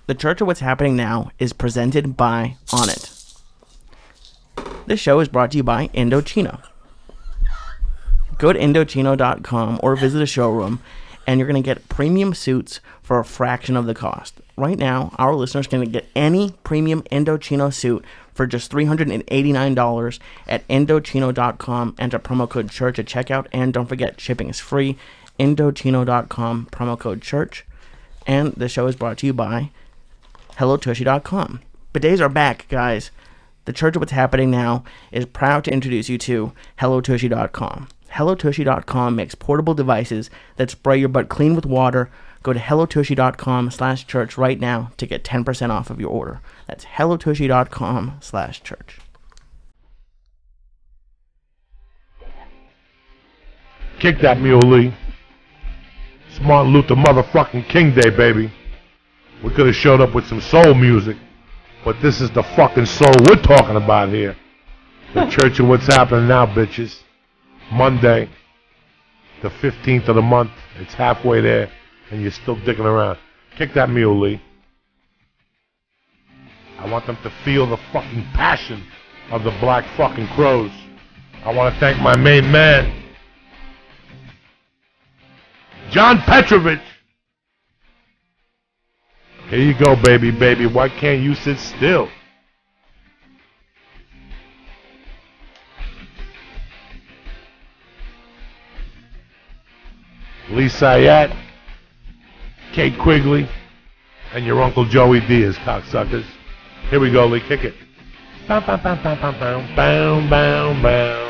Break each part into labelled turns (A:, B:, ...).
A: The Church of What's Happening Now is presented by Onnit. This show is brought to you by Indochino. Go to Indochino.com or visit a showroom, and you're going to get premium suits for a fraction of the cost. Right now, our listeners can get any premium Indochino suit for just $389 at Indochino.com. Enter promo code CHURCH at checkout, and don't forget, shipping is free. Indochino.com, promo code CHURCH. And the show is brought to you by HelloTushy.com. Bidets are back, guys. The Church of What's Happening Now is proud to introduce you to HelloTushy.com. HelloTushy.com makes portable devices that spray your butt clean with water. Go to HelloTushy.com/church right now to get 10% off of your order. That's HelloTushy.com/church.
B: Kick that mule, Lee. It's Martin Luther motherfucking King Day, baby. We could have showed up with some soul music, but this is the fucking soul we're talking about here. The Church of What's Happening Now, bitches. Monday, the 15th of the month. It's halfway there, and you're still dicking around. Kick that mule, Lee. I want them to feel the fucking passion of the Black fucking Crows. I want to thank my main man, John Petrovich. Here you go, baby. Why can't you sit still? Lee Syatt, Kate Quigley, and your Uncle Joey Diaz, cocksuckers. Here we go, Lee. Kick it. Bow, bow, bow, bow, bow, bow, bow, bow, bow.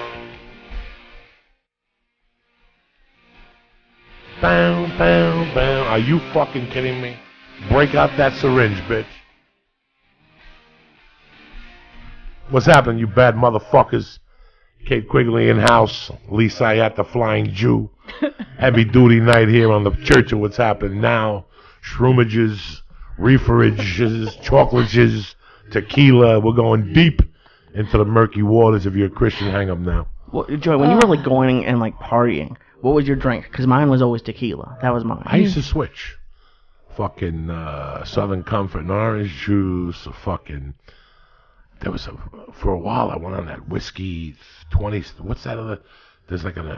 B: Bow, bow, bow. Are you fucking kidding me? Break out that syringe, bitch. What's happening, you bad motherfuckers? Kate Quigley in house. Lee Syatt, the Flying Jew. Heavy duty night here on the Church of What's Happening Now. Shroomages, reeferages, chocolates, tequila. We're going deep into the murky waters. If you're a Christian, hang up now.
A: Well, Joey, when you were like going and like partying, what was your drink? Because mine was always tequila. That was mine.
B: I used to switch. Fucking Southern Comfort and orange juice. Fucking. There was for a while I went on that whiskey 20. What's that other? There's like an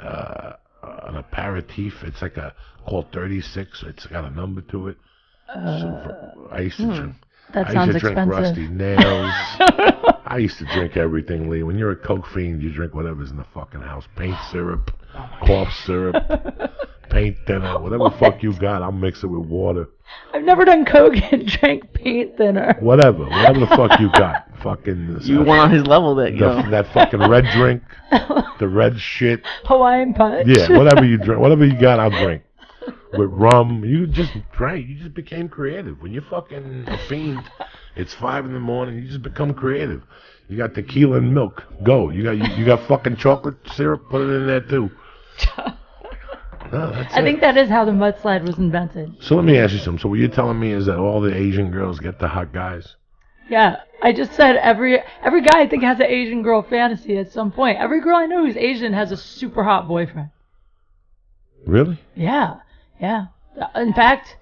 B: aperitif. It's like called 36. It's got a number to it. I used to drink.
C: That
B: I
C: sounds
B: used to drink
C: expensive.
B: Rusty Nails. I used to drink everything, Lee. When you're a coke fiend, you drink whatever's in the fucking house. Paint syrup, cough syrup, paint thinner, whatever the fuck you got, I'll mix it with water.
C: I've never done coke and drank paint thinner.
B: Whatever the fuck you got. Fucking.
A: You weren't on his level
B: that fucking red drink, the red shit.
C: Hawaiian punch.
B: Yeah, whatever you drink, whatever you got, I'll drink. With rum, you just drank. You just became creative. When you're fucking a fiend, it's 5 a.m. You just become creative. You got tequila and milk. Go. You got fucking chocolate syrup. Put it in there too. No, that's
C: I think that is how the mudslide was invented.
B: So let me ask you something. So what you're telling me is that all the Asian girls get the hot guys?
C: Yeah, I just said every guy I think has an Asian girl fantasy at some point. Every girl I know who's Asian has a super hot boyfriend.
B: Really?
C: Yeah. In fact,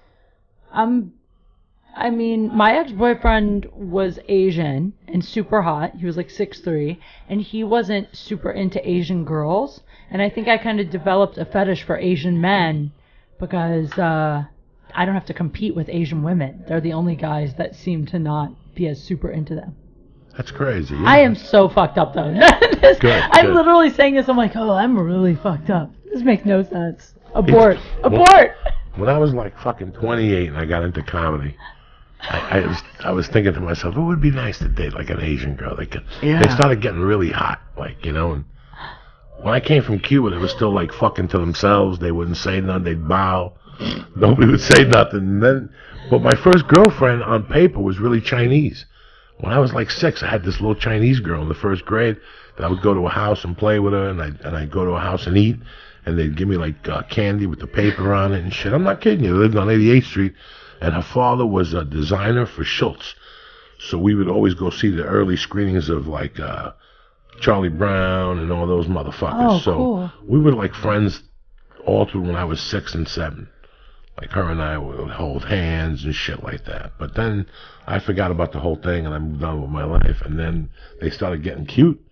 C: my ex-boyfriend was Asian and super hot. He was like 6'3", and he wasn't super into Asian girls. And I think I kind of developed a fetish for Asian men because I don't have to compete with Asian women. They're the only guys that seem to not be as super into them.
B: That's crazy. Yeah.
C: I am so fucked up, though. I'm literally saying this. I'm like, oh, I'm really fucked up. This makes no sense. Abort.
B: When I was like fucking 28 and I got into comedy, I was thinking to myself, it would be nice to date like an Asian girl. They started getting really hot, like, you know. And when I came from Cuba, they were still like fucking to themselves. They wouldn't say nothing. They'd bow. Nobody would say nothing. But my first girlfriend on paper was really Chinese. When I was like 6, I had this little Chinese girl in the first grade that I would go to a house and play with her, and I'd go to a house and eat, and they'd give me like candy with the paper on it and shit. I'm not kidding you. They lived on 88th Street, and her father was a designer for Schultz. So we would always go see the early screenings of like Charlie Brown and all those motherfuckers.
C: Oh,
B: so
C: cool.
B: we were like friends all through when I was 6 and 7. Like her and I would hold hands and shit like that. But then I forgot about the whole thing and I moved on with my life. And then they started getting cute.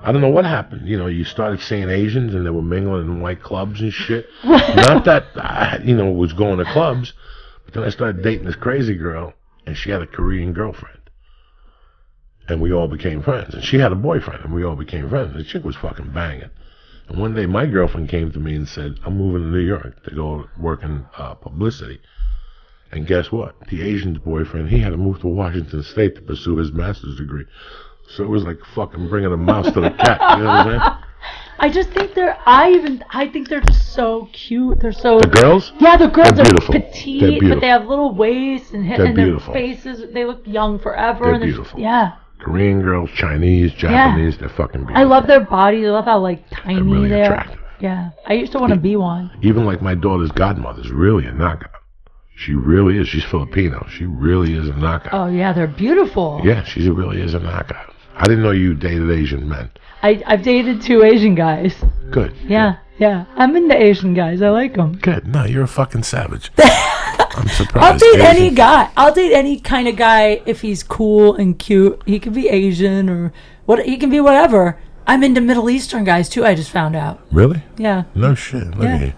B: I don't know what happened. You know, you started seeing Asians and they were mingling in white clubs and shit. Not that I, was going to clubs. But then I started dating this crazy girl and she had a Korean girlfriend. And we all became friends. And she had a boyfriend and we all became friends. The chick was fucking banging. And one day my girlfriend came to me and said, I'm moving to New York to go work in publicity. And guess what? The Asian's boyfriend, he had to move to Washington State to pursue his master's degree. So it was like fucking bringing a mouse to the cat. You know what I'm saying?
C: I just think I think they're just so cute. They're so...
B: The girls?
C: Yeah, the girls
B: they're
C: are
B: beautiful.
C: petite, but they have little waists and their faces, they look young forever.
B: They're beautiful.
C: Yeah.
B: Korean girls, Chinese, Japanese, they're fucking beautiful.
C: I love their bodies. I love how tiny
B: really
C: they
B: attractive.
C: are. Yeah. I used to want to be one.
B: Even like my daughter's godmother's really a knockout. She really is. She's Filipino. She really is a knockout.
C: Oh, yeah, they're beautiful.
B: Yeah, she really is a knockout. I didn't know you dated Asian men.
C: I've dated 2 Asian guys.
B: Good.
C: Yeah. I'm into Asian guys. I like them.
B: Good. No, you're a fucking savage. I'm surprised.
C: I'll date any guy. I'll date any kind of guy if he's cool and cute. He could be Asian or what. He can be whatever. I'm into Middle Eastern guys too. I just found out.
B: Really?
C: Yeah.
B: No shit. Look at you.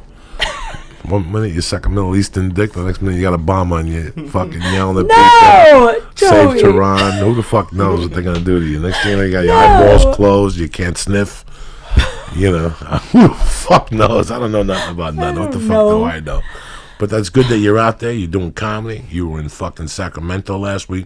B: One minute you suck a Middle Eastern dick, the next minute you got a bomb on you, fucking yelling at people.
C: Joey.
B: Save Tehran. Who the fuck knows what they're gonna do to you? Next thing you got your eyeballs closed, you can't sniff. You know, who the fuck knows? I don't know nothing about nothing. What the fuck do I know? But that's good that you're out there. You're doing comedy. You were in fucking Sacramento last week,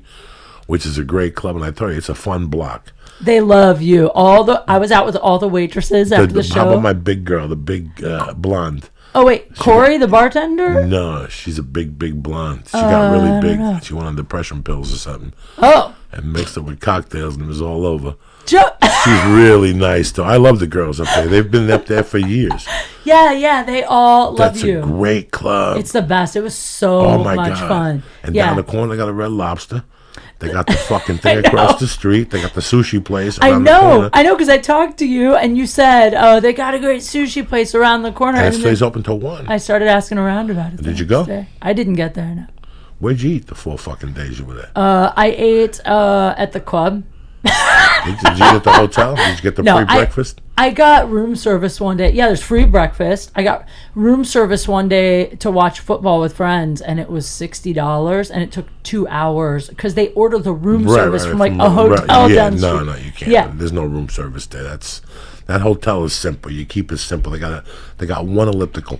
B: which is a great club, and I tell you, it's a fun block.
C: They love you. I was out with all the waitresses after the show.
B: How about my big girl, the big blonde?
C: Oh wait, Corey, the bartender?
B: No, she's a big blonde. She got really big. She went on depression pills or something.
C: Oh.
B: And mixed it with cocktails, and it was all over. She's really nice, though. I love the girls up there. They've been up there for years.
C: Yeah, they all love you.
B: That's a great club.
C: It's the best. It was so much fun.
B: And down the corner, they got a Red Lobster. They got the fucking thing across the street. They got the sushi place around the corner.
C: I know, because I talked to you, and you said, oh, they got a great sushi place around the corner.
B: And it stays open till 1.
C: I started asking around about it.
B: Did you go?
C: I didn't get there, no.
B: Where'd you eat the 4 fucking days you were there?
C: I ate at the club.
B: Did you eat at the hotel? Did you get the free breakfast?
C: I got room service one day. Yeah, there's free breakfast. I got room service one day to watch football with friends, and it was $60, and it took 2 hours because they order the room service from like a hotel down the street.
B: No, you can't. Yeah. There's no room service there. That hotel is simple. You keep it simple. They got one elliptical.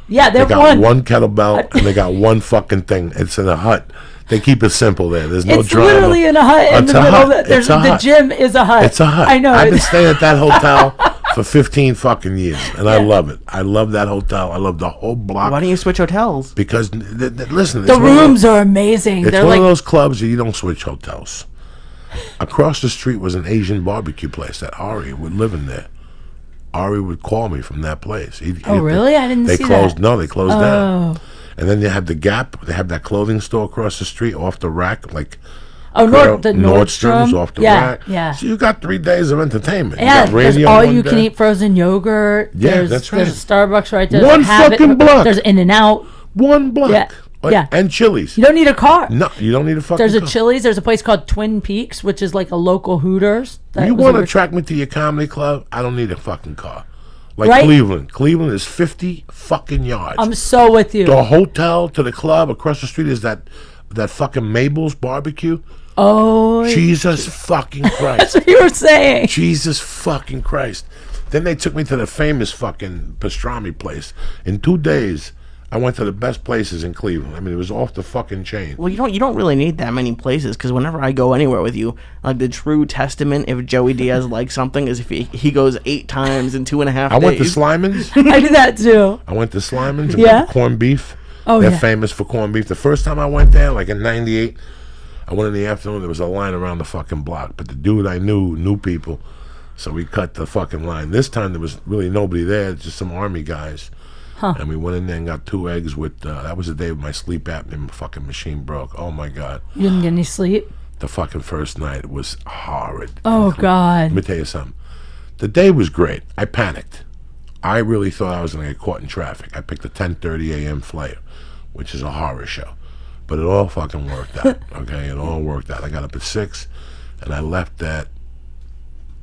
C: Yeah,
B: they got one kettlebell and they got one fucking thing. It's in a hut. They keep it simple there. There's no drama.
C: It's literally in a hut in the middle. The gym is a hut.
B: It's a hut.
C: I know.
B: I've been staying at that hotel for 15 fucking years, and I love it. I love that hotel. I love the whole block.
A: Why don't you switch hotels?
B: Because listen,
C: the rooms are amazing.
B: It's one of those clubs that you don't switch hotels. Across the street was an Asian barbecue place that Ari would live in there. Ari would call me from that place.
C: Really? I didn't see that.
B: No, they closed down. And then they had the Gap. They have that clothing store across the street off the rack, like
C: the
B: Nordstrom's off the rack.
C: Yeah.
B: So you got 3 days of entertainment.
C: Yeah, there's all you can eat frozen yogurt.
B: Yeah, that's right.
C: There's a Starbucks right there.
B: One fucking block.
C: There's In-N-Out.
B: One block.
C: Yeah.
B: And Chili's.
C: You don't need a car.
B: No, you don't need a fucking
C: There's
B: car.
C: a Chili's. There's a place called Twin Peaks, which is like a local Hooters.
B: You want to track me to your comedy club? I don't need a fucking car. Like Cleveland. Cleveland is 50 fucking yards.
C: I'm so with you.
B: The hotel to the club across the street is that fucking Mabel's barbecue.
C: Oh.
B: Jesus fucking Christ.
C: That's what you were saying.
B: Jesus fucking Christ. Then they took me to the famous fucking pastrami place. In 2 days, I went to the best places in Cleveland. I mean, it was off the fucking chain.
A: Well, you don't really need that many places, because whenever I go anywhere with you, like the true testament if Joey Diaz likes something is if he goes 8 times in 2.5 days.
B: I went to Slyman's.
C: I did that too.
B: I went to Slyman's and got corned beef.
C: Oh,
B: They're famous for corned beef. The first time I went there, like in '98, I went in the afternoon. There was a line around the fucking block, but the dude I knew people, so we cut the fucking line. This time there was really nobody there, just some army guys. And we went in there and got 2 eggs with, that was the day my sleep apnea fucking machine broke. Oh my God.
C: You didn't get any sleep?
B: The fucking first night was horrid.
C: Oh God.
B: Let me tell you something. The day was great. I panicked. I really thought I was going to get caught in traffic. I picked a 10:30 a.m. flight. which is a horror show. But it all fucking worked out, okay? It all worked out. I got up at 6, and I left at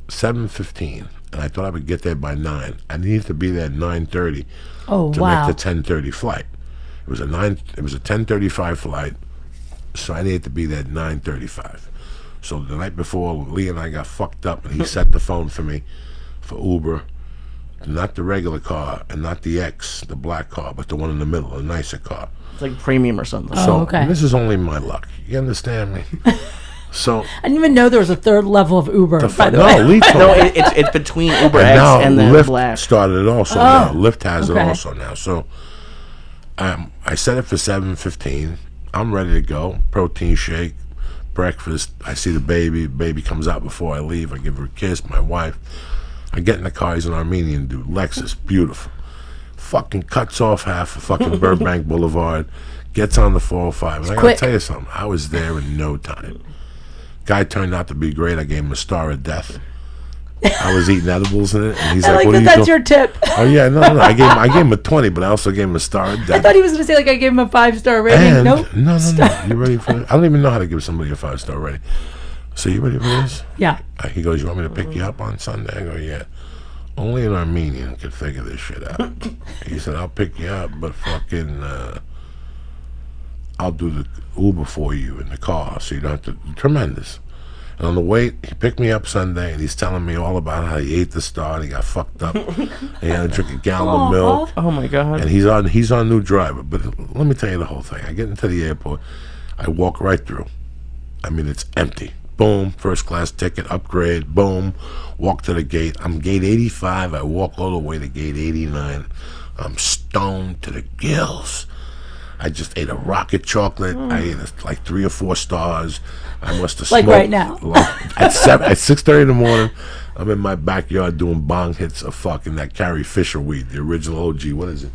B: 7:15, and I thought I would get there by 9. I needed to be there at 9:30 to make the 10:30 flight. It was a 10:35 flight, so I needed to be there at 9:35. So the night before, Lee and I got fucked up, and he set the phone for me for Uber, not the regular car, and not the X, the black car, but the one in the middle, a nicer car.
A: It's like premium or something.
C: Oh, okay.
B: This is only my luck. You understand me? So
C: I didn't even know there was a third level of Uber, by the way.
B: Lee told
A: No,
B: me.
A: it's between Uber
B: And
A: X
B: now
A: and then
B: Lyft
A: Black.
B: started it also now. Lyft has
C: okay.
B: it also now. So I set it for 7:15. I'm ready to go. Protein shake, breakfast. I see the baby. Baby comes out before I leave. I give her a kiss. My wife. I get in the car. He's an Armenian dude. Lexus, beautiful. Fucking cuts off half of fucking Burbank Boulevard. Gets on the 405. And I gotta tell you something. I was there in no time. Guy turned out to be great. I gave him a star of death. I was eating edibles in it, and he's like, "What are you
C: that's
B: doing?"
C: your tip.
B: Oh yeah, no. I gave him a 20, but I also gave him a star of death.
C: I thought he was going to say, like, I gave him a 5-star rating.
B: And
C: Nope.
B: no. You ready for it? I don't even know how to give somebody a 5-star rating. So you ready for this?
C: Yeah.
B: He goes, "You want me to pick you up on Sunday?" I go, "Yeah." Only an Armenian could figure this shit out. He said, "I'll pick you up, but fucking, I'll do the Uber for you in the car, so you don't have to." Tremendous. And on the way, he picked me up Sunday, and he's telling me all about how he ate the star, and he got fucked up. And he had to drink a gallon of milk.
A: Oh my god.
B: And he's on new driver. But let me tell you the whole thing. I get into the airport. I walk right through. I mean, it's empty. Boom, first class ticket, upgrade, boom. Walk to the gate. I'm gate 85. I walk all the way to gate 89. I'm stoned to the gills. I just ate a rocket chocolate. I ate like 3 or 4 stars. I must have
C: Like
B: smoked.
C: right now.
B: At 6:30 in the morning, I'm in my backyard doing bong hits of fucking that Carrie Fisher weed, the original OG. What is it?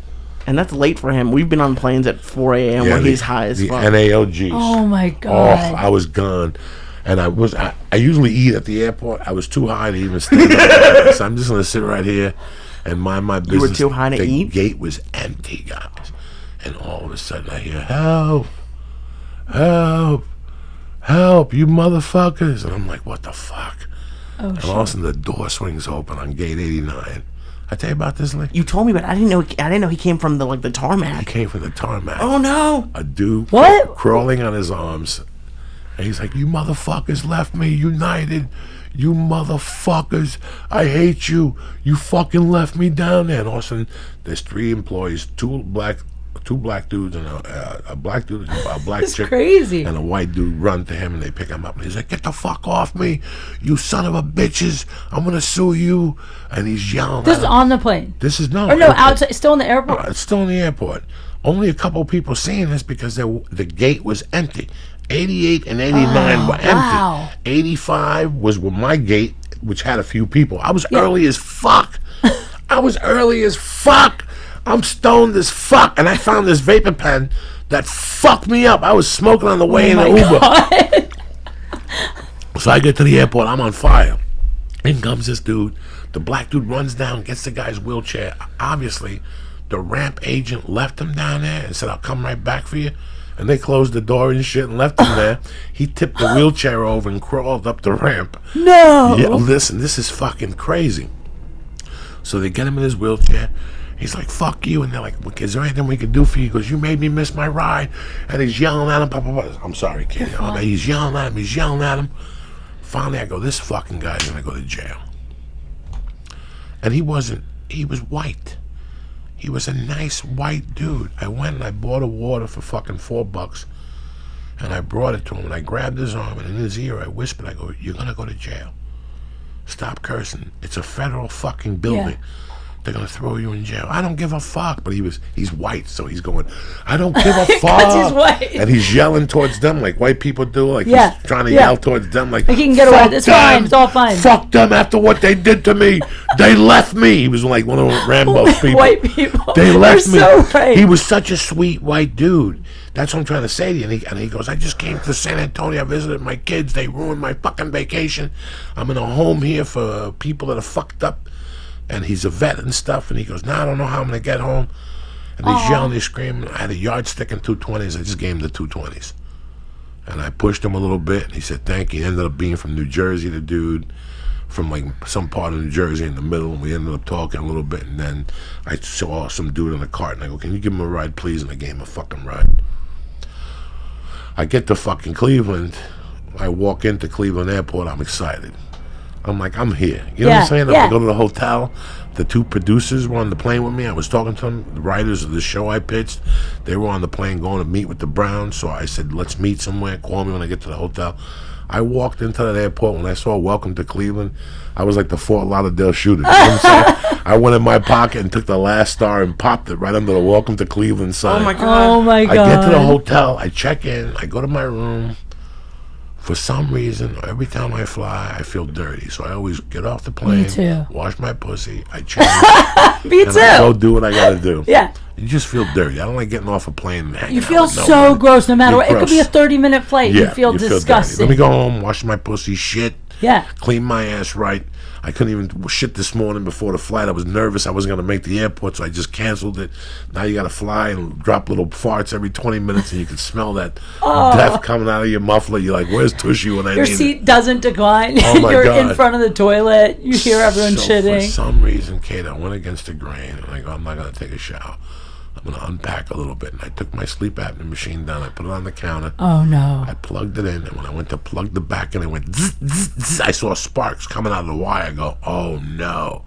A: And that's late for him. We've been on planes at 4 a.m. where he's high as
B: the
A: fuck.
B: NAOGs.
C: Oh, my
B: Oh,
C: God.
B: I was gone. And I usually eat at the airport. I was too high to even stand up. So I'm just going to sit right here and mind my business.
A: You were too high to eat?
B: The gate was empty, guys. And all of a sudden I hear, "Help, help, help, you motherfuckers." And I'm like, what the fuck?
C: Oh,
B: And all of a sudden the door swings open on gate 89. I tell you about this, Lee?
A: You told me, but I didn't know he came from the
B: He
A: tarmac.
B: came from the tarmac.
A: Oh no!
B: A dude
C: What?
B: crawling on his arms. And he's like, "You motherfuckers left me united. You motherfuckers. I hate you. You fucking left me down there." And all of a sudden, there's 3 employees, two black dudes and a black dude, a black
C: It's
B: chick,
C: crazy.
B: and a white dude run to him and they pick him up and he's like, "Get the fuck off me, you son of a bitches! I'm gonna sue you!" And he's yelling.
C: This
B: at
C: is
B: him.
C: on the plane.
B: This is no.
C: Or no, outside, still in the airport.
B: It's still in the airport. Only a couple of people seeing this because the gate was empty. 88 and 89 were empty.
C: wow.
B: 85 was with my gate, which had a few people. I was early as fuck. I'm stoned as fuck, and I found this vapor pen that fucked me up. I was smoking on the way in the Uber.
C: God.
B: So I get to the airport, I'm on fire. In comes this dude. The black dude runs down, gets the guy's wheelchair. Obviously, the ramp agent left him down there and said, "I'll come right back for you." And they closed the door and shit and left him there. He tipped the wheelchair over and crawled up the ramp.
C: No.
B: Yeah, listen, this is fucking crazy. So they get him in his wheelchair. He's like, "Fuck you." And they're like, "Is there anything we can do for you?" He goes, "You made me miss my ride." And he's yelling at him. Blah, blah, blah. I'm sorry, kid. He's yelling at him. Finally, I go, "This fucking guy's going to go to jail." And he was white. He was a nice white dude. I went and I bought a water for fucking $4. And I brought it to him and I grabbed his arm and in his ear I whispered, I go, "You're going to go to jail. Stop cursing. It's a federal fucking building.
C: Yeah.
B: They're going to throw you in jail." I don't give a fuck. But he's white, so he's going, "I don't give a fuck."
C: 'Cause he's white.
B: And he's yelling towards them like white people do. Like
C: Yeah,
B: he's trying to
C: yeah.
B: yell towards them like,
C: Like he can get away.
B: "Fuck
C: It's
B: them.
C: fine. It's all fine."
B: Fuck them after what they did to me. They left me. He was like one of Rambo's people.
C: White people.
B: They left me.
C: They're so right.
B: He was such a sweet white dude. That's what I'm trying to say to you. And he goes, "I just came to San Antonio. I visited my kids. They ruined my fucking vacation. I'm in a home here for people that are fucked up." And he's a vet and stuff. And he goes, "Now I don't know how I'm going to get home." And he's yelling, he's screaming. I had a yardstick and 220s. I just gave him the 220s. And I pushed him a little bit, and he said thank you. He ended up being from New Jersey, the dude, from like some part of New Jersey in the middle, and we ended up talking a little bit, and then I saw some dude in a cart, and I go, can you give him a ride, please? And I gave him a fucking ride. I get to fucking Cleveland. I walk into Cleveland Airport, I'm excited. I'm like, I'm here. You know what I'm saying? I go to the hotel. The two producers were on the plane with me. I was talking to them, the writers of the show I pitched. They were on the plane going to meet with the Browns. So I said, let's meet somewhere. Call me when I get to the hotel. I walked into that airport. When I saw Welcome to Cleveland, I was like the Fort Lauderdale shooter. You know what I'm saying? I went in my pocket and took the last star and popped it right under the Welcome to Cleveland sign.
A: Oh, my God.
C: Oh, my God.
B: I get to the hotel. I check in. I go to my room. For some reason, every time I fly, I feel dirty. So I always get off the plane,
C: Me too.
B: wash my pussy, I change,
C: Me
B: and
C: too.
B: I go do what I gotta do.
C: Yeah.
B: You just feel dirty. I don't like getting off a plane and hanging
C: You
B: out
C: feel
B: with
C: so
B: nobody.
C: gross no matter
B: You're
C: what. It could be a
B: gross.
C: 30-minute flight.
B: Yeah,
C: You feel
B: dirty.
C: disgusting.
B: Let me go home, wash my pussy, shit,
C: Yeah.
B: clean my ass right. I couldn't even shit this morning before the flight. I was nervous. I wasn't going to make the airport, so I just canceled it. Now you got to fly and drop little farts every 20 minutes, and you can smell that death coming out of your muffler. You're like, where's Tushy when I
C: Your
B: need it?
C: seat doesn't decline.
B: Oh, my
C: You're
B: God.
C: in front of the toilet. You hear everyone
B: So for
C: shitting.
B: some reason, Kate, I went against the grain, and I go, I'm not going to take a shower. I'm going to unpack a little bit. And I took my sleep apnea machine down. I put it on the counter.
C: Oh, no.
B: I plugged it in, and when I went to plug the back in, it went zzz, zzz, zzz. I saw sparks coming out of the wire. I go, oh, no.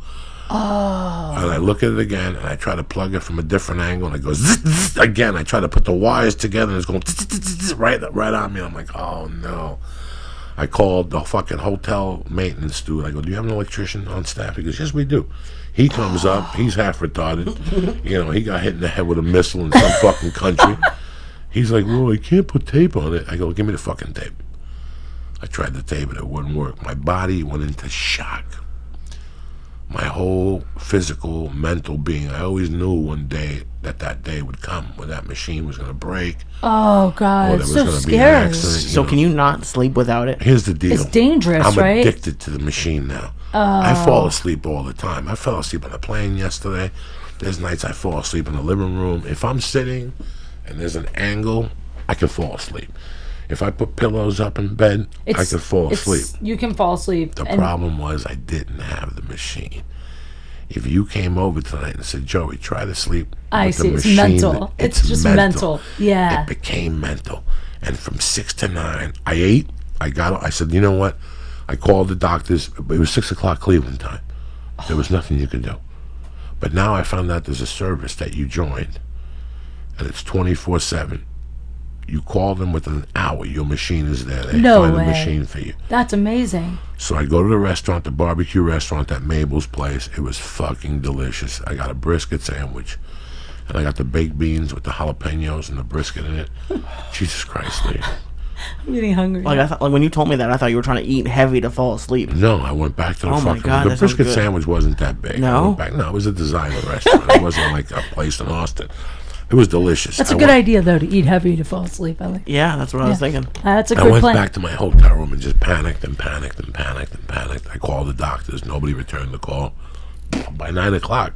B: Oh. And I look at it again, and I try to plug it from a different angle, and it goes zzz, zzz, again. I try to put the wires together, and it's going zzz, zzz, zzz, zzz, right on me. I'm like, oh, no. I called the fucking hotel maintenance dude. I go, do you have an electrician on staff? He goes, yes, we do. He comes up. He's half retarded. You know, he got hit in the head with a missile in some fucking country. He's like, well, I can't put tape on it. I go, give me the fucking tape. I tried to tape it. It wouldn't work. My body went into shock. My whole physical, mental being. I always knew one day that day would come where that machine was going to break.
C: Oh, God.
B: Or
C: It's
B: there was
C: so
B: going to be an
C: scary.
B: accident.
A: So can you not sleep without it?
B: Here's the deal.
C: It's dangerous,
B: I'm
C: right?
B: addicted to the machine now. I fall asleep all the time. I fell asleep on the plane yesterday. There's nights I fall asleep in the living room. If I'm sitting and there's an angle, I can fall asleep. If I put pillows up in bed, I can fall asleep.
C: You can fall asleep.
B: The problem was I didn't have the machine. If you came over tonight and said, Joey, try to sleep
C: I
B: with the
C: see. It's
B: machine,
C: mental. It's just mental. Yeah.
B: It became mental. And from 6 to 9, I ate. I said, you know what? I called the doctors. It was 6 o'clock Cleveland time. There was nothing you could do. But now I found out there's a service that you joined, and it's 24/7. You call them within an hour, your machine is there. They
C: No
B: find
C: way.
B: a machine for you.
C: That's amazing.
B: So I go to the restaurant, the barbecue restaurant at Mabel's place. It was fucking delicious. I got a brisket sandwich, and I got the baked beans with the jalapenos and the brisket in it. Jesus Christ, Lee.
C: I'm getting hungry.
A: Like I thought, like when you told me that, I thought you were trying to eat heavy to fall asleep.
B: No, I went back to the
A: Oh my
B: fucking...
A: God,
B: the
A: that sounds
B: brisket
A: good.
B: sandwich wasn't that big.
A: No?
B: I went back, no, it was a designer restaurant. It wasn't like a place in Austin. It was delicious.
C: That's a
B: I
C: good
B: went,
C: idea, though, to eat heavy to fall asleep. I like.
A: Yeah, that's what I was thinking.
C: That's a
B: I
C: good
B: went
C: plan.
B: back to my hotel room and just panicked and panicked and panicked and panicked. I called the doctors. Nobody returned the call. By 9 o'clock,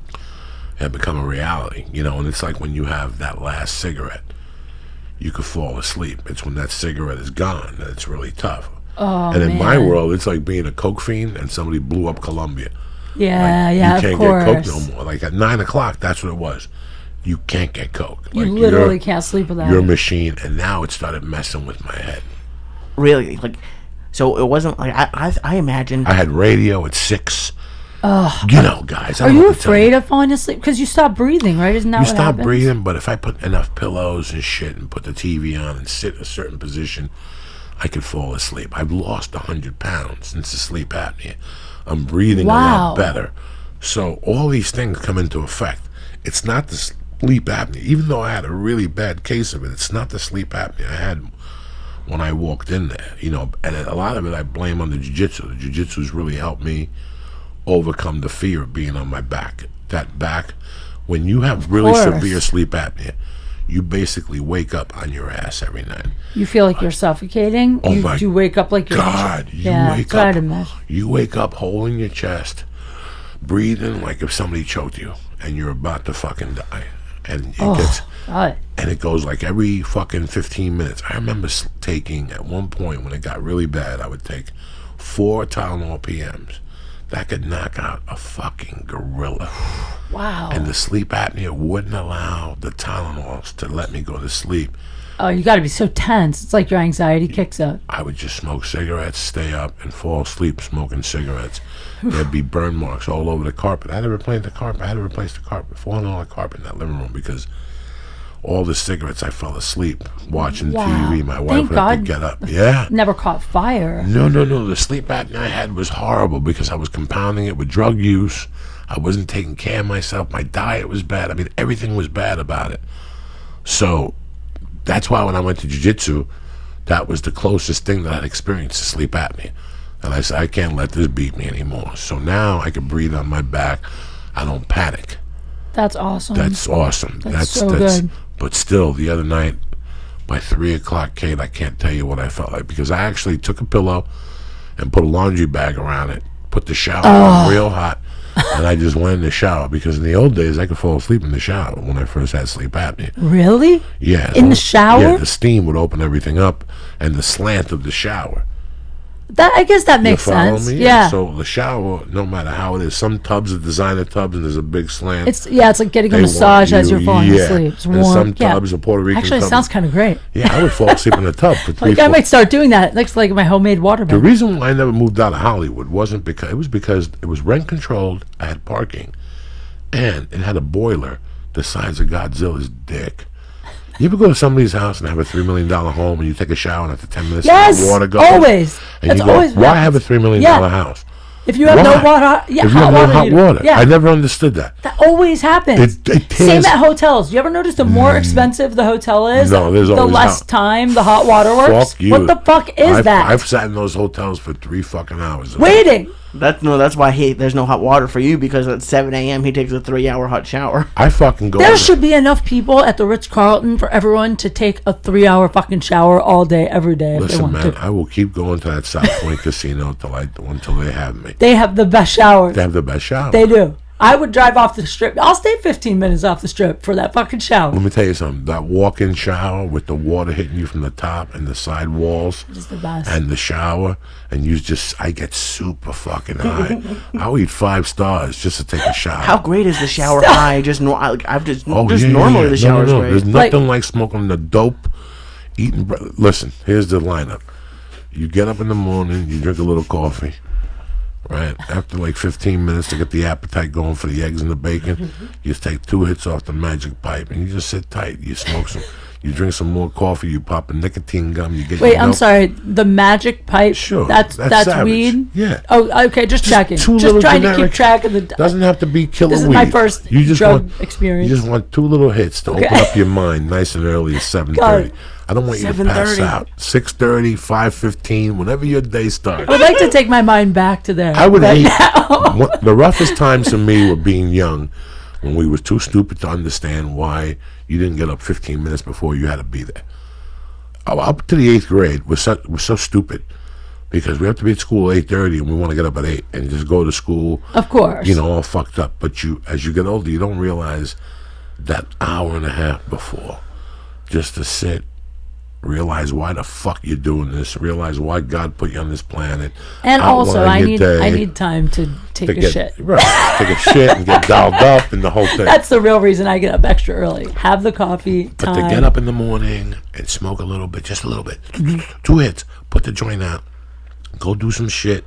B: it had become a reality, you know, and it's like when you have that last cigarette, you could fall asleep. It's when that cigarette is gone that it's really tough.
C: Oh,
B: and in my
C: man.
B: world, it's like being a coke fiend and somebody blew up Colombia.
C: Yeah,
B: Like,
C: yeah,
B: you can't
C: of course.
B: get coke no more. Like at 9 o'clock, that's what it was. You can't get coke.
C: You
B: Like,
C: literally
B: you're-
C: can't sleep without
B: your
C: it.
B: machine, and now it started messing with my head.
A: Really, like, so it wasn't like I imagined.
B: I had radio at 6. You know, guys. I
C: Are
B: don't know
C: you
B: what to tell
C: afraid of falling asleep? Because you stop breathing, right? Isn't that
B: You
C: what
B: stop
C: happens?
B: breathing, but if I put enough pillows and shit and put the TV on and sit in a certain position, I could fall asleep. I've lost 100 pounds since the sleep apnea. I'm breathing a
C: Wow.
B: lot better. So all these things come into effect. It's not the sleep apnea. Even though I had a really bad case of it, it's not the sleep apnea I had when I walked in there. You know, and a lot of it I blame on the jiu-jitsu. The jiu-jitsu's really helped me overcome the fear of being on my back. That back, when you have really
C: course.
B: severe sleep apnea, you basically wake up on your ass every night.
C: You feel like you're suffocating.
B: Oh
C: you,
B: my
C: you wake up like you're.
B: God, you
C: yeah,
B: wake
C: that's what I'd
B: up.
C: imagine.
B: You wake up holding your chest, breathing like if somebody choked you, and you're about to fucking die. and
C: God.
B: and it goes like every fucking 15 minutes. I remember taking, at one point when it got really bad, I would take 4 Tylenol PMs. That could knock out a fucking gorilla.
C: Wow.
B: And the sleep apnea wouldn't allow the Tylenols to let me go to sleep.
C: Oh, you got to be so tense. It's like your anxiety kicks up.
B: I would just smoke cigarettes, stay up, and fall asleep smoking cigarettes. There'd be burn marks all over the carpet. I had to replace the carpet. $400 carpet in that living room because all the cigarettes, I fell asleep watching TV. My wife would have to get up. Yeah.
C: Never caught fire.
B: No. The sleep apnea I had was horrible because I was compounding it with drug use. I wasn't taking care of myself. My diet was bad. I mean, everything was bad about it. So that's why when I went to jiu-jitsu, that was the closest thing that I'd experienced to sleep apnea. And I said, I can't let this beat me anymore. So now I can breathe on my back. I don't panic.
C: That's awesome.
B: That's awesome.
C: That's so good.
B: But still, the other night, by 3 o'clock, Kate, I can't tell you what I felt like. Because I actually took a pillow and put a laundry bag around it, put the shower on real hot, and I just went in the shower. Because in the old days, I could fall asleep in the shower when I first had sleep apnea.
C: Really?
B: Yeah.
C: In the shower?
B: Yeah, the steam would open everything up, and the slant of the shower.
C: I guess that makes sense.
B: Me?
C: Yeah.
B: So the shower, no matter how it is, some tubs are designer tubs and there's a big slant.
C: It's like getting a massage as you're falling asleep. It's warm.
B: And some tubs are Puerto Rican
C: Actually, it
B: tubs.
C: sounds kind of great.
B: Yeah, I would fall asleep in the tub for 3
C: I might start doing that. It looks like my homemade waterbed.
B: The reason why I never moved out of Hollywood wasn't because it was rent controlled. I had parking, and it had a boiler the size of Godzilla's dick. You ever go to somebody's house and have a $3 million home and you take a shower and after 10 minutes
C: yes,
B: the water goes?
C: Always.
B: And
C: That's
B: you go,
C: always
B: why have a $3 million house?
C: If you have no water,
B: if you have no hot water.
C: Yeah.
B: I never understood that.
C: That always happens. Same at hotels. You ever notice the more expensive the hotel is,
B: no, there's
C: the
B: always
C: less time the hot water works?
B: Fuck you.
C: What the fuck is that?
B: I've sat in those hotels for 3 fucking hours.
C: Waiting.
A: That's why there's no hot water for you, because at 7 a.m. he takes a 3-hour hot shower.
B: I fucking go.
C: There should be enough people at the Ritz-Carlton for everyone to take a 3-hour fucking shower all day, every day. If
B: Listen,
C: they want
B: man,
C: to.
B: I will keep going to that South Point casino until they have me.
C: They have the best showers.
B: They have the best shower.
C: They do. I would drive off the strip. I'll stay 15 minutes off the strip for that fucking shower.
B: Let me tell you something. That walk-in shower with the water hitting you from the top and the side walls,
C: Just the best.
B: and the shower, and I get super fucking high. I'll eat 5 stars just to take a shower.
A: How great is the shower high? Normally the
B: No,
A: shower is great.
B: There's nothing like smoking the dope, eating. Listen, here's the lineup. You get up in the morning, you drink a little coffee. Right after like 15 minutes to get the appetite going for the eggs and the bacon, you just take 2 hits off the magic pipe and you just sit tight. You smoke some, you drink some more coffee, you pop a nicotine gum, you get.
C: Wait, I'm sorry. The magic pipe.
B: Sure,
C: that's weed.
B: Yeah.
C: Oh, okay. Just checking. Just
B: little
C: trying
B: generic,
C: to keep track of the.
B: Doesn't have to be killer
C: This is
B: weed.
C: my first drug experience.
B: You just want 2 little hits to open up your mind nice and early at 7:30. I don't want you to pass out. 6:30, 5:15, whenever your day starts.
C: I would like to take my mind back to there.
B: I would hate the roughest times for me were being young, when we were too stupid to understand why you didn't get up 15 minutes before you had to be there. Up to the 8th grade, we're so stupid because we have to be at school at 8:30 and we want to get up at 8 and just go to school.
C: Of course.
B: All fucked up. But as you get older, you don't realize that hour and a half before, just to sit, realize why the fuck you're doing this, realize why God put you on this planet,
C: and also I need time to take a shit.
B: Right, take a shit and get dolled up and the whole thing.
C: That's the real reason I get up extra early. Have the coffee.
B: But to get up in the morning and smoke a little bit, just a little bit, 2 hits, put the joint out, go do some shit,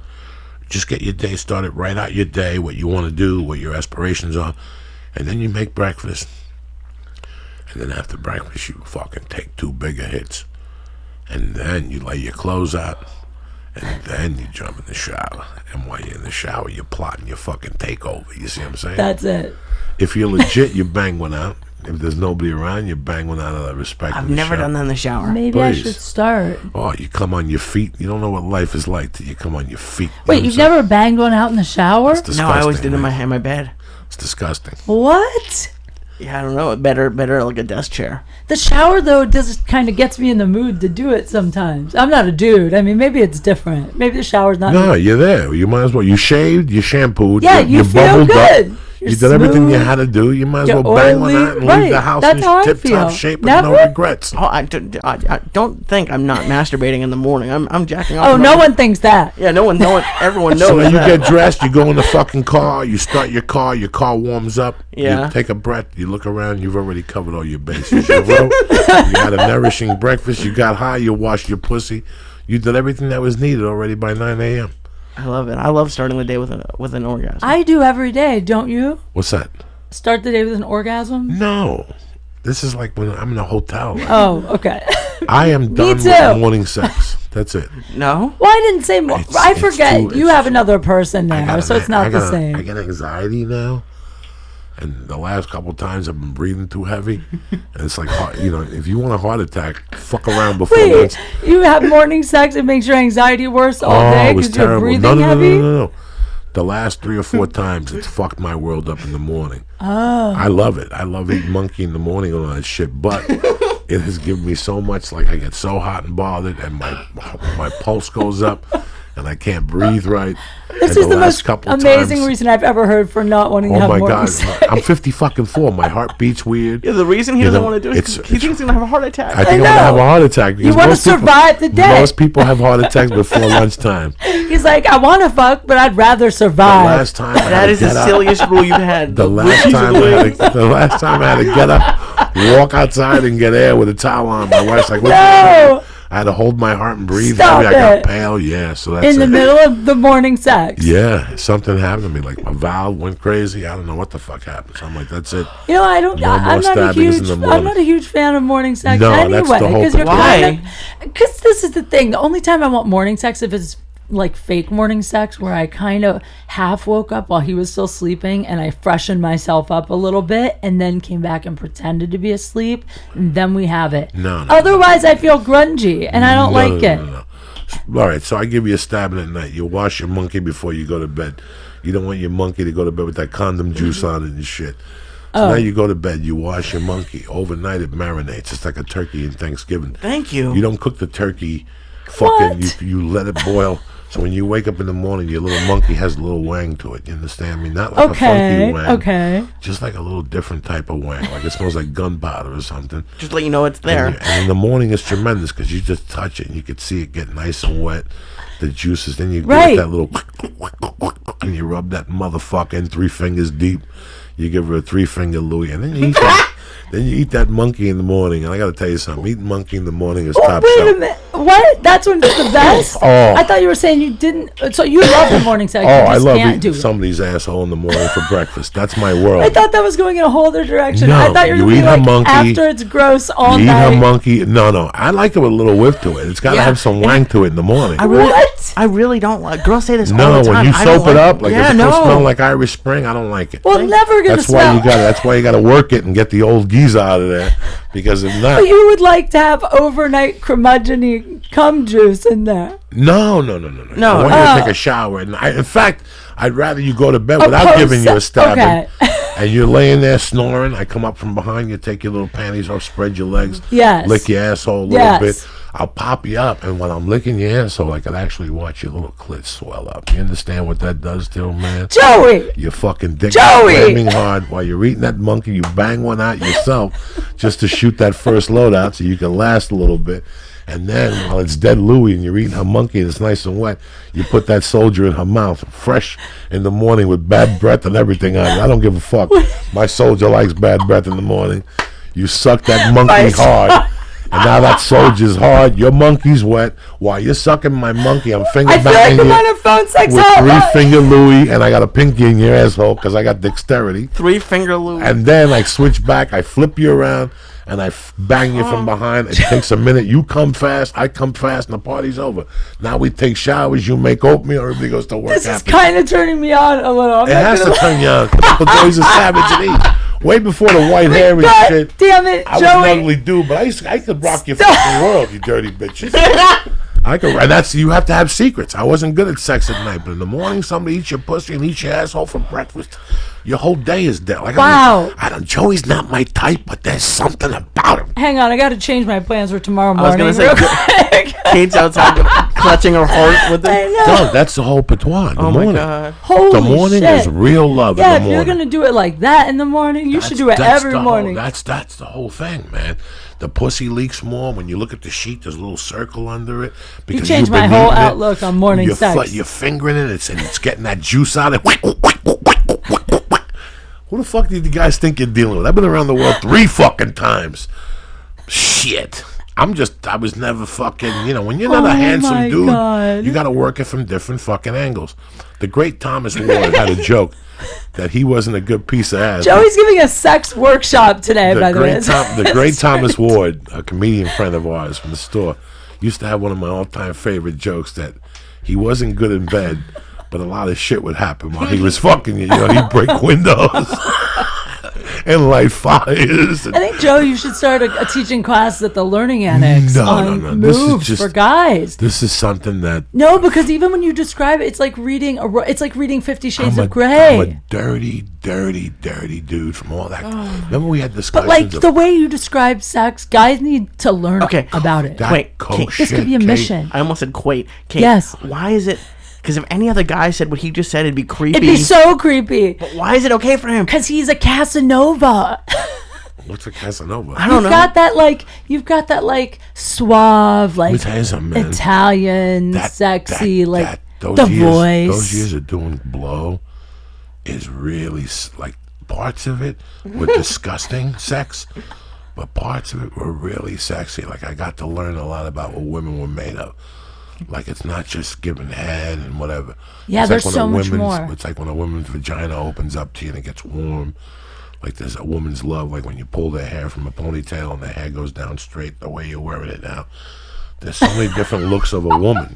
B: just get your day started, write out your day, what you want to do, what your aspirations are, and then you make breakfast. And then after breakfast, you fucking take 2 bigger hits. And then you lay your clothes out. And then you jump in the shower. And while you're in the shower, you're plotting your fucking takeover. You see what I'm saying?
C: That's it.
B: If you're legit, you bang one out. If there's nobody around, you bang one out of the respect.
A: I've never done that in the shower.
C: Maybe I should start.
B: Oh, you come on your feet. You don't know what life is like till you come on your feet.
C: Wait, you've never banged one out in the shower?
A: No, I always did it in my bed.
B: It's disgusting.
C: What?
A: Yeah, I don't know. Better like a desk chair.
C: The shower, though, kind of gets me in the mood to do it sometimes. I'm not a dude. I mean, maybe it's different. Maybe the shower's not...
B: No, you're there. You might as well. You shaved, you shampooed.
C: Yeah, you feel good.
B: You did everything you had to do. You might as well bang one out and leave the house in tip-top shape with no regrets.
A: Oh, I don't think I'm not masturbating in the morning. I'm jacking off.
C: Oh, no one thinks that.
A: Yeah, no one, everyone knows.
B: So when you
A: that.
B: get dressed, you go in the fucking car, you start your car warms up.
A: Yeah.
B: You take a breath, you look around, you've already covered all your bases. You had a nourishing breakfast, you got high, you washed your pussy. You did everything that was needed already by 9 a.m.
A: I love it. I love starting the day with an orgasm.
C: I do every day, don't you?
B: What's that?
C: Start the day with an orgasm?
B: No. This is like when I'm in a hotel.
C: Oh, okay.
B: I am done with morning sex. That's it.
A: No?
C: Well, I didn't say more. I forget. You have another person there, so it's not the same.
B: I get anxiety now. And the last couple times I've been breathing too heavy. And it's like, if you want a heart attack, fuck around before
C: Wait, you have morning sex and makes your anxiety worse all day because you're breathing heavy?
B: No. The last 3 or 4 times, it's fucked my world up in the morning.
C: Oh.
B: I love it. I love eating monkey in the morning and all that shit. But it has given me so much, like I get so hot and bothered and my pulse goes up. And I can't breathe right.
C: This is the most amazing reason I've ever heard for not wanting to have morning sex.
B: I'm 54. My heart beats weird.
A: Yeah, the reason he doesn't want to do it is he thinks he's going to have a heart attack.
B: I think I'm going to have a heart attack.
C: You want to survive the day.
B: Most people have heart attacks before lunchtime.
C: He's like, I want to fuck, but I'd rather survive.
B: The last time
A: that is the silliest rule you've had.
B: The last time I had to get up, walk outside and get air with a towel on. My wife's like, what's no. I had to hold my heart and breathe.
C: Stop
B: I got pale. Yeah, so that's
C: in the middle of the morning sex.
B: Yeah, something happened to me. Like my valve went crazy. I don't know what the fuck happened. So I'm like, that's it.
C: You know, I'm not a huge fan of morning sex anyway.
B: That's the whole thing.
A: Why?
C: Because this is the thing. The only time I want morning sex if it's like fake morning sex where I kind of half woke up while he was still sleeping and I freshened myself up a little bit and then came back and pretended to be asleep and then we have it.
B: No.
C: Otherwise I feel grungy and I don't like it.
B: No. All right, so I give you a stabbing at night. You wash your monkey before you go to bed. You don't want your monkey to go to bed with that condom juice on it and shit. So now you go to bed, you wash your monkey. Overnight it marinates. It's like a turkey in Thanksgiving.
A: Thank you.
B: You don't cook the turkey. You let it boil. So when you wake up in the morning, your little monkey has a little wang to it. You understand me? Not like a funky wang.
C: Okay.
B: Just like a little different type of wang. Like it smells like gunpowder or something.
A: Just let you know it's there.
B: And in the morning, it's tremendous because you just touch it and you can see it get nice and wet. The juices. Then you get that little... And you rub that motherfucker in 3 fingers deep. You give her a 3-finger Louis. And then you eat that. Then you eat that monkey in the morning, and I got to tell you something. Eating monkey in the morning is top shelf.
C: Wait a minute. What? That's when it's the best? I thought you were saying you didn't. So you love the morning sex.
B: I love eating somebody's asshole in the morning for breakfast. That's my world.
C: I thought that was going in a whole other direction.
B: No,
C: I thought you were
B: eat her
C: like
B: monkey.
C: After it's gross all night.
B: You eat her monkey. No. I like it with a little whip to it. It's got to have some wang to it in the morning.
A: I really don't like. Girls say this all the time.
B: No, when you soap it up, like it smell like Irish Spring, I don't like it.
C: Well, never gonna smell.
B: That's why you got to work it and get the old geese out of there. Because if not,
C: but you would like to have overnight curmudgeon cum juice in there.
B: No. I want you to take a shower, and in fact, I'd rather you go to bed without giving you a stabbing.
C: Okay.
B: And you're laying there snoring. I come up from behind you, take your little panties off, spread your legs, lick your asshole a little bit. I'll pop you up, and when I'm licking your asshole, I can actually watch your little clit swell up. You understand what that does to a man?
C: Joey!
B: Your fucking dick slamming hard while you're eating that monkey. You bang one out yourself just to shoot that first load out so you can last a little bit. And then while it's dead Louie and you're eating her monkey and it's nice and wet, you put that soldier in her mouth, fresh in the morning with bad breath and everything on it. I don't give a fuck. My soldier likes bad breath in the morning. You suck that monkey hard. And now that soldier's hard, your monkey's wet. While you're sucking my monkey, I'm finger banging you
C: on a phone sex
B: with 3-finger Louie, and I got a pinky in your asshole because I got dexterity.
A: 3-finger Louie.
B: And then I switch back, I flip you around, and I bang you from behind. It takes a minute. You come fast, I come fast, and the party's over. Now we take showers, you make oatmeal, everybody goes to work.
C: This is kind of turning me on a little.
B: It has to turn you on. But Joey's a savage and eat. Way before the white hair and shit.
C: Damn it,
B: I
C: Joey.
B: was an ugly dude, but I could rock your fucking world, you dirty bitches. I could, and that's, you have to have secrets. I wasn't good at sex at night, but in the morning, somebody eats your pussy and eats your asshole for breakfast. Your whole day is dead. Like,
C: wow.
B: Joey's not my type, but there's something about him.
C: Hang on, I got to change my plans for tomorrow morning.
A: I was going to say, Kate's outside clutching her heart with
C: I
A: it.
C: know.
B: Dog, that's the whole patois.
A: Oh my god.
C: Holy
B: The morning
C: shit.
B: is real love
C: Yeah,
B: in the
C: if you're
B: morning.
C: gonna do it like that in the morning, you should do it
B: That's
C: every
B: the
C: morning.
B: That's the whole thing, man. The pussy leaks more when you look at the sheet. There's a little circle under it.
C: You
B: Because
C: changed
B: you've been
C: my whole
B: eating it.
C: outlook on morning sex.
B: You're fingering it, and it's getting that juice out of it. Who the fuck do you guys think you're dealing with? I've been around the world 3 fucking times. Shit. I was never fucking, when you're not a handsome dude,
C: God.
B: you got to work it from different fucking angles. The great Thomas Ward had a joke that he wasn't a good piece of ass.
C: Joey's giving a sex workshop today, by the way.
B: The great Thomas Ward, a comedian friend of ours from the store, used to have one of my all-time favorite jokes that he wasn't good in bed, but a lot of shit would happen while he was fucking you. He'd break windows and light fires.
C: I think, Joe, you should start a teaching class at the Learning Annex on moves for guys.
B: This is something that...
C: No, because even when you describe it, it's like reading 50 Shades of Grey.
B: I'm a dirty, dirty, dirty dude from all that. Remember we had discussions
C: But like the way you describe sex, guys need to learn about it.
A: Wait,
C: This could be a mission.
A: I almost said Kate.
C: Yes.
A: Why is it? Because if any other guy said what he just said, it'd be creepy.
C: It'd be so creepy.
A: But why is it okay for him?
C: Because he's a Casanova.
B: What's a Casanova?
A: I don't know.
C: You've got that like suave, like
B: Let me tell you something, man.
C: Italian, sexy,
B: voice. Those years of doing blow is really like parts of it were disgusting sex, but parts of it were really sexy. Like I got to learn a lot about what women were made of. Like it's not just giving head and whatever.
C: Yeah, there's so much more.
B: It's like when a woman's vagina opens up to you and it gets warm. Like there's a woman's love, like when you pull their hair from a ponytail and their hair goes down straight the way you're wearing it now. There's so many different looks of a woman,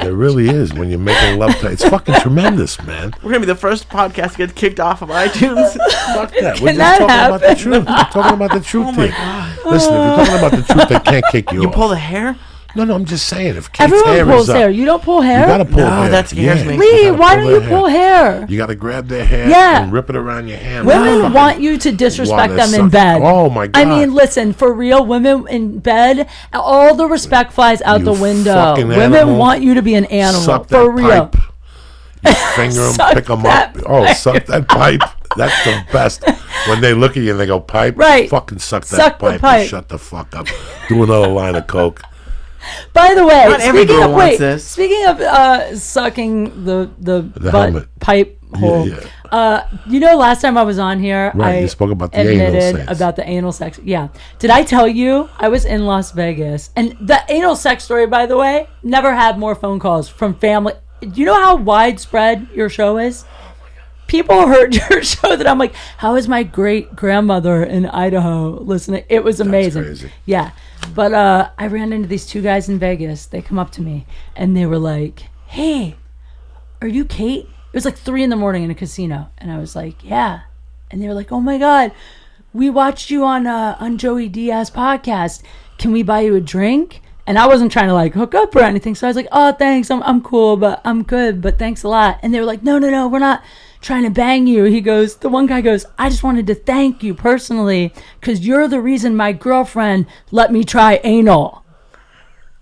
B: There really is when you're making love to. It's fucking tremendous, man.
A: We're gonna be the first podcast to get kicked off of iTunes.
B: Fuck that. We're
C: Can
B: just
C: that
B: talking
C: happen?
B: about the truth. We're talking about the truth.
A: Oh my
B: here.
A: god!
B: Listen, if you're talking about the truth, they can't kick you
A: You
B: off.
A: pull the hair?
B: No, I'm just saying. If Kate's
C: Everyone
B: hair
C: pulls
B: is up,
C: hair. You don't pull hair?
B: you gotta pull
A: No,
B: hair.
A: that scares me.
C: Lee,
B: you gotta
C: why
B: pull
C: don't you
B: their
C: pull hair?
B: You gotta grab their hair
C: Yeah.
B: and rip it around your hand.
C: Women want you to disrespect them in bed.
B: Oh my god!
C: I mean, listen, for real, women in bed, all the respect flies out
B: You
C: the window.
B: fucking
C: Women
B: animal.
C: want you to be an animal.
B: Suck
C: For
B: that
C: real.
B: pipe. You finger them,
C: Suck
B: pick them
C: that
B: up. Oh, suck that pipe. That's the best. When they look at you and they go, pipe?
C: Right.
B: Fucking suck that
C: Suck the
B: pipe,
C: pipe.
B: and shut the fuck up. Do another line of coke.
C: By the way,
A: Not every
C: speaking
A: girl
C: of
A: wants this.
C: speaking of sucking the butt
B: helmet.
C: pipe hole.
B: Yeah.
C: Last time I was on here,
B: Right,
C: I
B: you spoke about the anal
C: admitted
B: sex.
C: about the anal sex. Yeah. Did I tell you I was in Las Vegas? And the anal sex story, by the way, never had more phone calls from family. Do you know how widespread your show is? People heard your show that I'm like, how is my great grandmother in Idaho listening? It was amazing.
B: crazy.
C: Yeah. But I ran into these 2 guys in Vegas. They come up to me and they were like, hey, are you Kate? It was like 3 a.m. in a casino. And I was like, yeah. And they were like, oh my God, we watched you on Joey Diaz podcast. Can we buy you a drink? And I wasn't trying to like hook up or anything. So I was like, oh, thanks. I'm cool, but I'm good. But thanks a lot. And they were like, no, we're not trying to bang you. The one guy goes, I just wanted to thank you personally because you're the reason my girlfriend let me try anal.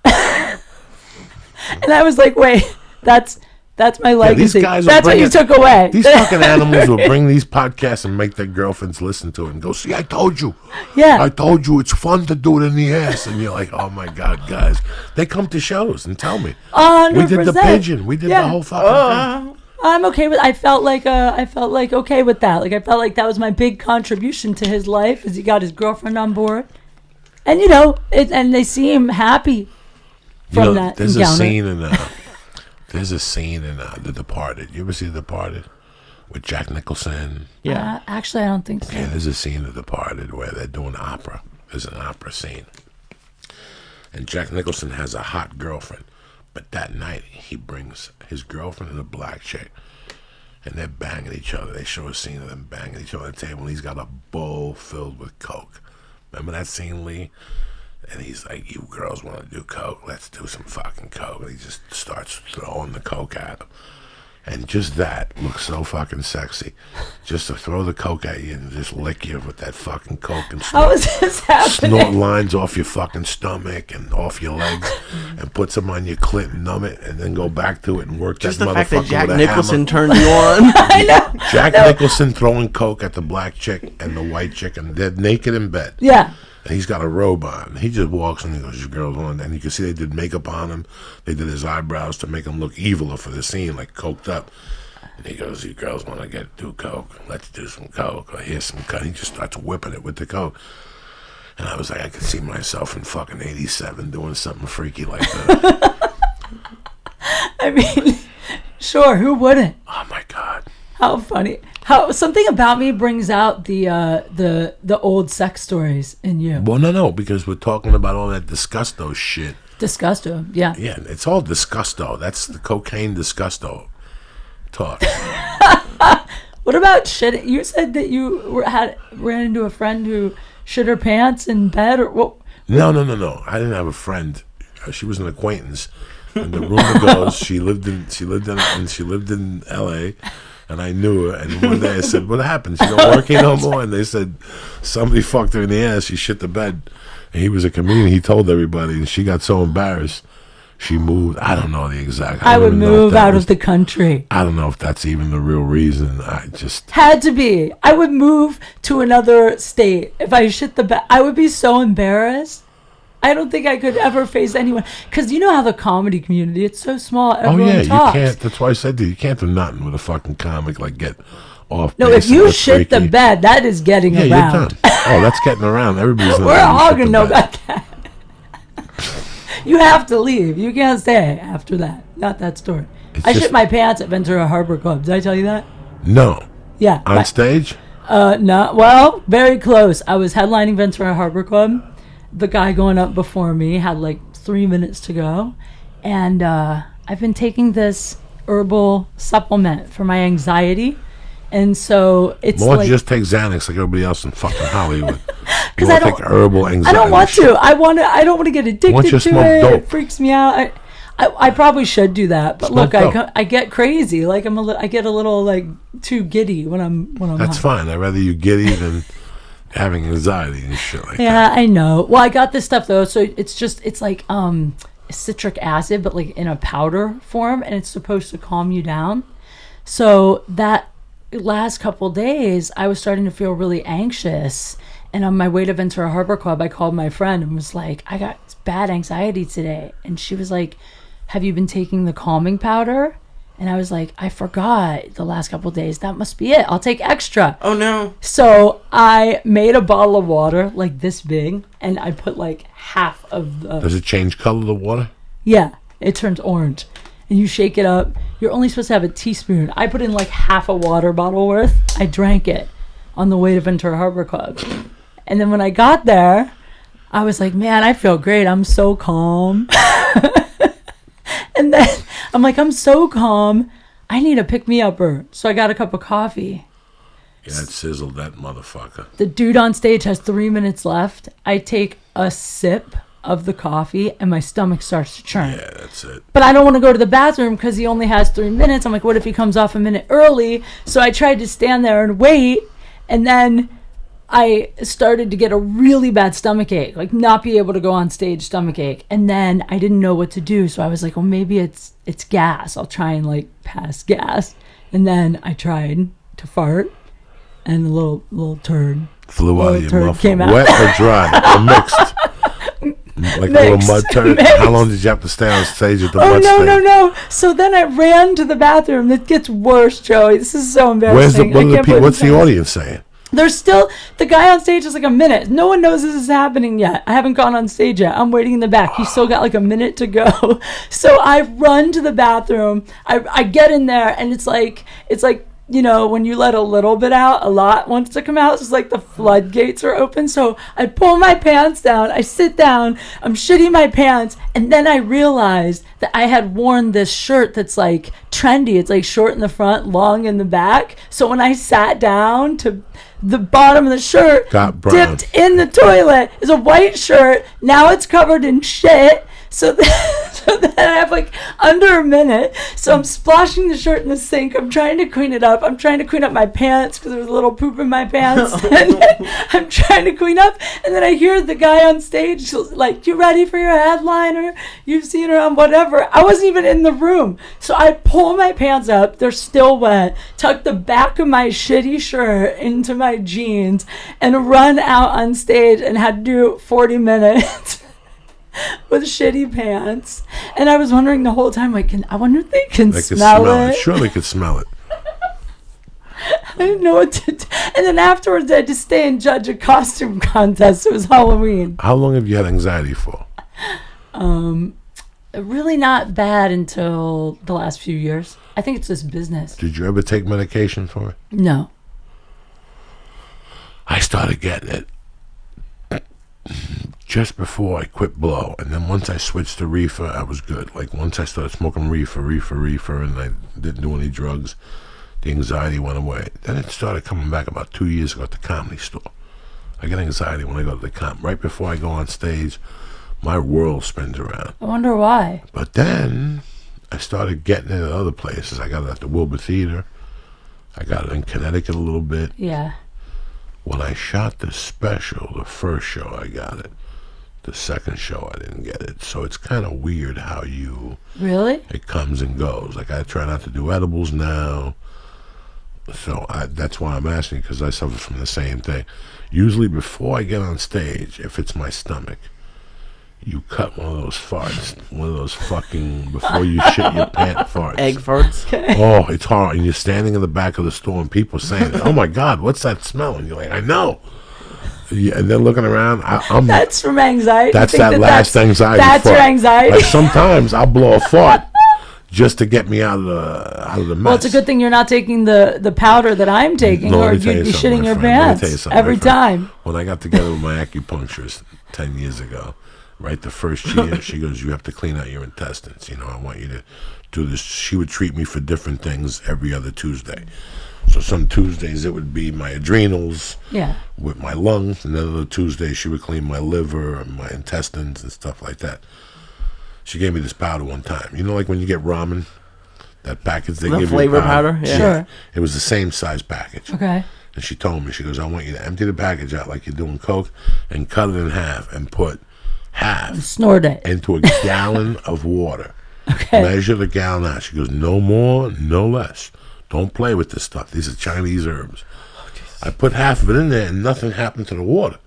C: And I was like, wait, that's my legacy.
B: guys will
C: That's what
B: bring
C: you
B: it-
C: took away.
B: These fucking animals will bring these podcasts and make their girlfriends listen to it and go, see, I told you.
C: Yeah.
B: I told you it's fun to do it in the ass. And you're like, oh my God, guys. They come to shows and tell me.
C: 100%.
B: We did the pigeon. We did the whole fucking thing.
C: I'm okay with. I felt like okay with that. Like I felt like that was my big contribution to his life, as he got his girlfriend on board, and and they seem happy from that
B: There's
C: encounter.
B: a scene in The Departed. You ever see The Departed with Jack Nicholson?
A: Yeah.
C: Actually, I don't think so.
B: Yeah, there's a scene in The Departed where they're doing opera. There's an opera scene, and Jack Nicholson has a hot girlfriend. But that night, he brings his girlfriend and a black chick, and they're banging each other. They show a scene of them banging each other at the table, and he's got a bowl filled with coke. Remember that scene, Lee? And he's like, you girls want to do coke? Let's do some fucking coke. And he just starts throwing the coke at him. And just that looks so fucking sexy. Just to throw the coke at you and just lick you with that fucking coke and
C: How is this happening?
B: snort lines off your fucking stomach and off your legs and put some on your clit and numb it and then go back to it and work
A: Just
B: that
A: the
B: motherfucker
A: fact that Jack
B: with a
A: Nicholson
B: hammer.
A: turned you on.
C: I know.
B: Jack Nicholson throwing coke at the black chick and the white chick, and they're naked in bed.
C: Yeah.
B: And he's got a robe on. He just walks in and he goes, "Your girl's on." And you can see they did makeup on him. They did his eyebrows to make him look eviler for the scene, like coked up. And he goes, "You girls want to do coke? Let's do some coke. Or here's some coke." He just starts whipping it with the coke. And I was like, I could see myself in fucking 87 doing something freaky like that.
C: I mean, sure, who wouldn't?
B: Oh my God.
C: How funny. How something about me brings out the old sex stories in you.
B: Well, no, because we're talking about all that disgusto shit.
C: Disgusto, yeah.
B: Yeah, it's all disgusto. That's the cocaine disgusto talk.
C: What about shit? You said that you ran into a friend who shit her pants in bed, or what?
B: No. I didn't have a friend. She was an acquaintance. And the rumor goes she lived in L.A. and I knew her. And one day I said, "What happened? She don't work here no more?" And they said somebody fucked her in the ass. She shit the bed. And he was a comedian. He told everybody, and she got so embarrassed. She moved. I don't know the exact.
C: I would move out of the country.
B: I don't know if that's even the real reason. I just
C: had to be. I would move to another state if I shit the bed. I would be so embarrassed. I don't think I could ever face anyone, because you know how the comedy community, it's so small. Everyone talks.
B: You can't. That's why I said to you can't do nothing with a fucking comic, like get off.
C: No, if you shit the bed, that is getting around.
B: You're done. Oh, that's getting around. Everybody's.
C: We're all gonna know about that. You have to leave. You can't stay after that. Not that story. I shit my pants at Ventura Harbor Club. Did I tell you that?
B: No.
C: Yeah.
B: On stage?
C: No. Well, very close. I was headlining Ventura Harbor Club. The guy going up before me had like 3 minutes to go. And I've been taking this herbal supplement for my anxiety. And so it's
B: Why don't you just take Xanax like everybody else in fucking Hollywood?
C: Because
B: I don't take herbal anxiety.
C: I don't want to. I don't want to get addicted to it.
B: Dope?
C: It freaks me out. I probably should do that, but
B: Smoke
C: look, I get crazy. Like I get a little like too giddy when I'm.
B: That's fine. I'd rather you giddy than having anxiety and shit like that.
C: Yeah, I know. Well, I got this stuff though, so it's like citric acid, but like in a powder form, and it's supposed to calm you down. So that last couple days, I was starting to feel really anxious. And on my way to Ventura Harbor Club, I called my friend and was like, "I got bad anxiety today." And she was like, "Have you been taking the calming powder?" And I was like, "I forgot the last couple of days. That must be it. I'll take extra."
A: Oh, no.
C: So I made a bottle of water like this big, and I put like half of the...
B: Does it change color, the water?
C: Yeah, it turns orange. And you shake it up. You're only supposed to have a teaspoon. I put in like half a water bottle worth. I drank it on the way to Ventura Harbor Club. And then when I got there, I was like, man, I feel great. I'm so calm. And then I'm like, I'm so calm. I need a pick-me-upper. So I got a cup of coffee.
B: Yeah, it sizzled that motherfucker.
C: The dude on stage has 3 minutes left. I take a sip of the coffee and my stomach starts to churn.
B: Yeah, that's it.
C: But I don't want to go to the bathroom because he only has 3 minutes. I'm like, what if he comes off a minute early? So I tried to stand there and wait, and then I started to get a really bad stomach ache, like not be able to go on stage, stomach ache. And then I didn't know what to do, so I was like, well, maybe it's gas. I'll try and like pass gas. And then I tried to fart, and a little turd
B: flew out of your mouth.
C: Came out.
B: Wet or dry or mixed? Like
C: Mixed.
B: a little mud turd.
C: Mixed.
B: How long did you have to stay on stage at the mud
C: no,
B: stage?
C: no. So then I ran to the bathroom. It gets worse, Joey. This is so embarrassing.
B: What's the audience saying?
C: There's still, the guy on stage is like a minute. No one knows this is happening yet. I haven't gone on stage yet. I'm waiting in the back. He's still got like a minute to go. So I run to the bathroom. I get in there, and it's like, you know, when you let a little bit out, a lot wants to come out. It's like the floodgates are open. So I pull my pants down. I sit down. I'm shitting my pants. And then I realized that I had worn this shirt that's like trendy. It's like short in the front, long in the back. So when I sat down, to the bottom of the shirt dipped in the toilet is a white shirt. Now it's covered in shit. So So then I have like under a minute. So I'm splashing the shirt in the sink. I'm trying to clean it up. I'm trying to clean up my pants because there was a little poop in my pants. And then I'm trying to clean up. And then I hear the guy on stage like, you ready for your headliner? You've seen her on whatever. I wasn't even in the room. So I pull my pants up. They're still wet. Tuck the back of my shitty shirt into my jeans and run out on stage and had to do 40 minutes with shitty pants. And I was wondering the whole time, like, I wonder if they can smell it.
B: Sure, they could smell it.
C: I didn't know what to do. And then afterwards, I had to stay and judge a costume contest. It was Halloween.
B: How long have you had anxiety for?
C: Really not bad until the last few years. I think it's just business.
B: Did you ever take medication for it?
C: No.
B: I started getting it just before I quit blow, and then once I switched to reefer, I was good. Like once I started smoking reefer, and I didn't do any drugs, the anxiety went away. Then it started coming back about 2 years ago at the Comedy Store. I get anxiety when I go to the comp. Right before I go on stage, my world spins around.
C: I wonder why.
B: But then I started getting it at other places. I got it at the Wilbur Theater. I got it in Connecticut a little bit.
C: Yeah.
B: When I shot the special, the first show I got it. The second show I didn't get it. So it's kind of weird how
C: Really?
B: It comes and goes. Like I try not to do edibles now. So that's why I'm asking, because I suffer from the same thing. Usually before I get on stage, if it's my stomach, you cut one of those farts, one of those fucking before you shit your pants farts.
A: Egg farts.
B: Oh, it's hard. And you're standing in the back of the store and people saying, "Oh my God, what's that smell?" And you're like, "I know." Yeah, and then looking around, I'm.
C: That's from anxiety.
B: That's that last anxiety.
C: That's
B: fart.
C: your anxiety.
B: Like sometimes I'll blow a fart just to get me out of the mess.
C: Well, it's a good thing you're not taking the powder that I'm taking, or you'd be shitting your pants every time.
B: When I got together with my acupuncturist 10 years ago, right, the first year, she goes, "You have to clean out your intestines. You know, I want you to do this." She would treat me for different things every other Tuesday. So some Tuesdays it would be my adrenals with my lungs, and then other Tuesdays she would clean my liver and my intestines and stuff like that. She gave me this powder one time. You know, like when you get ramen, that package they give you
A: flavor powder?
C: Yeah. Sure.
B: It was the same size package.
C: Okay.
B: And she told me, she goes, "I want you to empty the package out like you're doing Coke and cut it in half and put half
C: snort it
B: into a gallon of water.
C: Okay.
B: Measure the gallon out." She goes, "No more, no less. Don't play with this stuff. These are Chinese herbs." I put half of it in there and nothing happened to the water.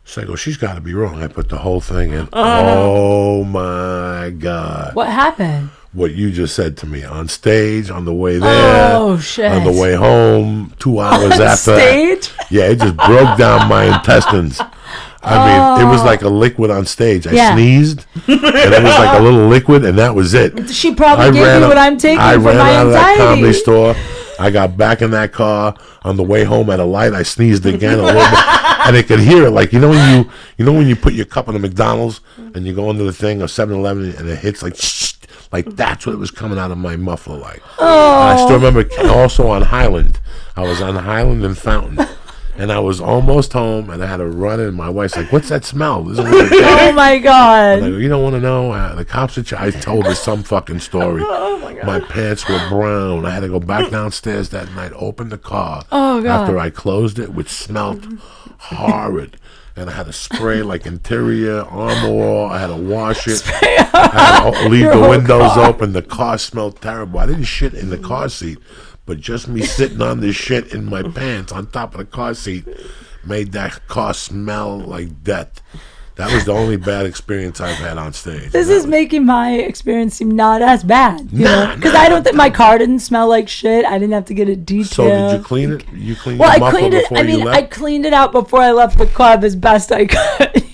B: So I go, "She's got to be wrong." I put the whole thing in. Oh my God.
C: What happened?
B: What you just said to me on stage, on the way there.
C: Oh, shit.
B: On the way home, 2 hours
C: on
B: after.
C: Stage?
B: Yeah, it just broke down my intestines. I mean, it was like a liquid on stage. I sneezed, and it was like a little liquid, and that was it.
C: She probably gave you what I'm taking for my anxiety. I ran out of that Comedy
B: Store. I got back in that car on the way home at a light. I sneezed again a little bit, and I could hear it. Like when you put your cup in a McDonald's and you go into the thing or 7-Eleven and it hits like that's what it was coming out of my muffler like.
C: Oh.
B: And I still remember also on Highland. I was on Highland and Fountain. And I was almost home, and I had to run in. My wife's like, "What's that smell?"
C: Oh, my God.
B: And I go, "You don't want to know? The cops are I told her some fucking story.
C: Oh, my God.
B: My pants were brown. I had to go back downstairs that night, open the car.
C: Oh, God.
B: After I closed it, which smelled horrid. And I had to spray like interior Armor All. I had to wash it. I had to leave the windows open. The car smelled terrible. I didn't shit in the car seat. But just me sitting on this shit in my pants on top of the car seat made that car smell like death. That was the only bad experience I've had on stage.
C: This is making my experience seem not as bad. Because I don't think my car didn't smell like shit. I didn't have to get it detailed.
B: So did you clean it? You cleaned
C: well,
B: your muffler before you left?
C: I cleaned it out before I left the club as best I could.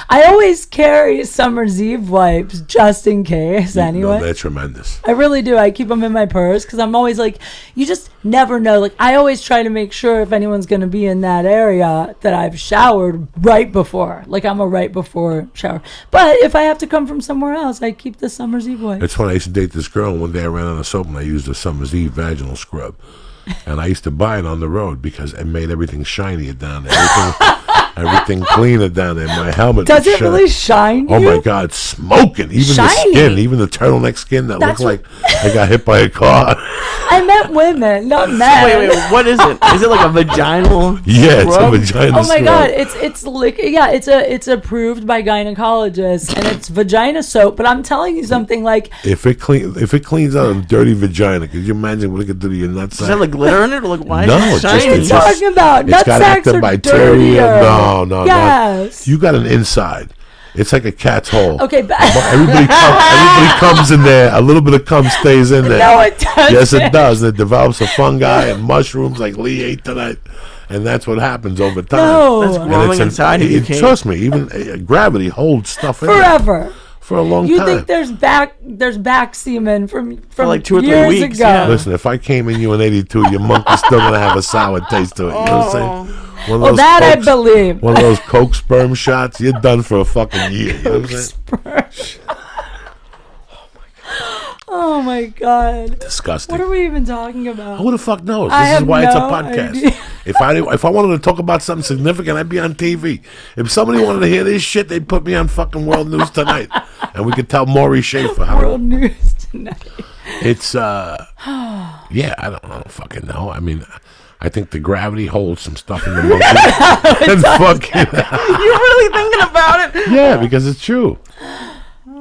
C: I always carry Summer's Eve wipes just in case, anyway.
B: No, they're tremendous.
C: I really do. I keep them in my purse because I'm always like, you just never know. Like, I always try to make sure if anyone's going to be in that area that I've showered right before. Like, I'm a right before shower. But if I have to come from somewhere else, I keep the Summer's Eve wipes.
B: It's funny. I used to date this girl, and one day I ran out of soap, and I used a Summer's Eve vaginal scrub. And I used to buy it on the road because it made everything shinier down there. Everything cleaner down there. My helmet.
C: Does it really shine?
B: Oh my God, smoking. Even
C: Shiny.
B: the skin, even the turtleneck skin that
C: That's
B: looked like I got hit by a car.
C: I meant women, not men.
A: Wait, what is it? Is it like a vaginal?
B: Yeah, it's a
A: scrub?
B: vagina.
C: Oh my
B: scrub.
C: God, it's approved by gynecologists and it's vagina soap. But I'm telling you something, like
B: If it cleans out a dirty vagina, could you imagine what it could do to your nutsack?
A: Does it have like glitter in it? Or like why
B: No,
A: is
B: it's
A: it
B: just-
A: shiny?
C: what are you talking about?
B: It's got
C: Nutsacks are
B: antibacterial.
C: dirtier.
B: No,
C: Yes.
B: you got an inside. It's like a cat's hole.
C: Okay, but
B: Everybody comes in there. A little bit of cum stays in there.
C: no, it doesn't.
B: Yes, it does. It develops a fungi and mushrooms like Lee ate tonight. And that's what happens over time.
C: No.
A: That's
B: And
A: growing
B: it's
A: inside of you, Kate.
B: trust me, even gravity holds stuff in there
C: Forever.
B: for a long
C: You
B: time.
C: think there's back semen from
A: like 2 or 3
C: years
A: weeks,
C: ago?
A: yeah.
B: Listen, if I came in you in '82, your monkey's still gonna have a sour taste to it. You know what I'm saying? One of
C: Well,
B: those
C: that I
B: Coke-
C: believe.
B: One of those Coke sperm shots, you're done for a fucking year. You know what I'm saying?
C: Oh my God.
B: Disgusting.
C: What are we even talking about?
B: Who the fuck knows?
C: I
B: This is
C: have
B: why it's a
C: no
B: podcast.
C: idea.
B: If I wanted to talk about something significant, I'd be on TV. If somebody wanted to hear this shit, they'd put me on fucking World News Tonight, and we could tell Maury Schaefer.
C: World News Tonight.
B: It's yeah, I don't fucking know. I mean, I think the gravity holds some stuff in the monkey. And fucking
A: You're really thinking about it.
B: yeah, because it's true.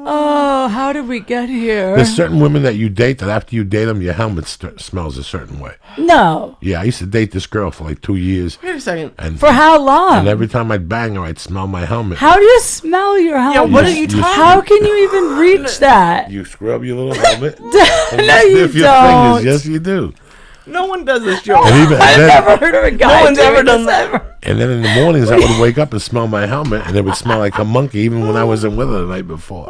C: Oh, how did we get here?
B: There's certain women that you date that after you date them, your helmet smells a certain way.
C: No.
B: Yeah, I used to date this girl for like 2 years,
A: Wait a second.
B: and
C: For how long?
B: and every time I'd bang her, I'd smell my helmet.
C: How do you smell your helmet?
A: what are
B: You-
A: you
B: you-
A: talking?
C: How can you even reach that?
B: You scrub your little helmet. and
C: No, you
B: sniff your
C: don't.
B: fingers. Yes, you do.
A: No one does this, Joe.
B: And even
C: I've
B: and then,
C: never heard of a guy
A: No one's
C: doing
A: ever done
C: this
A: that.
C: ever.
B: and then in the mornings, I would wake up and smell my helmet, and it would smell like a monkey, even when I wasn't with her the night before.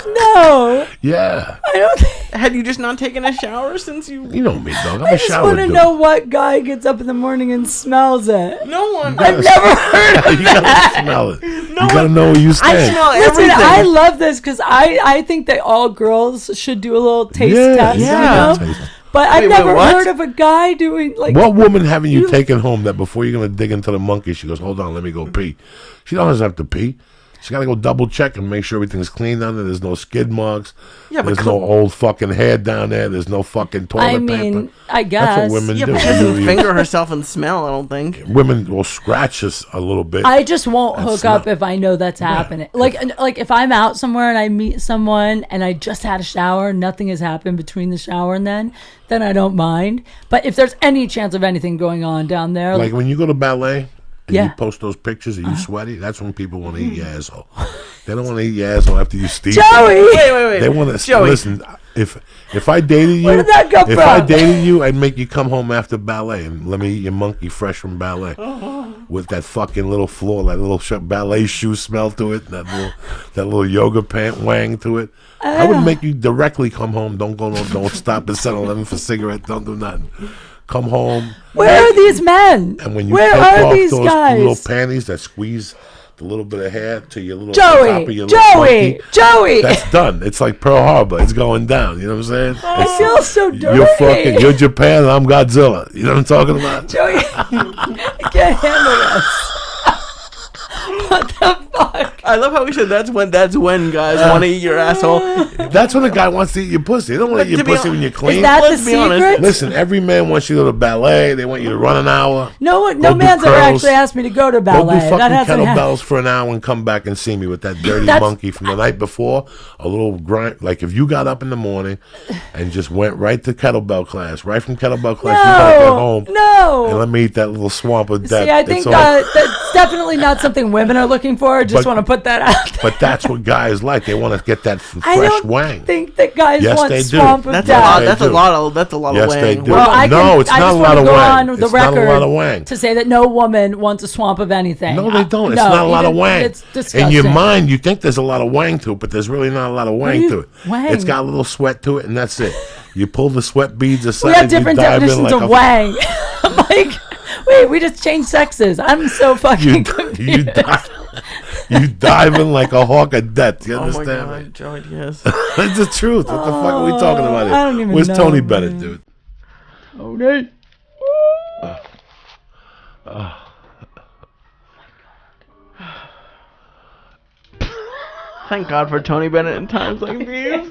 C: No,
B: Yeah,
C: I don't.
A: Had you just not taken a shower since you?
B: you know me, dog. I'm
C: I
B: a
C: just
B: shower
C: want to
B: dude.
C: know what guy gets up in the morning and smells it.
A: No one.
C: I've never heard of
B: You gotta smell it. You gotta know where you
A: I
B: stand.
A: smell
C: Listen,
A: everything.
C: I love this because I think that all girls should do a little taste test,
A: yeah.
C: you know? But I've
A: Wait,
C: never
A: what?
C: heard of a guy doing like.
B: What woman haven't you taken home that before you're gonna dig into the monkey, she goes, "Hold on, let me go pee." She doesn't have to pee. She gotta go double check and make sure everything's clean down there. There's no skid marks.
A: Yeah, but
B: there's no old fucking hair down there. There's no fucking toilet
C: I
B: paper.
C: mean, I
B: That's
C: guess.
B: what women
A: Yeah,
B: do.
A: but she doesn't
B: You-
A: finger herself and smell. I don't think.
B: Women will scratch us a little bit.
C: I just won't
B: That's
C: hook up
B: not-
C: if I know that's happening. Like if I'm out somewhere and I meet someone and I just had a shower, nothing has happened between the shower and then I don't mind. But if there's any chance of anything going on down there,
B: like when you go to ballet and
C: Yeah.
B: you post those pictures and you sweaty, that's when people want to eat your asshole. They don't want to eat your asshole after you steam.
C: Joey,
A: Wait.
B: They want to
A: Joey.
B: listen. If I dated you,
C: Where did that come
B: if I
C: from?
B: dated you, I'd make you come home after ballet and let me eat your monkey fresh from ballet with that fucking little floor, that little ballet shoe smell to it, that little yoga pant wang to it. I would make you directly come home. Don't stop at 7-Eleven for cigarettes. Don't do nothing. Come home,
C: where are these men?
B: and when you
C: Where
B: take
C: are
B: off
C: these
B: those
C: guys?
B: little panties that squeeze the little bit of hair to your little top of
C: Joey,
B: your little monkey,
C: Joey.
B: that's done. It's like Pearl Harbor. It's going down. You know what I'm saying?
C: I feel so dirty.
B: You're Japan and I'm Godzilla. You know what I'm talking about?
C: Joey, I can't handle this. What the fuck?
A: I love how we said that's when guys want to eat your asshole.
B: That's when a guy wants to eat your pussy. They don't want to eat your
A: to be
B: pussy
A: hon-
B: when you're
C: Is
B: clean.
C: that
A: Let's
C: the
A: be honest.
C: secret?
B: Listen, every man wants you to go to ballet. They want you to run an hour.
C: No
B: Go do
C: man's ever
B: curls.
C: actually asked me to go to
B: Go
C: ballet.
B: do fucking
C: That hasn't happened.
B: kettlebells for an hour and come back and see me with that dirty
C: That's-
B: monkey from the night before. A little grind. Like if you got up in the morning and just went right to kettlebell class, right from kettlebell class, you gotta get home.
C: No.
B: And let me eat that little swamp of death.
C: See, I
B: It's
C: think
B: all-
C: that's definitely not something women are looking for. I just
B: But-
C: want to put that out there.
B: But that's what guys like. They want to get that
C: I
B: fresh
C: don't
B: wang.
C: think that guys
B: Yes,
C: want
B: they do.
C: swamp of
A: That's
B: Yes,
A: a lot.
B: they
C: death.
A: That's a
B: do.
A: lot of. That's a lot
B: Yes,
A: of wang.
B: they do.
C: Well, I
B: No, it's
C: I
B: not
C: just
B: a
C: want
B: lot
C: to
B: of
C: go
B: wang.
C: on the
B: It's not a
C: record
B: lot of wang.
C: to say that no woman wants a swamp of anything.
B: No, they don't. It's
C: No,
B: not a lot of
C: even-
B: wang.
C: It's disgusting.
B: In your mind, you think there's a lot of wang to it, but there's really not a lot of wang
C: do
B: to
C: you-
B: it.
C: wang?
B: It's got a little sweat to it, and that's it. You pull the sweat beads aside.
C: we have
B: you
C: different
B: dive in
C: definitions
B: like
C: of
B: a-
C: wang. I'm like, wait, we just changed sexes. I'm so fucking
B: You,
C: confused.
B: you dive in like a hawk of death. You
A: Oh my
B: understand me?
A: god, Joey, yes.
B: It's the truth. What the fuck are we talking about here?
C: I don't even
B: Where's
C: know,
B: Tony
C: man.
B: Bennett, dude?
C: Tony.
A: Thank God for Tony Bennett in times like these.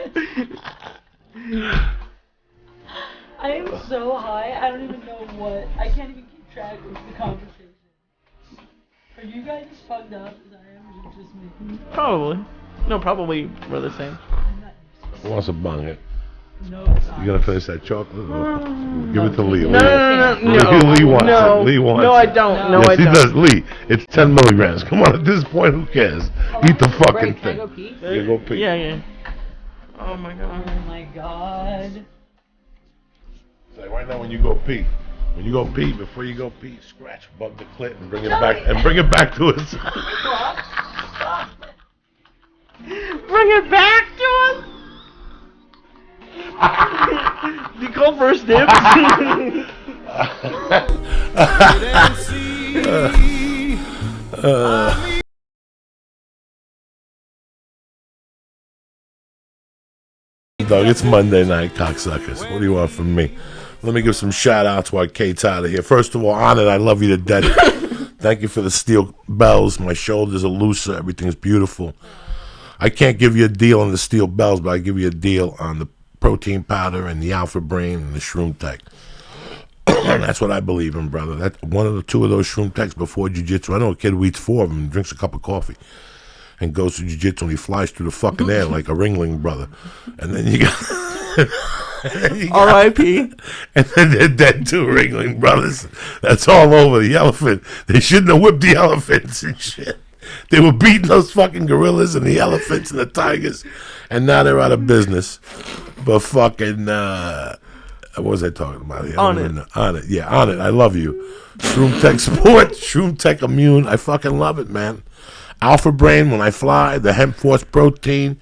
C: I am so high, I don't even know what. I can't even keep track of the conversation. Are you guys as fucked up as I am, or is it just me?
A: Probably. No, probably we're the same.
B: Who wants a bung it?
C: No, it's not.
B: You gonna finish that chocolate? Give it to Lee.
A: No.
B: Lee wants it. Lee wants it.
A: No, I don't. No,
B: yes,
A: I don't.
B: he does. Lee, it's 10 milligrams. Come on, at this point, who cares? Eat the fucking
C: Can I
B: thing.
C: go pee?
B: You go pee.
A: Yeah. Oh my God.
C: Oh my God.
B: It's like right now when you go pee, before you go pee, scratch above the clit and bring it back to us.
A: Bring it back to us. You call first dibs.
B: Dog, it's Monday night, cocksuckers. What do you want from me? Let me give some shout outs while Kate's out of here. First of all, on it, I love you to death. Thank you for the steel bells. My shoulders are looser. Everything's beautiful. I can't give you a deal on the steel bells, but I give you a deal on the protein powder and the Alpha Brain and the Shroom Tech. That's what I believe in, brother. That one of the two of those Shroom Techs before jiu-jitsu. I know a kid who eats 4 of them and drinks a cup of coffee and goes to jiu-jitsu and he flies through the fucking air like a ringling brother. And then you got... R.I.P. And then they're dead too, ringling brothers. That's all over the elephant. They shouldn't have whipped the elephants and shit. They were beating those fucking gorillas and the elephants and the tigers, and now they're out of business. But fucking, what was I talking about here? On it. Yeah, on it. I love you. Shroom Tech Sport, Shroom Tech Immune. I fucking love it, man. Alpha Brain when I fly, the Hemp Force Protein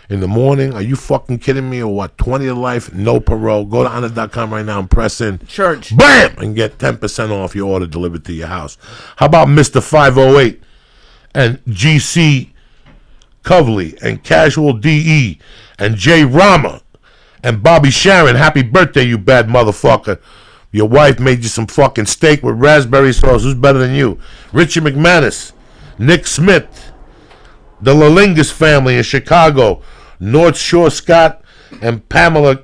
B: in the morning. Are you fucking kidding me or what? 20 to life, no parole. Go to honor.com right now and press in.
A: Church.
B: BAM! And get 10% off your order delivered to your house. How about Mr. 508? And GC Quigley and Casual DE and Jay Rama and Bobby Sharon. Happy birthday, you bad motherfucker. Your wife made you some fucking steak with raspberry sauce. Who's better than you? Richie McManus, Nick Smith, the Lalingus family in Chicago, North Shore Scott, and Pamela.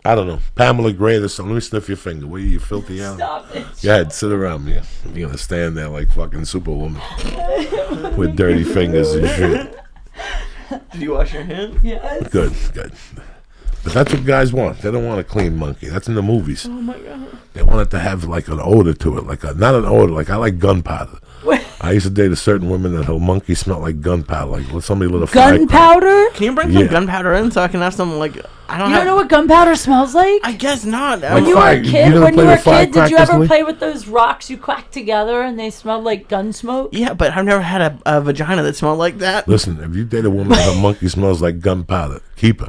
B: I don't know, Pamela Gray or something. Let me sniff your finger. Will you filthy out? Stop it. Go ahead, sit around me. You're gonna stand there like fucking Superwoman with dirty fingers and shit.
A: Did you wash your hands?
C: Yes.
B: Good. But that's what guys want. They don't want a clean monkey. That's in the movies.
A: Oh my God.
B: They want it to have like an odor to it, not an odor. Like I like gunpowder. I used to date a certain woman that her monkey smelled like gunpowder, like when somebody lit a fire.
C: Gunpowder?
A: Can you bring some gunpowder in so I can have some like? I don't.
C: You don't know what gunpowder smells like?
A: I guess not.
C: When you were a kid, did you ever play with those rocks you cracked together and they smelled like gun smoke?
A: Yeah, but I've never had a vagina that smelled like that.
B: Listen, if you date a woman that her monkey smells like gunpowder, keep her.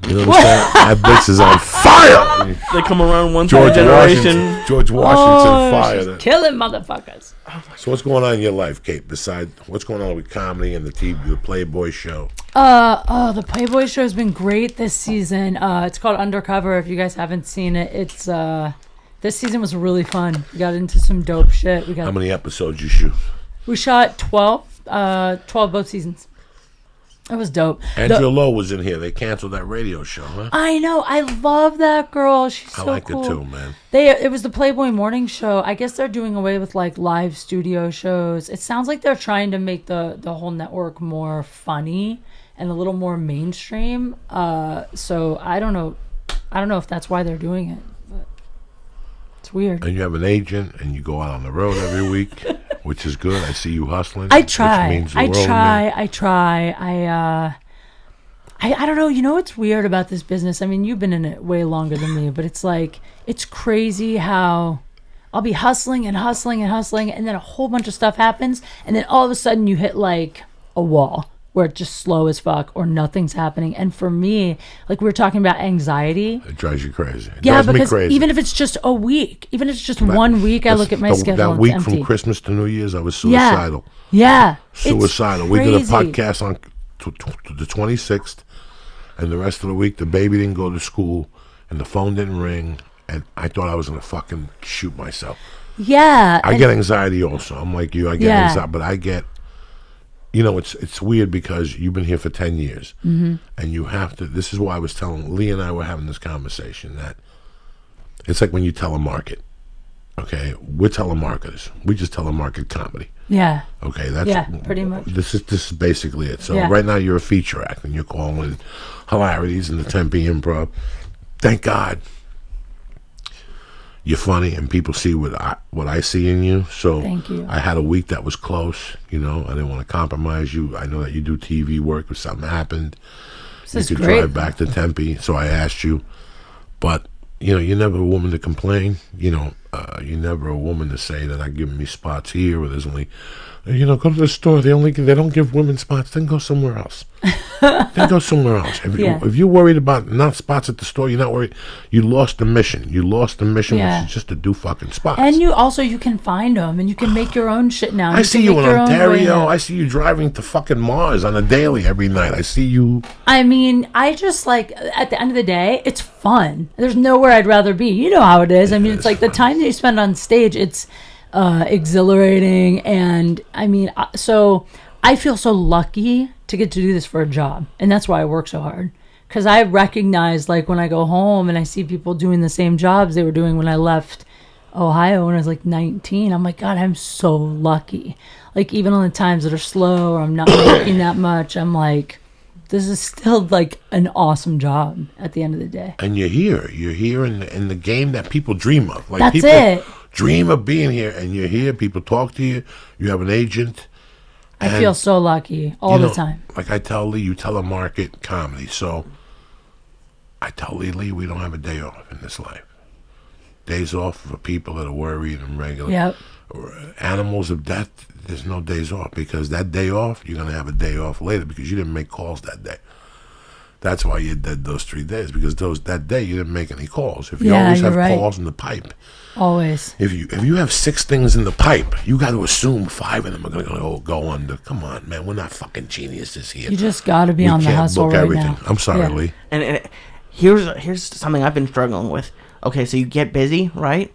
B: You know what I'm saying? That bitch is on fire.
A: They come around once a generation.
B: George Washington fire.
C: Killing motherfuckers.
B: So what's going on in your life, Kate? Besides what's going on with comedy and the TV, the Playboy show?
C: The Playboy show has been great this season. It's called Undercover. If you guys haven't seen it, it's this season was really fun. We got into some dope shit.
B: How many episodes you shoot?
C: We shot 12 both seasons. It was dope.
B: Andrea Lowe was in here. They canceled that radio show, huh?
C: I know. I love that girl. She's so cool. I
B: like it too, man.
C: It was the Playboy morning show. I guess they're doing away with like live studio shows. It sounds like they're trying to make the whole network more funny and a little more mainstream. So I don't know if that's why they're doing it, but it's weird.
B: And you have an agent, and you go out on the road every week. Which is good. I see you hustling.
C: I try.
B: Which means the world, man.
C: I try. I don't know. You know what's weird about this business? I mean, you've been in it way longer than me, but it's like, it's crazy how I'll be hustling, and then a whole bunch of stuff happens, and then all of a sudden you hit like a wall where it's just slow as fuck or nothing's happening. And for me, like we were talking about anxiety.
B: It drives you crazy.
C: Because even if it's just a week, even if it's just 1 week, I look at my schedule and
B: that week
C: it's empty.
B: From Christmas to New Year's, I was suicidal.
C: Yeah.
B: Suicidal. We did a podcast on the 26th, and the rest of the week, the baby didn't go to school, and the phone didn't ring, and I thought I was going to fucking shoot myself.
C: Yeah.
B: I get anxiety also. I'm like you. I get anxiety, but I get you know, it's weird because you've been here for 10 years, and you have to. This is why I was telling Lee and I were having this conversation that it's like when you telemarket. Okay, we're telemarketers. We just telemarket comedy.
C: Yeah.
B: Okay, that's
C: pretty much.
B: This is basically it. So right now you're a feature act and you're calling hilarities in the Tempe Improv. Thank God you're funny and people see what I see in you. So
C: thank you.
B: I had a week that was close. You know, I didn't want to compromise you. I know that you do TV work. If something happened, you could drive back to Tempe. So I asked you, but you know, you're never a woman to complain. You know, you're never a woman to say that not giving me spots here or there's only, you know, go to the store. They don't give women spots. Then go somewhere else. Then go somewhere else. If you're worried about not spots at the store, you're not worried. You lost the mission. You lost the mission, which is just to do fucking spots.
C: And you can find them and you can make your own shit now.
B: I see you in Ontario. I see you driving to fucking Mars on a daily every night. I see you.
C: I mean, I just like, at the end of the day, it's fun. There's nowhere I'd rather be. You know how it is. I mean, it's like the time that you spend on stage, it's exhilarating. And I mean, so I feel so lucky to get to do this for a job. And that's why I work so hard. Because I recognize, like, when I go home and I see people doing the same jobs they were doing when I left Ohio when I was like 19, I'm like, God, I'm so lucky. Like, even on the times that are slow or I'm not working that much, I'm like, this is still like an awesome job at the end of the day.
B: And you're here in the game that people dream of. Like,
C: that's
B: people
C: it.
B: Dream of being here, and you're here. People talk to you. You have an agent.
C: I feel so lucky all the time.
B: Like I tell Lee, you telemarket comedy. So I tell Lee, we don't have a day off in this life. Days off for people that are worried and regular.
C: Yep.
B: Or animals of death, there's no days off, because that day off, you're going to have a day off later because you didn't make calls that day. That's why you're dead those 3 days, because that day you didn't make any calls. If you always have calls in the pipe.
C: Always.
B: If you have 6 things in the pipe, you got to assume 5 of them are going to go under. Come on, man. We're not fucking geniuses here.
C: You just got to be on the hustle right now.
B: I'm sorry, Lee.
A: And here's something I've been struggling with. Okay, so you get busy, right?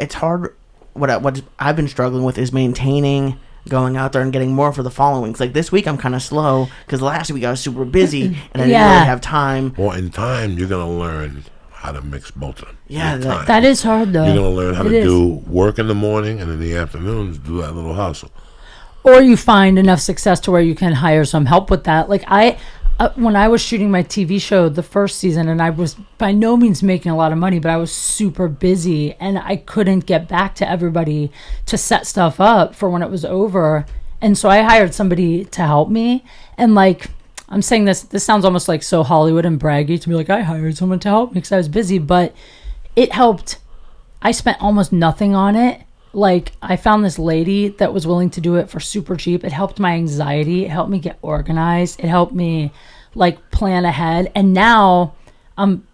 A: It's hard. What I've been struggling with is maintaining going out there and getting more for the following. Like this week, I'm kind of slow because last week I was super busy and I didn't really have time.
B: Well, in time, you're going to learn how to mix both of them.
C: Yeah, that is hard, though.
B: You're going to learn how to do work in the morning, and in the afternoons, do that little hustle.
C: Or you find enough success to where you can hire some help with that. Like when I was shooting my TV show the first season, and I was by no means making a lot of money, but I was super busy, and I couldn't get back to everybody to set stuff up for when it was over. And so I hired somebody to help me. And like, I'm saying this sounds almost like so Hollywood and braggy to be like, I hired someone to help me because I was busy, but it helped. I spent almost nothing on it. Like, I found this lady that was willing to do it for super cheap. It helped my anxiety. It helped me get organized. It helped me, like, plan ahead. And now I'm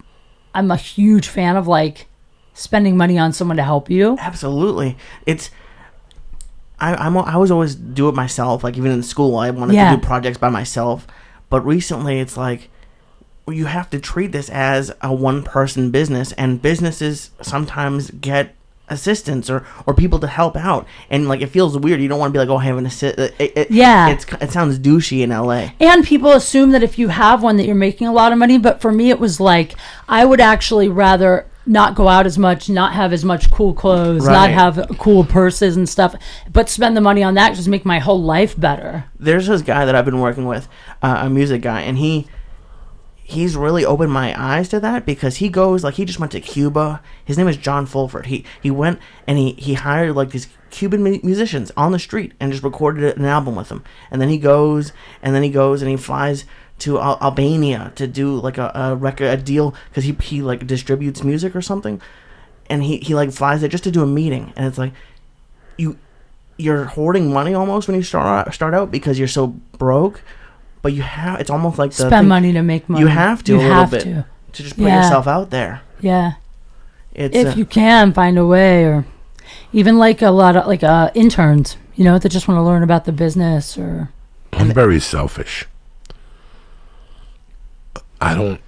C: a huge fan of, like, spending money on someone to help you.
A: Absolutely. I was always do it myself. Like, even in school, I wanted to do projects by myself. But recently, it's like, you have to treat this as a one-person business. And businesses sometimes get assistants or people to help out, and like it feels weird. You don't want to be like, oh, I have an assistant. It sounds douchey in LA. And people assume that if you have one that you're making a lot of money, but for me it was like, I would actually rather not go out as much, not have as much cool clothes, not have cool purses and stuff, but spend the money on that, just make my whole life better. There's this guy that I've been working with, a music guy, and he's really opened my eyes to that, because he goes, like, he just went to Cuba. His name is John Fulford. He went and he hired like these Cuban musicians on the street and just recorded an album with them. And then he goes and he flies to Albania to do like a deal, because he like distributes music or something. And he like flies there just to do a meeting. And it's like, you're hoarding money almost when you start out because you're so broke. But it's almost like
C: spend money to make money.
A: You have to to just put yourself out there. Yeah. If you can find a way, or even like a lot of like interns, that just want to learn about the business. Or
B: I'm very selfish. My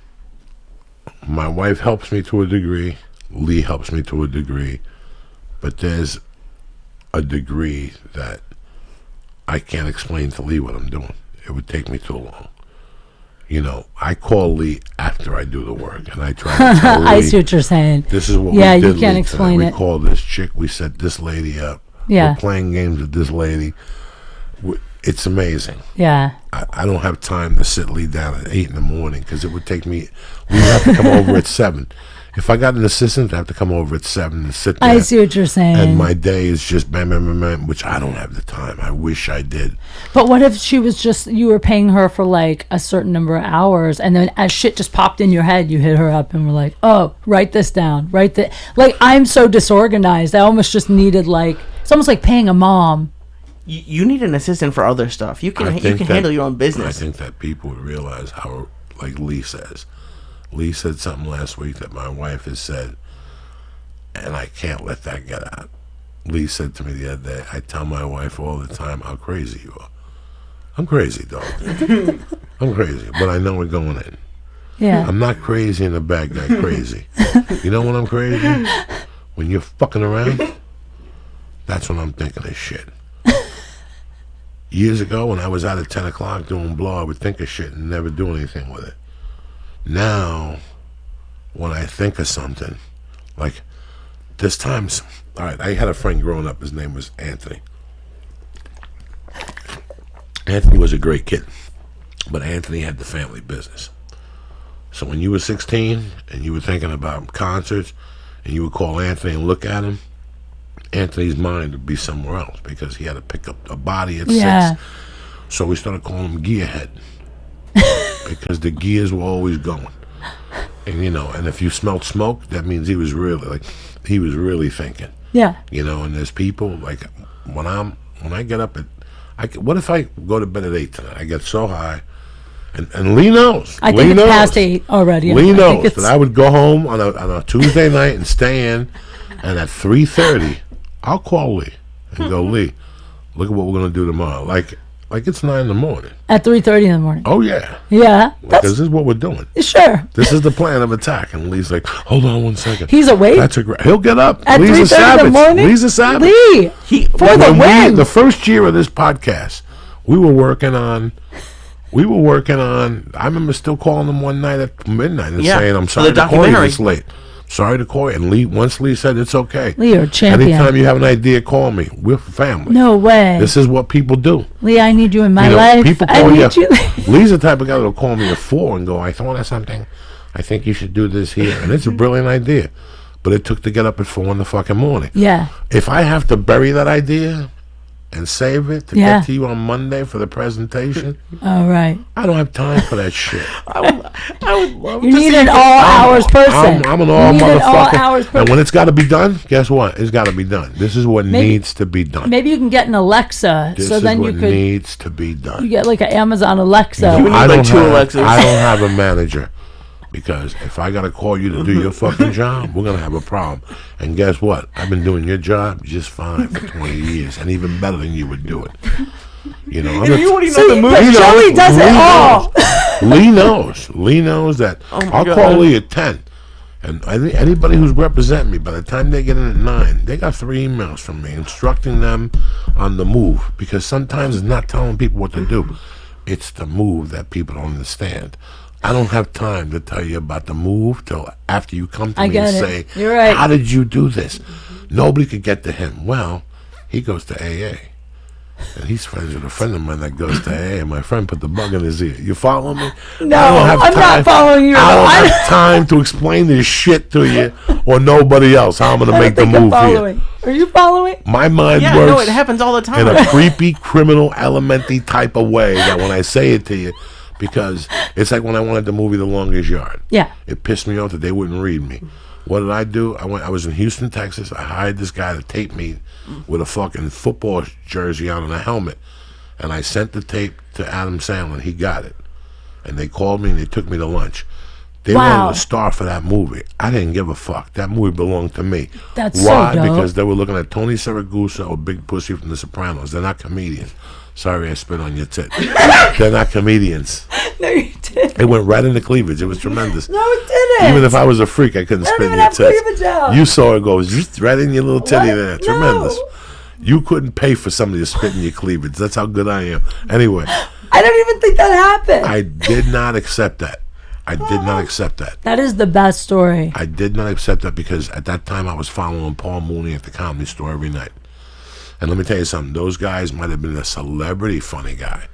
B: wife helps me to a degree. Lee helps me to a degree. But there's a degree that I can't explain to Lee what I'm doing. It would take me too long. You know, I call Lee after I do the work, and I try to tell Lee,
C: I see what you're saying.
B: this is what we
C: Yeah,
B: did,
C: you can't
B: Lee,
C: explain
B: today.
C: it.
B: We called this chick, we set this lady up.
C: Yeah.
B: We're playing games with this lady. It's amazing.
C: Yeah.
B: I don't have time to sit Lee down at 8 in the morning because it would take me. We would have to come over at 7. If I got an assistant, I have to come over at 7 and sit there.
C: I see what you're saying.
B: And my day is just bam, bam, bam, bam, which I don't have the time. I wish I did.
C: But what if she was just, you were paying her for like a certain number of hours, and then as shit just popped in your head, you hit her up and were like, oh, write this down. Write that. Like, I'm so disorganized. I almost just needed like, it's almost like paying a mom.
A: You need an assistant for other stuff. You can handle your own business.
B: I think that people would realize how, like Lee says. Lee said something last week that my wife has said, and I can't let that get out. Lee said to me the other day, I tell my wife all the time how crazy you are. I'm crazy, dog. I'm crazy, but I know we're going in.
C: Yeah.
B: I'm not crazy in a bad guy crazy. You know when I'm crazy? When you're fucking around, that's when I'm thinking of shit. Years ago, when I was out at 10 o'clock doing blow, I would think of shit and never do anything with it. Now, when I think of something, like there's times, all right, I had a friend growing up, his name was Anthony. Anthony was a great kid, but Anthony had the family business. So when you were 16 and you were thinking about concerts and you would call Anthony and look at him, Anthony's mind would be somewhere else because he had to pick up a body at 6. So we started calling him Gearhead because the gears were always going. And you know, and if you smelled smoke, that means he was really thinking.
C: Yeah.
B: You know, and there's people like when I get up at, what if I go to bed at 8 tonight? I get so high, and Lee knows.
C: I think it's past 8 already.
B: Lee knows that I would go home on a Tuesday night and stay in, and at 3:30. I'll call Lee and go, Lee, look at what we're going to do tomorrow. Like it's 9 in the morning.
C: At 3:30 in the morning.
B: Oh, yeah.
C: Yeah.
B: Because this is what we're doing.
C: Sure.
B: This is the plan of attack. And Lee's like, hold on one second.
C: He's awake?
B: That's a great. He'll get up.
C: At
B: Lee's a
C: 3:30
B: savage.
C: in the morning?
B: Lee's a savage.
C: Lee, for the win.
B: The first year of this podcast, we were working on, I remember still calling him one night at midnight and saying, I'm sorry to call you this late. Sorry to call you. And once Lee said, it's okay.
C: Lee, you're a champion.
B: Anytime you have an idea, call me. We're family.
C: No way.
B: This is what people do.
C: Lee, I need you in my life.
B: People call you. Lee's the type of guy that'll call me at 4 and go, I thought of something. I think you should do this here. And it's a brilliant idea. But it took to get up at 4 in the fucking morning.
C: Yeah.
B: If I have to bury that idea and save it to get to you on Monday for the presentation,
C: all right,
B: I don't have time for that shit.
A: I would love
C: you
A: to
C: need
A: see
C: an all-hours person.
B: I'm an all-motherfucker.
C: All-hours person.
B: And when it's got to be done, guess what? It's got to be done. This is what needs to be done.
C: Maybe you can get an Alexa,
B: This
C: so
B: is
C: then
B: what
C: you could
B: needs to be done.
C: you get like an Amazon Alexa.
A: You need like 2 Alexas.
B: I don't have a manager. Because if I got to call you to do your fucking job, we're going to have a problem. And guess what? I've been doing your job just fine for 20 years, and even better than you would do it. You know,
A: you wouldn't
C: So
A: know the movie.
C: Joey does it all.
B: Lee knows. Lee knows that. I'll call Lee at 10. And I think anybody who's representing me, by the time they get in at 9, they got 3 emails from me instructing them on the move. Because sometimes it's not telling people what to do. It's the move that people don't understand. I don't have time to tell you about the move till after you come to me and say,
C: You're right.
B: How did you do this? Nobody could get to him. Well, he goes to AA. And he's friends with a friend of mine that goes to AA, and my friend put the bug in his ear. You following me?
C: No, I'm not following you.
B: I don't have time to explain this shit to you or nobody else how I'm going to make the move here.
C: Are you following?
B: My mind works
A: No, it happens all the time.
B: in a creepy, criminal, elementy type of way that when I say it to you, because it's like when I wanted the movie The Longest Yard.
C: Yeah.
B: It pissed me off that they wouldn't read me. What did I do? I was in Houston, Texas. I hired this guy to tape me with a fucking football jersey on and a helmet. And I sent the tape to Adam Sandler. He got it. And they called me and they took me to lunch. They wanted a star for that movie. I didn't give a fuck. That movie belonged to me.
C: That's
B: Why?
C: so dope.
B: Because they were looking at Tony Saragusa or Big Pussy from The Sopranos. They're not comedians. Sorry, I spit on your tit. They're not comedians.
C: No, you didn't.
B: It went right into cleavage. It was tremendous.
C: No, it didn't.
B: Even if I was a freak, I couldn't spit in your tits. You saw it go just right in your little titty there. Tremendous. You couldn't pay for somebody to spit in your cleavage. That's how good I am. Anyway.
C: I don't even think that happened.
B: I did not accept that. I did not accept that.
C: That is the best story.
B: I did not accept that because at that time I was following Paul Mooney at the Comedy Store every night. And let me tell you something. Those guys might have been a celebrity funny guy.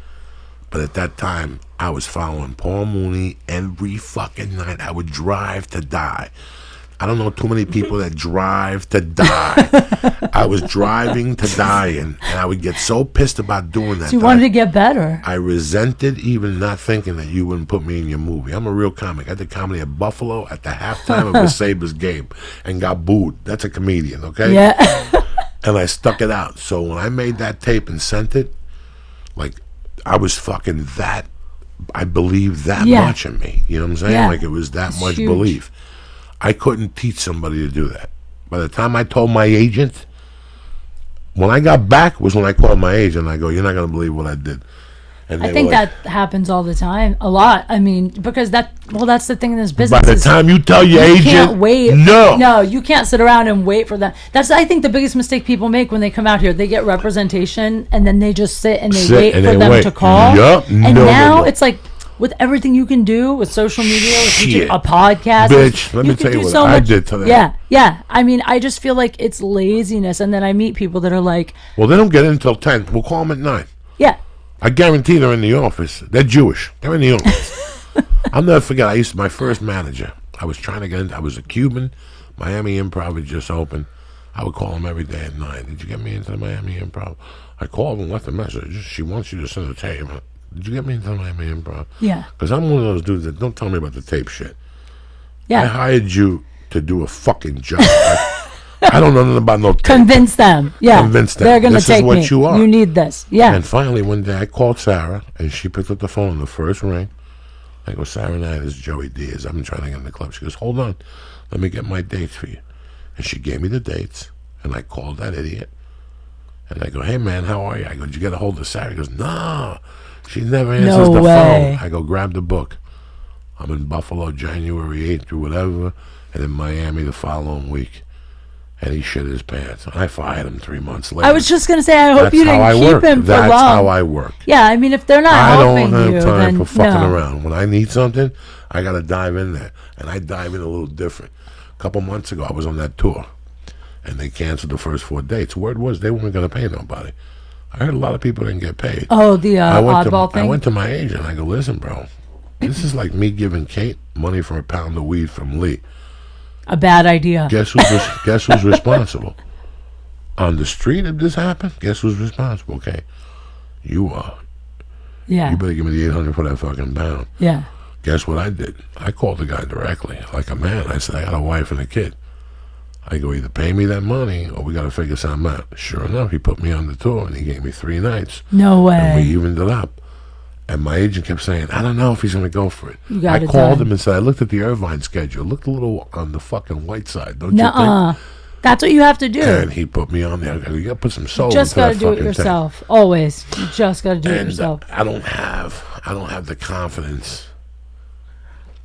B: But at that time, I was following Paul Mooney every fucking night. I would drive to die. I don't know too many people that drive to die. I was driving to die, and I would get so pissed about doing that.
C: So you wanted to get better.
B: I resented even not thinking that you wouldn't put me in your movie. I'm a real comic. I did comedy at Buffalo at the halftime of the Sabres game and got booed. That's a comedian, okay?
C: Yeah.
B: And I stuck it out. So when I made that tape and sent it, like, I was fucking that, I believed that much in me. You know what I'm saying?
C: Yeah.
B: Like, it was that
C: It's
B: much
C: huge.
B: belief. I couldn't teach somebody to do that. By the time I told my agent, when I got back was when I called my agent. I go, you're not going to believe what I did. And
C: I think that happens all the time. A lot. I mean, because that's the thing in this business.
B: By the time you tell your agent,
C: you can't wait.
B: No.
C: No, you can't sit around and wait for that. That's, I think, the biggest mistake people make when they come out here. They get representation, and then they just sit and they wait for them to call.
B: Yup.
C: And now it's like, with everything you can do with social media, with
B: Shit.
C: a podcast.
B: Bitch, let me
C: can
B: tell you
C: do
B: what
C: so
B: I
C: much.
B: did to that.
C: Yeah, yeah. I mean, I just feel like it's laziness. And then I meet people that are like,
B: well, they don't get in until 10. We'll call them at 9.
C: yeah.
B: I guarantee they're in the office. They're Jewish. They're in the office. I'll never forget. My first manager. I was trying to get in. I was a Cuban. Miami Improv had just opened. I would call him every day at 9. Did you get me into the Miami Improv? I called and left a message. She wants you to send a tape. Did you get me into the Miami Improv?
C: Yeah.
B: Because I'm one of those dudes that don't tell me about the tape shit.
C: Yeah.
B: I hired you to do a fucking job. I don't know nothing about no tape.
C: Convince them. Yeah.
B: Convince them.
C: They're going to
B: This is
C: take
B: what
C: me.
B: you are.
C: You need this. Yeah.
B: And finally, one day, I called Sarah, and she picked up the phone. The first ring, I go, Sarah and this is Joey Diaz. I've been trying to get in the club. She goes, hold on. Let me get my dates for you. And she gave me the dates, and I called that idiot. And I go, hey, man, how are you? I go, did you get a hold of Sarah? He goes, no. She never answers the phone. I go, grab the book. I'm in Buffalo January 8th or whatever, and in Miami the following week. And he shit his pants. I fired him 3 months later.
C: I was just going to say, I hope you didn't keep him for
B: That's
C: long.
B: how I work.
C: Yeah, I mean, if they're not
B: I
C: helping
B: don't
C: you,
B: have time
C: then
B: for fucking
C: no.
B: around. When I need something, I got to dive in there. And I dive in a little different. A couple months ago, I was on that tour. And they canceled the first 4 dates. Word was they weren't going to pay nobody. I heard a lot of people didn't get paid.
C: Oh, the oddball thing?
B: I went to my agent. I go, listen, bro. This is like me giving Kate money for a pound of weed from Lee.
C: A bad idea.
B: Guess who's responsible? On the street, if this happened, guess who's responsible? Okay, you are.
C: Yeah.
B: You better give me the 800 for that fucking pound.
C: Yeah.
B: Guess what I did? I called the guy directly, like a man. I said, I got a wife and a kid. I go, either pay me that money or we got to figure something out. Sure enough, he put me on the tour and he gave me 3 nights.
C: No way.
B: And we evened it up. And my agent kept saying, I don't know if he's going to go for it.
C: You got
B: I
C: it
B: called
C: done.
B: him and said, I looked at the Irvine schedule. Looked a little on the fucking white side, don't you
C: Nuh-uh.
B: think?
C: That's what you have to do.
B: And he put me on there. I go, you got to put some soul
C: You just
B: into
C: got to
B: that
C: do it
B: fucking
C: yourself. Always. You just got to do
B: thing.
C: it
B: And
C: yourself.
B: I don't have the confidence.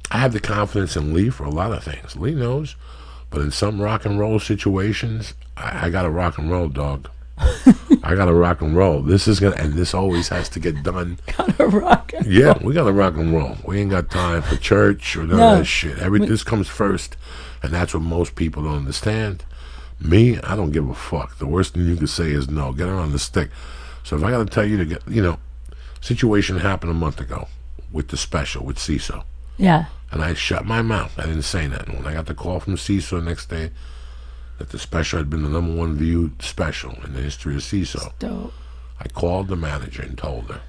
B: I have the confidence in Lee for a lot of things. Lee knows. But in some rock and roll situations, I got to rock and roll, dog. I got to rock and roll. This is gonna, and this always has to get done.
C: Gotta rock and
B: Yeah,
C: roll.
B: we got to rock and roll. We ain't got time for church or none
C: No.
B: of that shit. This comes first, and that's what most people don't understand. Me, I don't give a fuck. The worst thing you can say is no. Get her on the stick. So if I got to tell you to get, situation happened a month ago with the special with CISO.
C: Yeah.
B: And I shut my mouth. I didn't say nothing. When I got the call from CISO the next day that the special had been the #1 viewed special in the history of CISO,
C: Dope.
B: I called the manager and told her.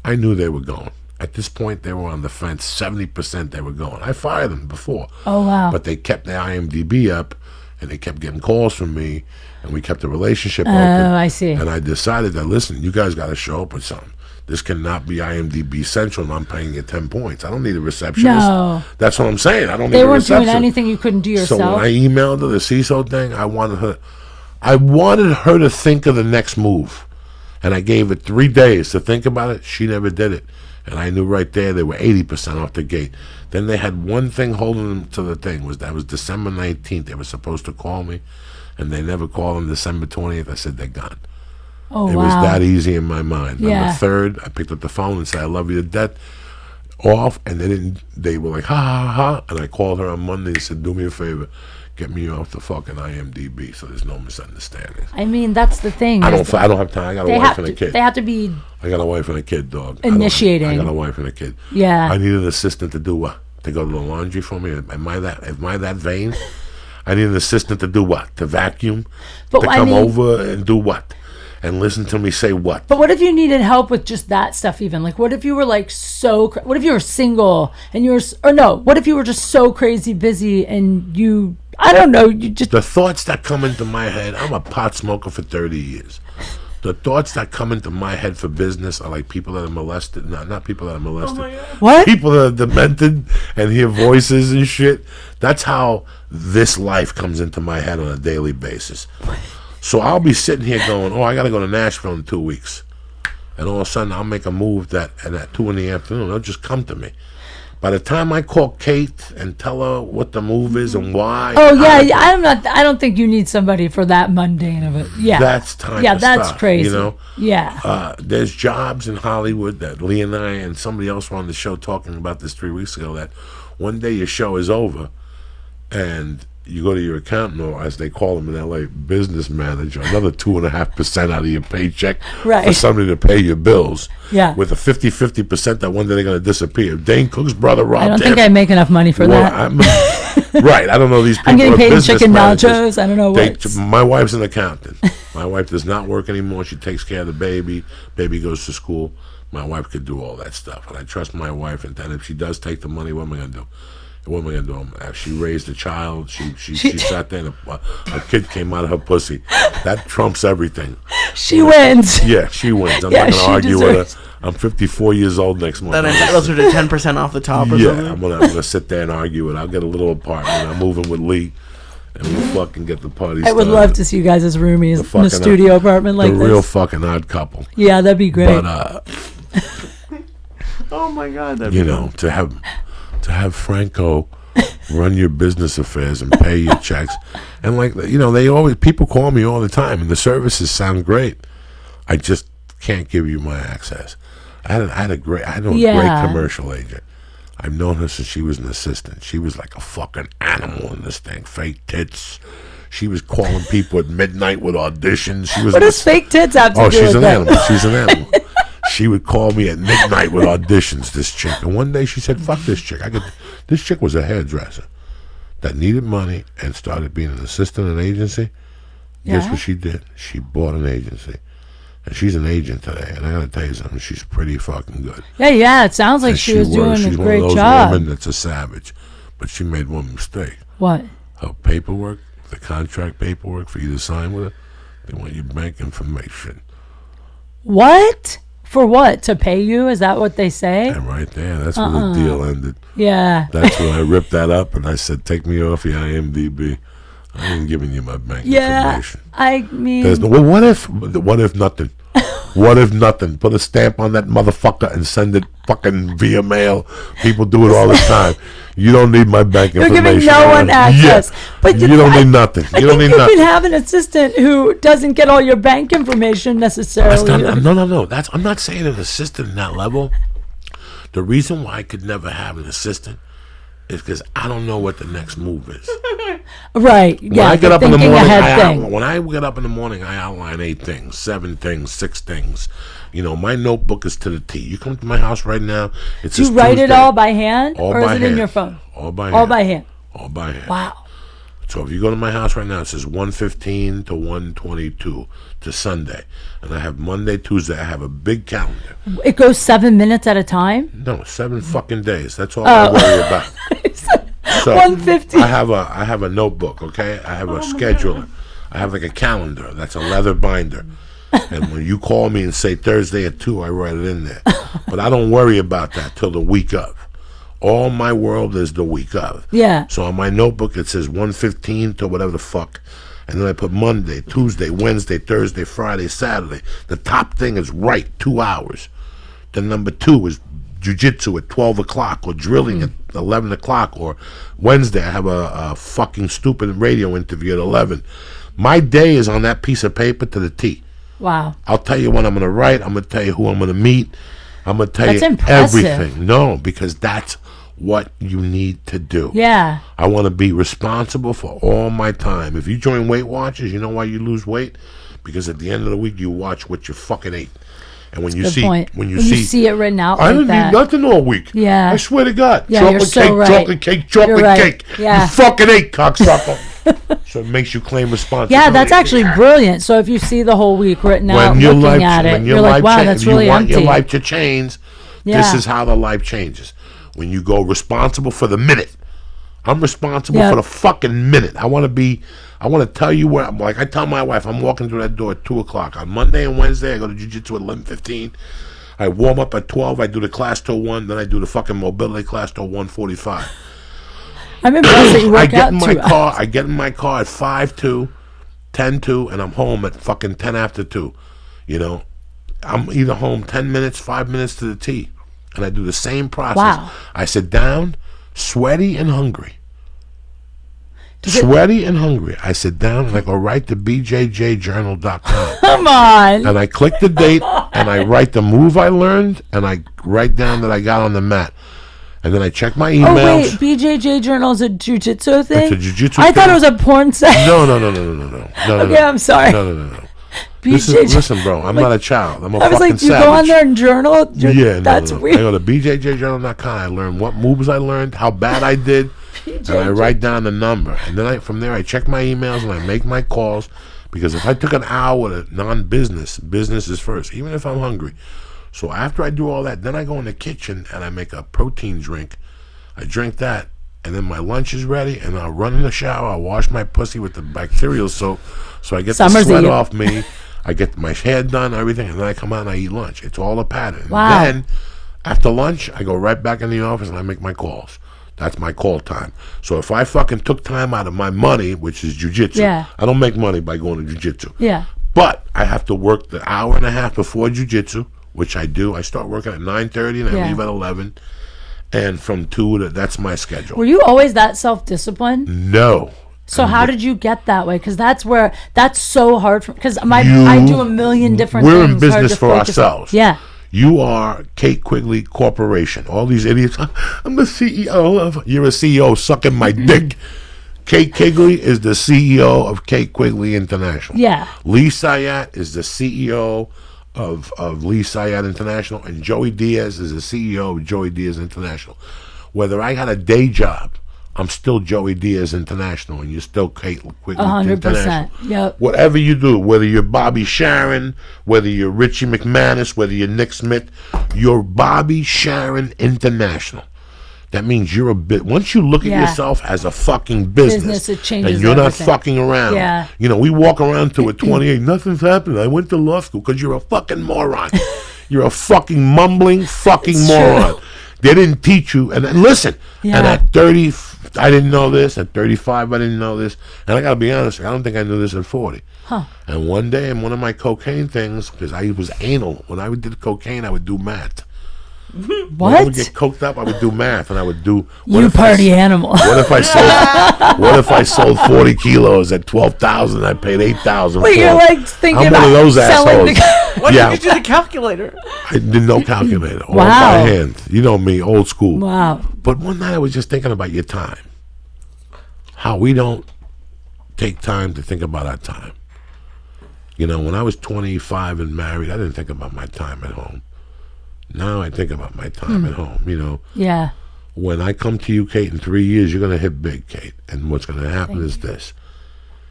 B: I knew they were going. At this point, they were on the fence. 70% they were going. I fired them before.
C: Oh, wow.
B: But they kept their IMDb up, and they kept getting calls from me, and we kept the relationship open.
C: Oh, I see.
B: And I decided that, listen, you guys got to show up with something. This cannot be IMDb Central, and I'm paying you 10 points. I don't need a receptionist.
C: No.
B: That's what I'm saying. I don't need
C: They
B: a
C: weren't doing
B: receptionist.
C: anything you couldn't do yourself.
B: So when I emailed her the CISO thing, I wanted her to think of the next move. And I gave her 3 days to think about it. She never did it. And I knew right there they were 80% off the gate. Then they had one thing holding them to the thing. That was December 19th. They were supposed to call me. and they never call on December 20th, I said they're gone.
C: Oh,
B: It
C: wow.
B: was that easy in my mind.
C: Yeah.
B: On the 3rd, I picked up the phone and said, I love you to death. Off, and they were like, ha, ha, ha. And I called her on Monday and said, do me a favor. Get me off the fucking IMDb so there's no misunderstanding.
C: I mean, that's the thing.
B: I don't have time. I got a wife and a kid.
C: They have to be
B: I got a wife and a kid, dog.
C: initiating.
B: I got a wife and a kid.
C: Yeah.
B: I need an assistant to do what? To go to the laundry for me? Am I that vain? I need an assistant to do what? To vacuum?
C: But
B: to
C: I
B: come
C: mean-
B: over and do what? And listen to me say what?
C: But what if you needed help with just that stuff even? Like, what if you were like what if you were single and what if you were just so crazy busy and you, I don't know, you just...
B: The thoughts that come into my head, I'm a pot smoker for 30 years. The thoughts that come into my head for business are like people that are molested. No, not people that are molested.
C: What?
B: People that are demented and hear voices and shit. That's how this life comes into my head on a daily basis. So I'll be sitting here going, I got to go to Nashville in 2 weeks. And all of a sudden I'll make a move and at 2 in the afternoon, they'll just come to me. By the time I call Kate and tell her what the move is and why.
C: Oh, yeah, I don't think you need somebody for that mundane of it. Yeah.
B: That's time.
C: Yeah, that's
B: stuff,
C: crazy.
B: You know?
C: Yeah.
B: There's jobs in Hollywood that Lee and I and somebody else were on the show talking about this 3 weeks ago, that one day your show is over and you go to your accountant, or as they call them in LA, business manager, another 2.5% out of your paycheck
C: Right.
B: for somebody to pay your bills.
C: Yeah.
B: With a 50% that one day they're going to disappear. Dane Cook's brother robbed
C: I don't
B: him.
C: think I make enough money for that.
B: Right. I don't know these people.
C: I'm getting
B: are
C: paid in
B: business
C: chicken
B: managers.
C: nachos. I don't know what.
B: My wife's an accountant. My wife does not work anymore. She takes care of the baby. Baby goes to school. My wife could do all that stuff. And I trust my wife. And then if she does take the money, what am I going to do? What am I going to do? If she raised a child, she sat there and a kid came out of her pussy. That trumps everything.
C: She wins.
B: Yeah, she wins. I'm
C: Yeah,
B: not going to
C: she
B: argue with
C: deserves-
B: her. I'm 54 years old next month.
A: That entitles her to 10% off the top or
B: Yeah,
A: something.
B: I'm gonna sit there and argue it. I'll get a little apartment. I'm moving with Lee, and we'll fucking get the party started.
C: I would love to see you guys as roomies in a
B: fucking,
C: studio apartment like
B: the
C: this.
B: real fucking odd couple.
C: Yeah, that'd be great.
B: But
A: Oh my God, that'd
B: you
A: be
B: know, to have Franco run your business affairs and pay your checks, and like, you know, people call me all the time, and the services sound great. I just can't give you my access. I had a great commercial agent. I've known her since she was an assistant. She was like a fucking animal in this thing. Fake tits. She was calling people at midnight with auditions. She was.
C: What does fake tits have to do with
B: she's an
C: that?
B: animal. She's an animal. She would call me at midnight with auditions, this chick. And one day she said, fuck this chick. This chick was a hairdresser that needed money and started being an assistant in an agency. Guess what she did? She bought an agency. And she's an agent today. And I got to tell you something, she's pretty fucking good.
C: Yeah, it sounds like
B: And
C: she was doing
B: she's
C: a great
B: one of those
C: job.
B: women that's a savage. But she made one mistake.
C: What?
B: Her paperwork, the contract paperwork for you to sign with her, they want your bank information.
C: What? For what? To pay you? Is that what they say?
B: And right there, that's where the deal ended.
C: Yeah.
B: That's when I ripped that up and I said, take me off your IMDb. I ain't giving you my bank information.
C: I mean...
B: There's no, well, what if nothing? What if nothing? Put a stamp on that motherfucker and send it fucking via mail. People do it all the time. You don't need my bank
C: You're
B: information.
C: giving no one access.
B: Yeah.
C: But
B: you don't need nothing. You don't need
C: you
B: nothing.
C: can have an assistant who doesn't get all your bank information necessarily.
B: No. I'm not saying an assistant in that level. The reason why I could never have an assistant is because I don't know what the next move is.
C: Right.
B: When
C: Yeah.
B: I get up in the
C: thinking
B: morning,
C: ahead thing.
B: when I get up in the morning, I outline 8 things, 7 things, 6 things. You know, my notebook is to the T. You come to my house right now. It's
C: Do you write it all by hand,
B: All
C: or
B: by
C: is it in
B: hand.
C: your phone?
B: All by hand.
C: All by hand.
B: All by hand.
C: Wow.
B: So if you go to my house right now, it says 1:15 to 1:22 to Sunday, and I have Monday, Tuesday. I have a big calendar.
C: It goes 7 minutes at a time.
B: No, 7 fucking days. That's all I worry about. So
C: 1:50.
B: I have a notebook. Okay, I have a scheduler. I have like a calendar. That's a leather binder. And when you call me and say Thursday at 2, I write it in there. But I don't worry about that till the week of. All my world is the week of.
C: Yeah.
B: So on my notebook it says 1:15 to whatever the fuck. And then I put Monday, Tuesday, Wednesday, Thursday, Friday, Saturday. The top thing is right, 2 hours. Then number 2 is jiu-jitsu at 12 o'clock or drilling at 11 o'clock. Or Wednesday I have a fucking stupid radio interview at 11. My day is on that piece of paper to the T.
C: Wow.
B: I'll tell you what I'm going to write. I'm going to tell you who I'm going to meet. I'm going to tell
C: That's
B: you
C: impressive.
B: everything. No, because that's what you need to do.
C: Yeah.
B: I want to be responsible for all my time. If you join Weight Watchers, you know why you lose weight? Because at the end of the week, you watch what you fucking ate. And when you
C: Good
B: see,
C: point.
B: when you
C: You see it written out
B: I
C: like
B: didn't
C: that.
B: eat nothing all week.
C: Yeah.
B: I swear to God.
C: Yeah,
B: chocolate
C: you're so
B: cake,
C: right.
B: chocolate cake, chocolate
C: You're right.
B: cake.
C: Yeah.
B: You fucking ate, cocksucker. So it makes you claim responsibility.
C: Yeah, that's actually brilliant. So if you see the whole week written out, looking at it, you're like, wow, that's really
B: empty. You want your life to change. This is how the life changes. When you go responsible for the minute. I'm responsible for the fucking minute. I want to tell you where, like I tell my wife, I'm walking through that door at 2 o'clock. On Monday and Wednesday, I go to jiu-jitsu at 11:15. I warm up at 12. I do the class till 1. Then I do the fucking mobility class till 1:45.
C: I'm impressed that you work out 2 hours.
B: I get in my car at 5:02, 10:02, and I'm home at fucking 10 after 2. You know, I'm either home 10 minutes, 5 minutes to the T. And I do the same process.
C: Wow.
B: I sit down, sweaty and hungry. Sweaty and hungry. I sit down and I go right to bjjjournal.com.
C: Come on.
B: And I click the date and I write the move I learned and I write down that I got on the mat. And then I check my emails.
C: Oh, wait. BJJ Journal is a jiu-jitsu thing?
B: It's a jiu-jitsu
C: I thought it was a porn site.
B: No.
C: Okay, I'm sorry.
B: No. Listen, bro, I'm not a child. I'm a fucking savage.
C: I was like, you go on there and journal? That's weird.
B: I go to bjjjournal.com. I learn what moves I learned, how bad I did, and I write down the number. And then from there, I check my emails and I make my calls. Because if I took an hour to non-business, business is first, even if I'm hungry. So after I do all that, then I go in the kitchen and I make a protein drink. I drink that, and then my lunch is ready, and I'll run in the shower. I'll wash my pussy with the bacterial soap, so I get the sweat off me. I get my hair done, everything, and then I come out and I eat lunch. It's all a pattern.
C: Wow.
B: Then, after lunch, I go right back in the office and I make my calls. That's my call time. So if I fucking took time out of my money, which is jiu-jitsu, I don't make money by going to jiu-jitsu.
C: Yeah.
B: But I have to work the hour and a half before jiu-jitsu, which I do. I start working at 9:30 and I leave at 11. And from 2 to, that's my schedule.
C: Were you always that self-disciplined?
B: No.
C: So how did you get that way? Because that's so hard for, because I do a million different things.
B: We're in business for ourselves.
C: Yeah.
B: You are Kate Quigley Corporation. All these idiots, I'm the CEO of, you're a CEO sucking my dick. Kate Quigley is the CEO of Kate Quigley International.
C: Yeah.
B: Lee Syatt is the CEO of Lee Syatt International, and Joey Diaz is the CEO of Joey Diaz International. Whether I had a day job, I'm still Joey Diaz International, and you're still Kate Quigley
C: 100%.
B: International.
C: Yep.
B: Whatever you do, whether you're Bobby Sharon, whether you're Richie McManus, whether you're Nick Smith, you're Bobby Sharon International. That means you're a bit. Once you look at yourself as a fucking business
C: it changes
B: and you're
C: everything.
B: not fucking around.
C: Yeah.
B: You know, we walk around to at 28, nothing's happening. I went to law school because you're a fucking moron. You're a fucking mumbling fucking moron.
C: True.
B: They didn't teach you. And listen, and at 30, I didn't know this. At 35, I didn't know this. And I got to be honest, I don't think I knew this at 40.
C: Huh.
B: And one day in one of my cocaine things, because I was anal, when I did cocaine, I would do math.
C: What?
B: When I would get coked up, I would do math, and I would do.
C: You party animal.
B: What if I sold 40 kilos at 12,000? I paid 8,000.
C: Wait, you're like thinking
B: I'm
C: about
B: one of those
C: selling
B: assholes.
A: Why did you do the calculator?
B: I did no calculator. All
C: Wow.
B: by hand. You know me, old school.
C: Wow.
B: But one night I was just thinking about your time. How we don't take time to think about our time. You know, when I was 25 and married, I didn't think about my time at home. Now I think about my time at home, you know.
C: Yeah.
B: When I come to you, Kate, in 3 years, you're going to hit big, Kate. And what's going to happen is this.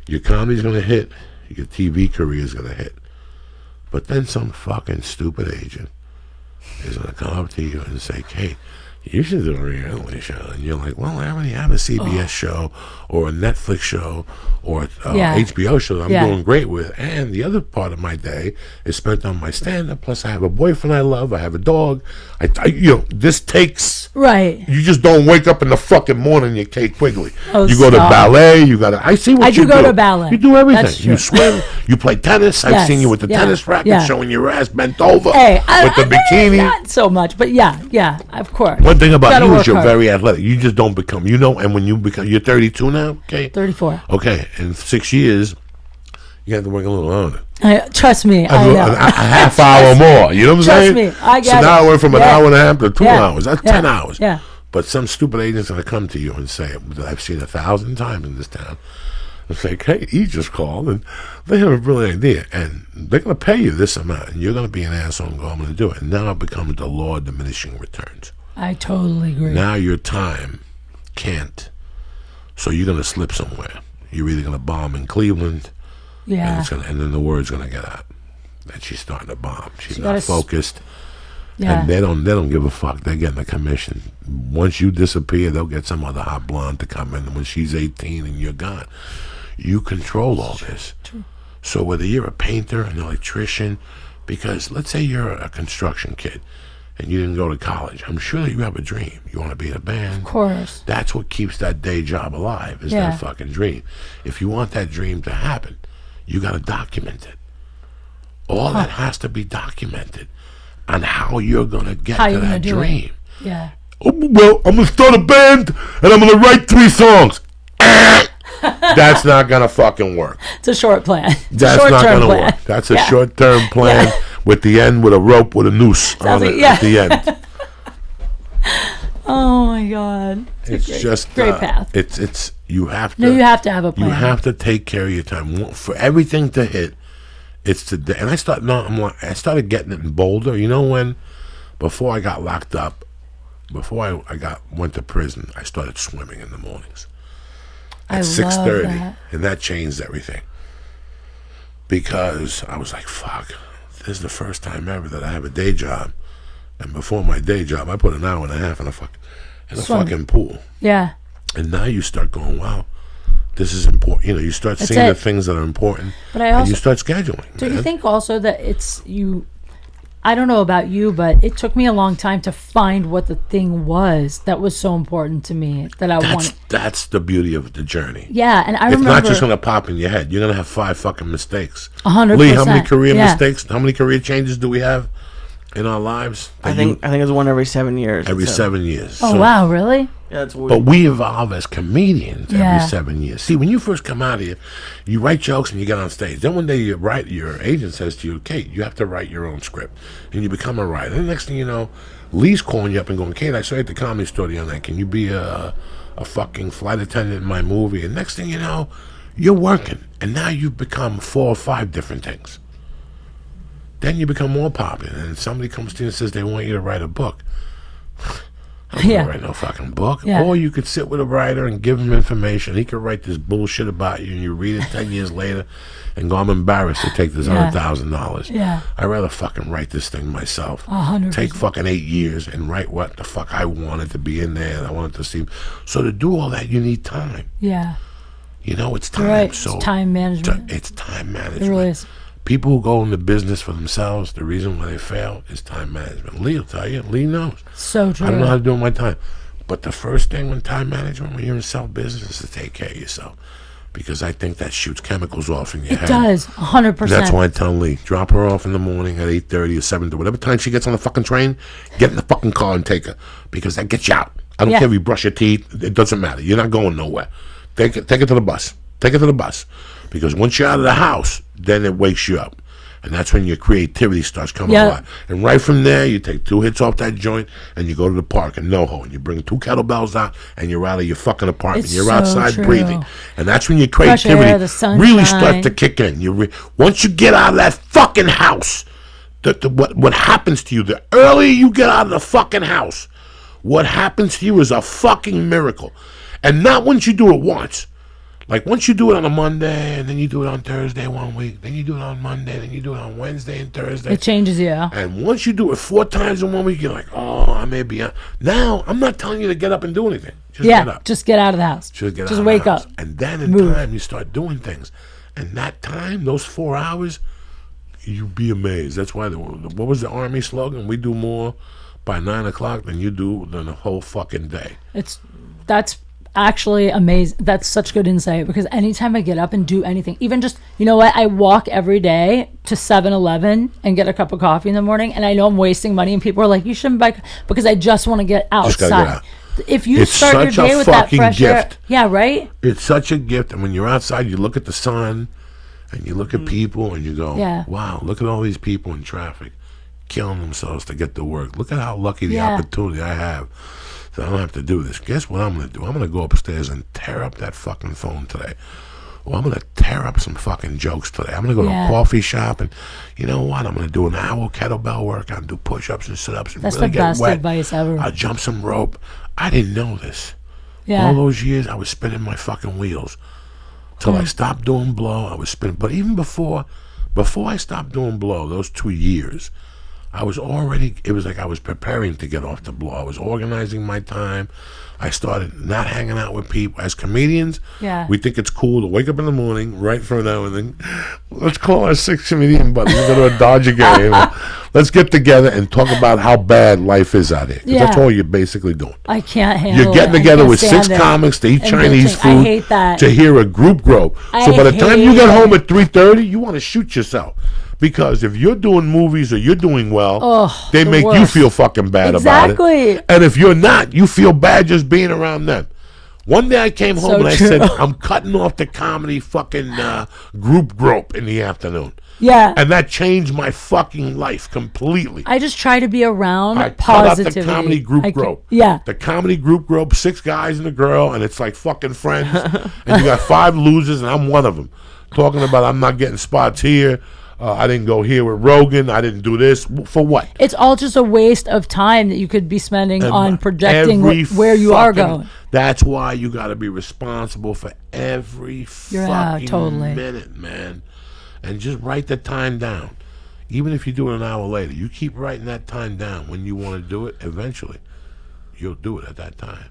B: Your comedy's going to hit. Your TV career is going to hit. But then some fucking stupid agent is going to come up to you and say, Kate, you should do a reality show. And you're like, well, I already have a CBS show or a Netflix show or HBO show that I'm doing great with. And the other part of my day is spent on my stand-up. Plus, I have a boyfriend I love. I have a dog. You know, this takes...
C: Right.
B: You just don't wake up in the fucking morning, you're Kate Quigley.
C: Oh,
B: you go to ballet. You got to... I see what you do.
C: I do go to ballet.
B: You do everything.
C: That's true.
B: You swim. You play tennis. I've seen you with the tennis racket showing your ass bent over with the bikini.
C: Not so much, but yeah, of course.
B: One thing about you is you're
C: hard.
B: very athletic. You just don't become, you know, and when you become, you're 32 now, okay?
C: 34.
B: Okay, in 6 years, You have to work a little on it.
C: Trust me, I know.
B: A half hour more. You know what I'm saying?
C: Trust me, I get
B: so now
C: it.
B: I went from an hour and a half to 2 hours. That's 10 hours.
C: Yeah.
B: But some stupid agent's going to come to you and say, that I've seen 1,000 times in this town, and say, hey, he just called, and they have a brilliant idea, and they're going to pay you this amount, and you're going to be an asshole and go, I'm going to do it. And now it becomes the law of diminishing returns.
C: I totally agree.
B: Now your time can't. So you're going to slip somewhere. You're either going to bomb in Cleveland,
C: yeah,
B: and then the word's going to get out that she's starting to bomb. She's
C: you
B: not focused.
C: Yeah.
B: And they don't give a fuck. They're getting a commission. Once you disappear, they'll get some other hot blonde to come in when she's 18 and you're gone. You control all this.
C: True.
B: So whether you're a painter, an electrician, because let's say you're a construction kid and you didn't go to college, I'm sure that you have a dream. You want to be in a band.
C: Of course.
B: That's what keeps that day job alive, is that fucking dream. If you want that dream to happen, you got to document it. All that has to be documented on how you're going to get to that dream.
C: Yeah.
B: Oh, well, I'm going to start a band and I'm going to write 3 songs. That's not going to fucking work.
C: It's a short plan.
B: That's not going to work. That's a short-term plan with the end with a rope with a noose on it at the end.
C: Oh my God.
B: It's just
C: great path.
B: It's you have to.
C: No, you have to have a plan.
B: You have to take care of your time for everything to hit. It's today, and I started getting it in Boulder. You know when? Before I got locked up, before I went to prison, I started swimming in the mornings at 6:30, and that changed everything. Because I was like, "Fuck, this is the first time ever that I have a day job." And before my day job, I put an hour and a half in a fucking pool.
C: Yeah.
B: And now you start going, wow, this is important. You know, you start seeing the things that are important, but and you start scheduling.
C: Do you think also that it's you? I don't know about you, but it took me a long time to find what the thing was that was so important to me that I wanted.
B: That's the beauty of the journey.
C: Yeah, and I remember.
B: It's not just going to pop in your head. You're going to have 5 fucking mistakes.
C: 100%.
B: Lee, how many career mistakes? How many career changes do we have in our lives?
A: I think it's one every 7 years.
B: Every 7 years.
C: Oh, wow, really?
A: Yeah, that's weird.
B: But we evolve as comedians every 7 years. See, when you first come out here, you write jokes and you get on stage. Then one day your agent says to you, Kate, you have to write your own script. And you become a writer. And the next thing you know, Lee's calling you up and going, Kate, I saw you at the Comedy Store the other night. Can you be a fucking flight attendant in my movie? And next thing you know, you're working. And now you've become 4 or 5 different things. Then you become more popular. And somebody comes to you and says they want you to write a book. I'm not write no fucking book.
C: Yeah.
B: Or you could sit with a writer and give him information. He could write this bullshit about you, and you read it 10 years later and go, I'm embarrassed to take this $100,000.
C: Yeah.
B: I'd rather fucking write this thing myself.
C: 100%.
B: Take fucking 8 years and write what the fuck I wanted to be in there and I wanted to see. So to do all that, you need time.
C: Yeah.
B: You know, it's time.
C: Right.
B: So
C: it's time management.
B: It's time management.
C: It really is.
B: People who go into business for themselves, the reason why they fail is time management. Lee will tell you. Lee knows.
C: So true.
B: I don't know how to do it with my time. But the first thing with time management, when you're in self-business, is to take care of yourself. Because I think that shoots chemicals off in your head.
C: It does, 100%.
B: That's why I tell Lee, drop her off in the morning at 8:30 or 7:30. Whatever time she gets on the fucking train, get in the fucking car and take her. Because that gets you out. I don't care if you brush your teeth. It doesn't matter. You're not going nowhere. Take her to the bus. Take her to the bus. Because once you're out of the house, then it wakes you up. And that's when your creativity starts coming alive. And right from there, you take 2 hits off that joint, and you go to the park in NoHo, and you bring 2 kettlebells out, and you're out of your fucking apartment. You're
C: so
B: outside
C: true.
B: breathing. And that's when your creativity really starts to kick in. Once you get out of that fucking house, what happens to you, the earlier you get out of the fucking house, what happens to you is a fucking miracle. And not once you do it once. Like, once you do it on a Monday, and then you do it on Thursday 1 week, then you do it on Monday, then you do it on Wednesday and Thursday.
C: It changes you.
B: And once you do it 4 times in 1 week, you're like, oh, I may be out. Now, I'm not telling you to get up and do anything. Just get up.
C: Just get out of the house.
B: Just
C: wake up.
B: And then in time, you start doing things. And that time, those 4 hours, you'd be amazed. That's why, what was the Army slogan? We do more by 9 o'clock than you do than the whole fucking day.
C: That's actually amazing. That's such good insight, because anytime I get up and do anything, even just, you know what, I walk every day to 7-Eleven and get a cup of coffee in the morning, and I know I'm wasting money, and people are like, you shouldn't buy, because I just want to get outside.
B: Get out.
C: If you start your day with that fresh air, right?
B: It's such a gift. And when you're outside, you look at the sun And you look at people and you go,
C: Yeah.
B: wow, look at all these people in traffic killing themselves to get to work. Look at how lucky the
C: Yeah.
B: opportunity I have. So I don't have to do this. Guess what I'm going to do? I'm going to go upstairs and tear up that fucking phone today. Well, I'm going to tear up some fucking jokes today. I'm going to go to a coffee shop and, you know what? I'm going to do an hour kettlebell workout and do push-ups and sit-ups and
C: That's
B: really
C: the
B: get
C: best
B: wet.
C: advice ever.
B: I'll jump some rope. I didn't know this.
C: Yeah.
B: All those years, I was spinning my fucking wheels. Till I stopped doing blow, I was spinning. But even before I stopped doing blow, those 2 years, I was already, it was like I was preparing to get off the blow. I was organizing my time. I started not hanging out with people. As comedians, we think it's cool to wake up in the morning, right for now, and then let's call our 6 comedian buddies and go to a Dodger game. Let's get together and talk about how bad life is out here. 'Cause that's all you're basically doing.
C: I can't handle
B: You're getting
C: it.
B: together with
C: stand
B: 6
C: it.
B: comics to eat
C: And
B: Chinese
C: bitching. I
B: food
C: hate that.
B: to hear a group grope. So
C: I
B: by the time you
C: hate
B: get home
C: it.
B: at 3:30, you want to shoot yourself. Because if you're doing movies or you're doing well, they
C: the
B: make you
C: worst.
B: feel fucking bad about it. And if you're not, you feel bad just being around them. One day I came home and I said, I'm cutting off the comedy fucking group grope in the afternoon.
C: Yeah.
B: And that changed my fucking life completely.
C: I just try to be around
B: I cut
C: positivity.
B: out the comedy group grope.
C: Yeah.
B: The comedy group grope, 6 guys and a girl, and it's like fucking friends. And you got 5 losers, and I'm one of them. Talking about I'm not getting spots here. I didn't go here with Rogan. I didn't do this. For what?
C: It's all just a waste of time that you could be spending
B: And
C: on projecting
B: every
C: where you are
B: fucking-
C: going.
B: That's why you got to be responsible for every fucking
C: totally.
B: minute, man. And just write the time down. Even if you do it an hour later, you keep writing that time down when you want to do it, eventually you'll do it at that time.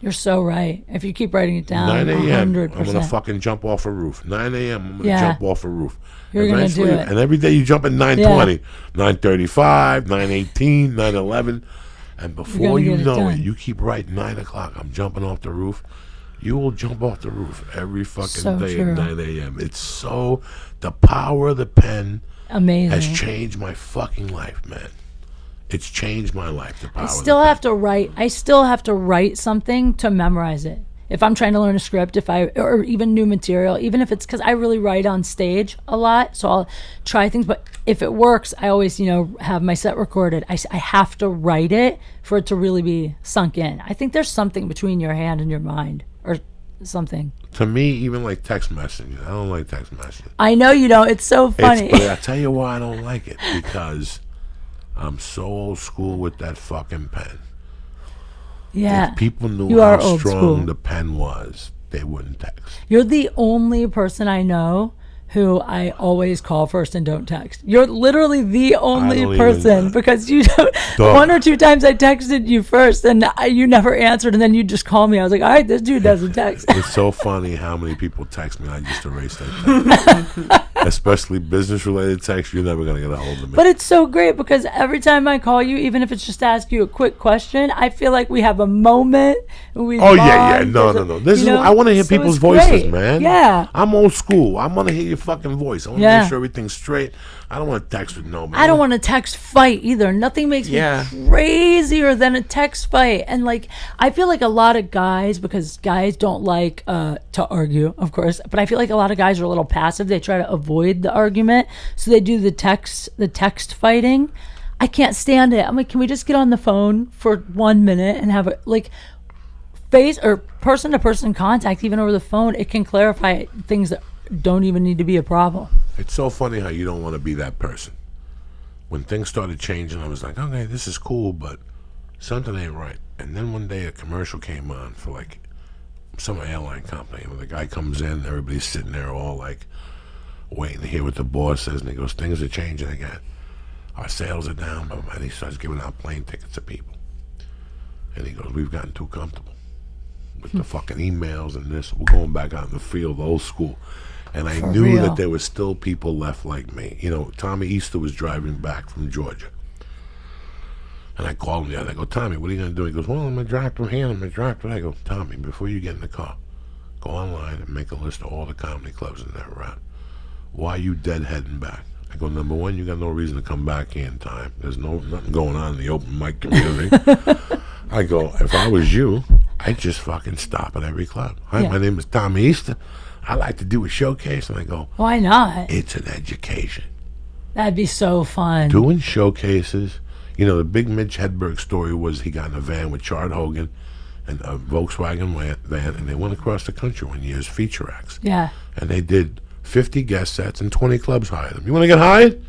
C: You're so right. If you keep writing it down,
B: 9 a.m.
C: 100%.
B: I'm going to fucking jump off a roof. 9 a.m. I'm going to jump off a roof.
C: You're going to do it.
B: And every day you jump at 9:20, 9:35, 9:18, 9:11. And before you know it, you keep writing 9 o'clock. I'm jumping off the roof. You will jump off the roof every fucking day at 9 a.m. It's so, the power of the pen has changed my fucking life, man. It's changed my life. The power
C: I still have to write. I still have to write something to memorize it. If I'm trying to learn a script, or even new material, even if it's because I really write on stage a lot, so I'll try things. But if it works, I always, have my set recorded. I have to write it for it to really be sunk in. I think there's something between your hand and your mind, or something.
B: To me, even like text messaging, I don't like text messaging.
C: I know you don't. It's so funny.
B: But I tell you why I don't like it, because I'm so old school with that fucking pen.
C: Yeah.
B: If people knew how strong the pen was, they wouldn't text.
C: You're the only person I know who I always call first and don't text. You're literally the only person, because you don't. 1 or 2 times I texted you first and you never answered, and then you just call me. I was like, all right, this dude doesn't text.
B: It's so funny how many people text me. I just erase that text. Especially business-related text, you're never going to get a hold of me.
C: But it's so great, because every time I call you, even if it's just to ask you a quick question, I feel like we have a moment. No. This is I want to hear people's voices, man.
B: Yeah. I'm old school. I want to hear your fucking voice. I want to make sure everything's straight. I don't want to text with no man.
C: I don't want to text fight either. Nothing makes me crazier than a text fight. And I feel like a lot of guys, because guys don't like to argue, of course, but I feel like a lot of guys are a little passive. They try to avoid the argument, so they do the text fighting. I can't stand it. I'm like, can we just get on the phone for 1 minute and have a face or person to person contact, even over the phone? It can clarify things that don't even need to be a problem.
B: It's so funny how you don't want to be that person. When things started changing, I was like, okay, this is cool, but something ain't right. And then one day a commercial came on for some airline company, where the guy comes in, everybody's sitting there all waiting to hear what the boss says, and he goes, things are changing again. Our sales are down, and he starts giving out plane tickets to people. And he goes, we've gotten too comfortable with the fucking emails and this. We're going back out in the field, old school. And I knew that there were still people left like me. Tommy Easter was driving back from Georgia. And I called him the other day. I go, Tommy, what are you going to do? He goes, well, I'm going to drive from here. I'm going to drive from there. I go, Tommy, before you get in the car, go online and make a list of all the comedy clubs in that route. Why are you deadheading back? I go, number one, you got no reason to come back here in time. There's nothing going on in the open mic community. I go, if I was you, I'd just fucking stop at every club. Hi, my name is Tommy Easter. I like to do a showcase. And I go,
C: Why not?
B: it's an education.
C: That'd be so fun.
B: Doing showcases. You know, the big Mitch Hedberg story was he got in a van with Chard Hogan and a Volkswagen van, and they went across the country one year as feature acts.
C: Yeah.
B: And they did 50 guest sets and 20 clubs hired them. You want to get hired?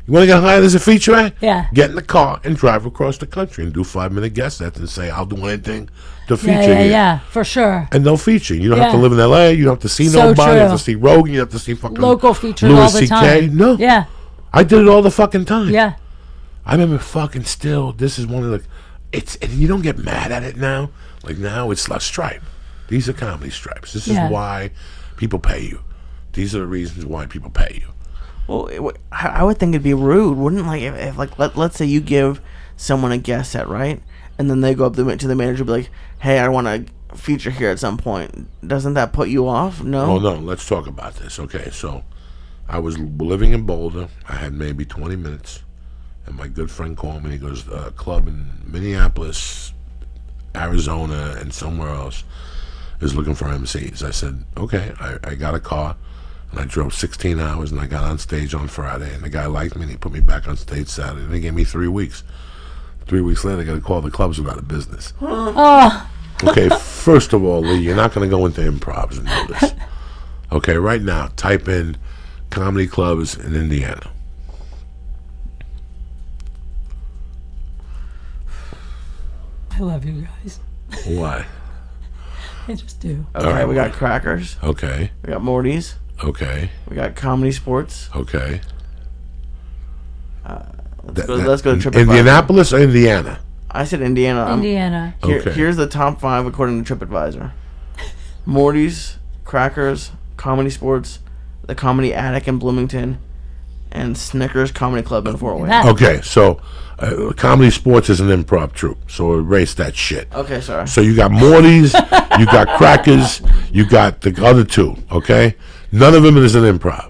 B: You want to get hired as a feature act?
C: Yeah.
B: Get in the car and drive across the country and do 5-minute guest sets and say, I'll do anything to feature you.
C: Yeah, for sure.
B: And they'll feature you. You don't have to live in L.A. You don't have to see nobody.
C: True.
B: You have to see Rogan. You have to see fucking
C: Local features
B: Louis
C: all the time.
B: C.K. No.
C: Yeah.
B: I did it all the fucking time.
C: Yeah.
B: I remember fucking still, this is one of the, and you don't get mad at it now. Like now it's like Stripe. These are comedy stripes. This is why people pay you. These are the reasons why people pay you.
A: Well, I would think it'd be rude, wouldn't like if like let's say you give someone a guest set, right, and then they go up to the manager and be like, "Hey, I want to feature here at some point." Doesn't that put you off? No.
B: Oh no, let's talk about this. Okay, so I was living in Boulder. I had maybe 20 minutes, and my good friend called me. He goes, "A club in Minneapolis, Arizona, and somewhere else is looking for MCs." I said, "Okay." I got a car. And I drove 16 hours, and I got on stage on Friday, and the guy liked me, and he put me back on stage Saturday, and they gave me 3 weeks. 3 weeks later, I got to call the clubs who got out of business.
C: Oh.
B: Okay, first of all, Lee, you're not going to go into improvs and do this. Okay, right now, type in comedy clubs in Indiana.
C: I love you guys.
B: Why?
C: I just do.
A: Okay,
B: All right,
A: we got Crackers.
B: Okay,
A: We got Morty's.
B: okay,
A: We got Comedy Sports.
B: okay.
A: Let's go to TripAdvisor.
B: Indianapolis or Indiana?
A: I said Indiana.
C: Indiana.
B: Okay.
A: Here's the top 5 according to TripAdvisor. Morty's, Crackers, Comedy Sports, the Comedy Attic in Bloomington, and Snickers Comedy Club in Fort Wayne.
C: That-
B: Okay, so comedy sports is an improv troupe, so erase that shit.
A: Okay, sorry.
B: So you got Morty's, you got Crackers, you got the other two, okay? None of them is an improv.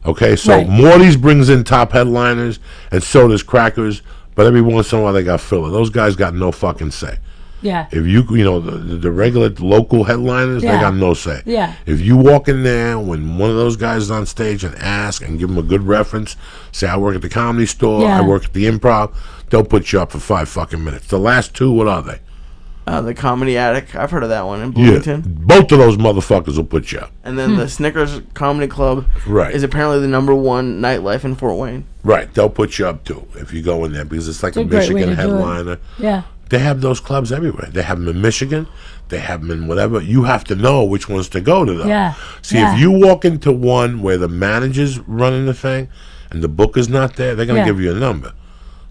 B: Okay, so
C: Right.
B: Morty's brings in top headliners, and so does Crackers, but every once in a while they got filler. Those guys got no fucking say.
C: Yeah.
B: If you know, the regular local headliners, they
C: Yeah.
B: got no say.
C: Yeah.
B: If you walk in there when one of those guys is on stage and ask and give them a good reference, say, I work at the Comedy Store,
C: Yeah.
B: I work at the Improv, they'll put you up for 5 fucking minutes. The last two, what are they?
A: The Comedy Attic. I've heard of that one in
B: Yeah,
A: Bloomington.
B: both of those motherfuckers will put you up.
A: And then the Snickers Comedy Club
B: Right.
A: is apparently the #1 nightlife in Fort Wayne.
B: Right, they'll put you up too if you go in there because it's like
C: It's
B: a
C: a great way
B: Michigan
C: to do it.
B: headliner.
C: Yeah.
B: They have those clubs everywhere. They have them in Michigan. They have them in whatever. You have to know which ones to go to, though.
C: Yeah,
B: See,
C: yeah.
B: if you walk into one where the manager's running the thing and the booker's not there, they're going to
C: Yeah.
B: give you a number.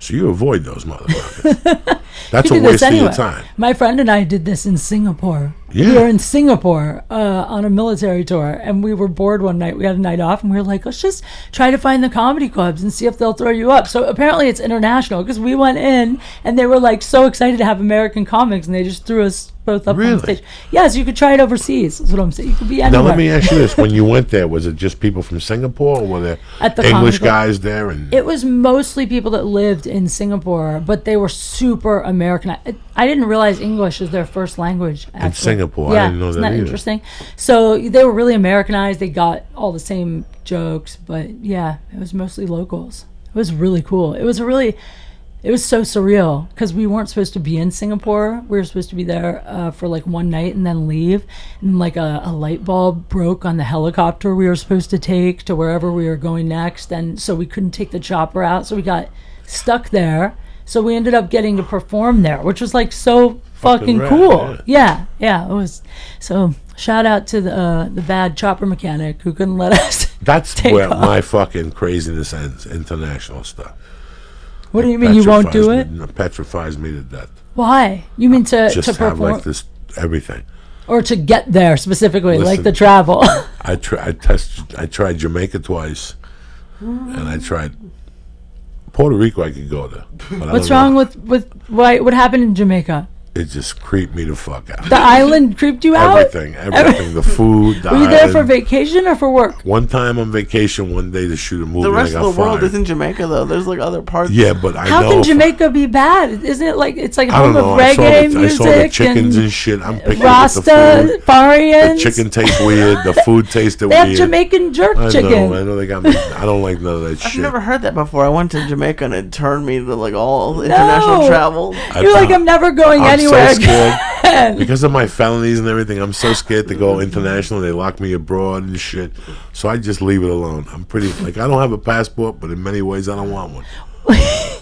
B: So you avoid those motherfuckers. That's
C: We
B: a
C: did this
B: waste of your
C: anyway.
B: time.
C: My friend and I did this in Singapore.
B: Yeah.
C: We were in Singapore on a military tour, and we were bored one night. We had a night off, and we were like, let's just try to find the comedy clubs and see if they'll throw you up. So apparently it's international, because we went in, and they were like so excited to have American comics, and they just threw us both up on
B: Really?
C: stage. Yes, you could try it overseas. That's what I'm saying. You could be anywhere.
B: Now, let me ask you this. When you went there, was it just people from Singapore, or were there
C: At the
B: English
C: comedy club.
B: guys there? And
C: It was mostly people that lived in Singapore, but they were super American. I didn't realize English is their first language. Actually.
B: Singapore, I
C: yeah,
B: didn't know
C: isn't
B: that
C: that
B: either.
C: interesting? So they were really Americanized. They got all the same jokes, but yeah, it was mostly locals. It was really cool. It was so surreal because we weren't supposed to be in Singapore. We were supposed to be there for like one night and then leave. And like a light bulb broke on the helicopter we were supposed to take to wherever we were going next. And so we couldn't take the chopper out. So we got stuck there. So we ended up getting to perform there, which was like so fucking
B: rad,
C: cool. Yeah, it was. So shout out to the bad chopper mechanic who couldn't let us.
B: that's
C: take
B: where
C: off.
B: my fucking craziness ends, international stuff.
C: What do you mean you won't do it?
B: It petrifies me to death.
C: Why? You mean to
B: Just have
C: perform
B: like this everything.
C: or to get there specifically, like
B: Listen.
C: the travel?
B: I tried Jamaica twice, and I tried Puerto Rico. I could go there. But
C: What's wrong with why? What happened in Jamaica?
B: It just creeped me the fuck out.
C: The island creeped you out?
B: Everything. The food, the
C: Were you
B: island.
C: there for vacation or for work?
B: One time on vacation, one day to shoot a movie.
A: The rest
B: and I
A: of
B: got
A: the world
B: fired.
A: isn't Jamaica, though. There's like other parts.
B: Yeah, but I know.
C: How can Jamaica be bad? Isn't it like it's like
B: I don't
C: home
B: know.
C: of reggae
B: I saw the
C: music
B: chickens and shit. I'm picking up the food.
C: Rasta, Farians?
B: The chicken tastes weird. The food tasted
C: They have
B: weird.
C: Jamaican jerk chicken.
B: I know they got me. I don't like none of that
A: I've
B: shit.
A: never heard that before. I went to Jamaica and it turned me to like all international travel.
C: You're like, I'm never going anywhere
B: so scared.
C: again.
B: Because of my felonies and everything, I'm so scared to go international. They lock me abroad and shit. So I just leave it alone. I'm pretty, like, I don't have a passport, but in many ways, I don't want one.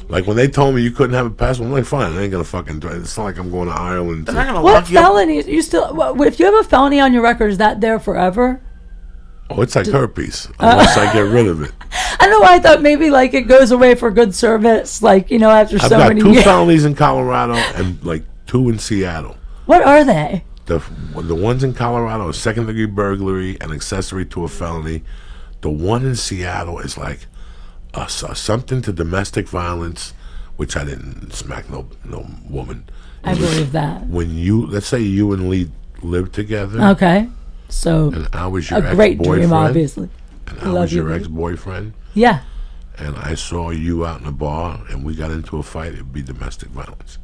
B: Like, when they told me you couldn't have a passport, I'm like, fine, I ain't gonna fucking do it. It's not like I'm going to Ireland.
A: They're not gonna
C: What
A: lock you up.
C: felonies? You still? If you have a felony on your record, is that there forever?
B: Oh, it's like herpes, unless I get rid of it.
C: I don't know why I thought maybe like it goes away for good service, like after
B: I've
C: so
B: got
C: many
B: 2
C: years.
B: felonies in Colorado and like 2 in Seattle.
C: What are they?
B: The ones in Colorado are second-degree burglary and accessory to a felony. The one in Seattle is like something to domestic violence, which I didn't smack no woman.
C: I believe that.
B: When let's say you and Lee lived together,
C: Okay, so
B: and I was your
C: a great
B: ex-boyfriend,
C: dream, obviously.
B: and I
C: Love
B: was
C: you,
B: your
C: Lee.
B: ex-boyfriend,
C: Yeah.
B: and I saw you out in a bar, and we got into a fight, it'd be domestic violence.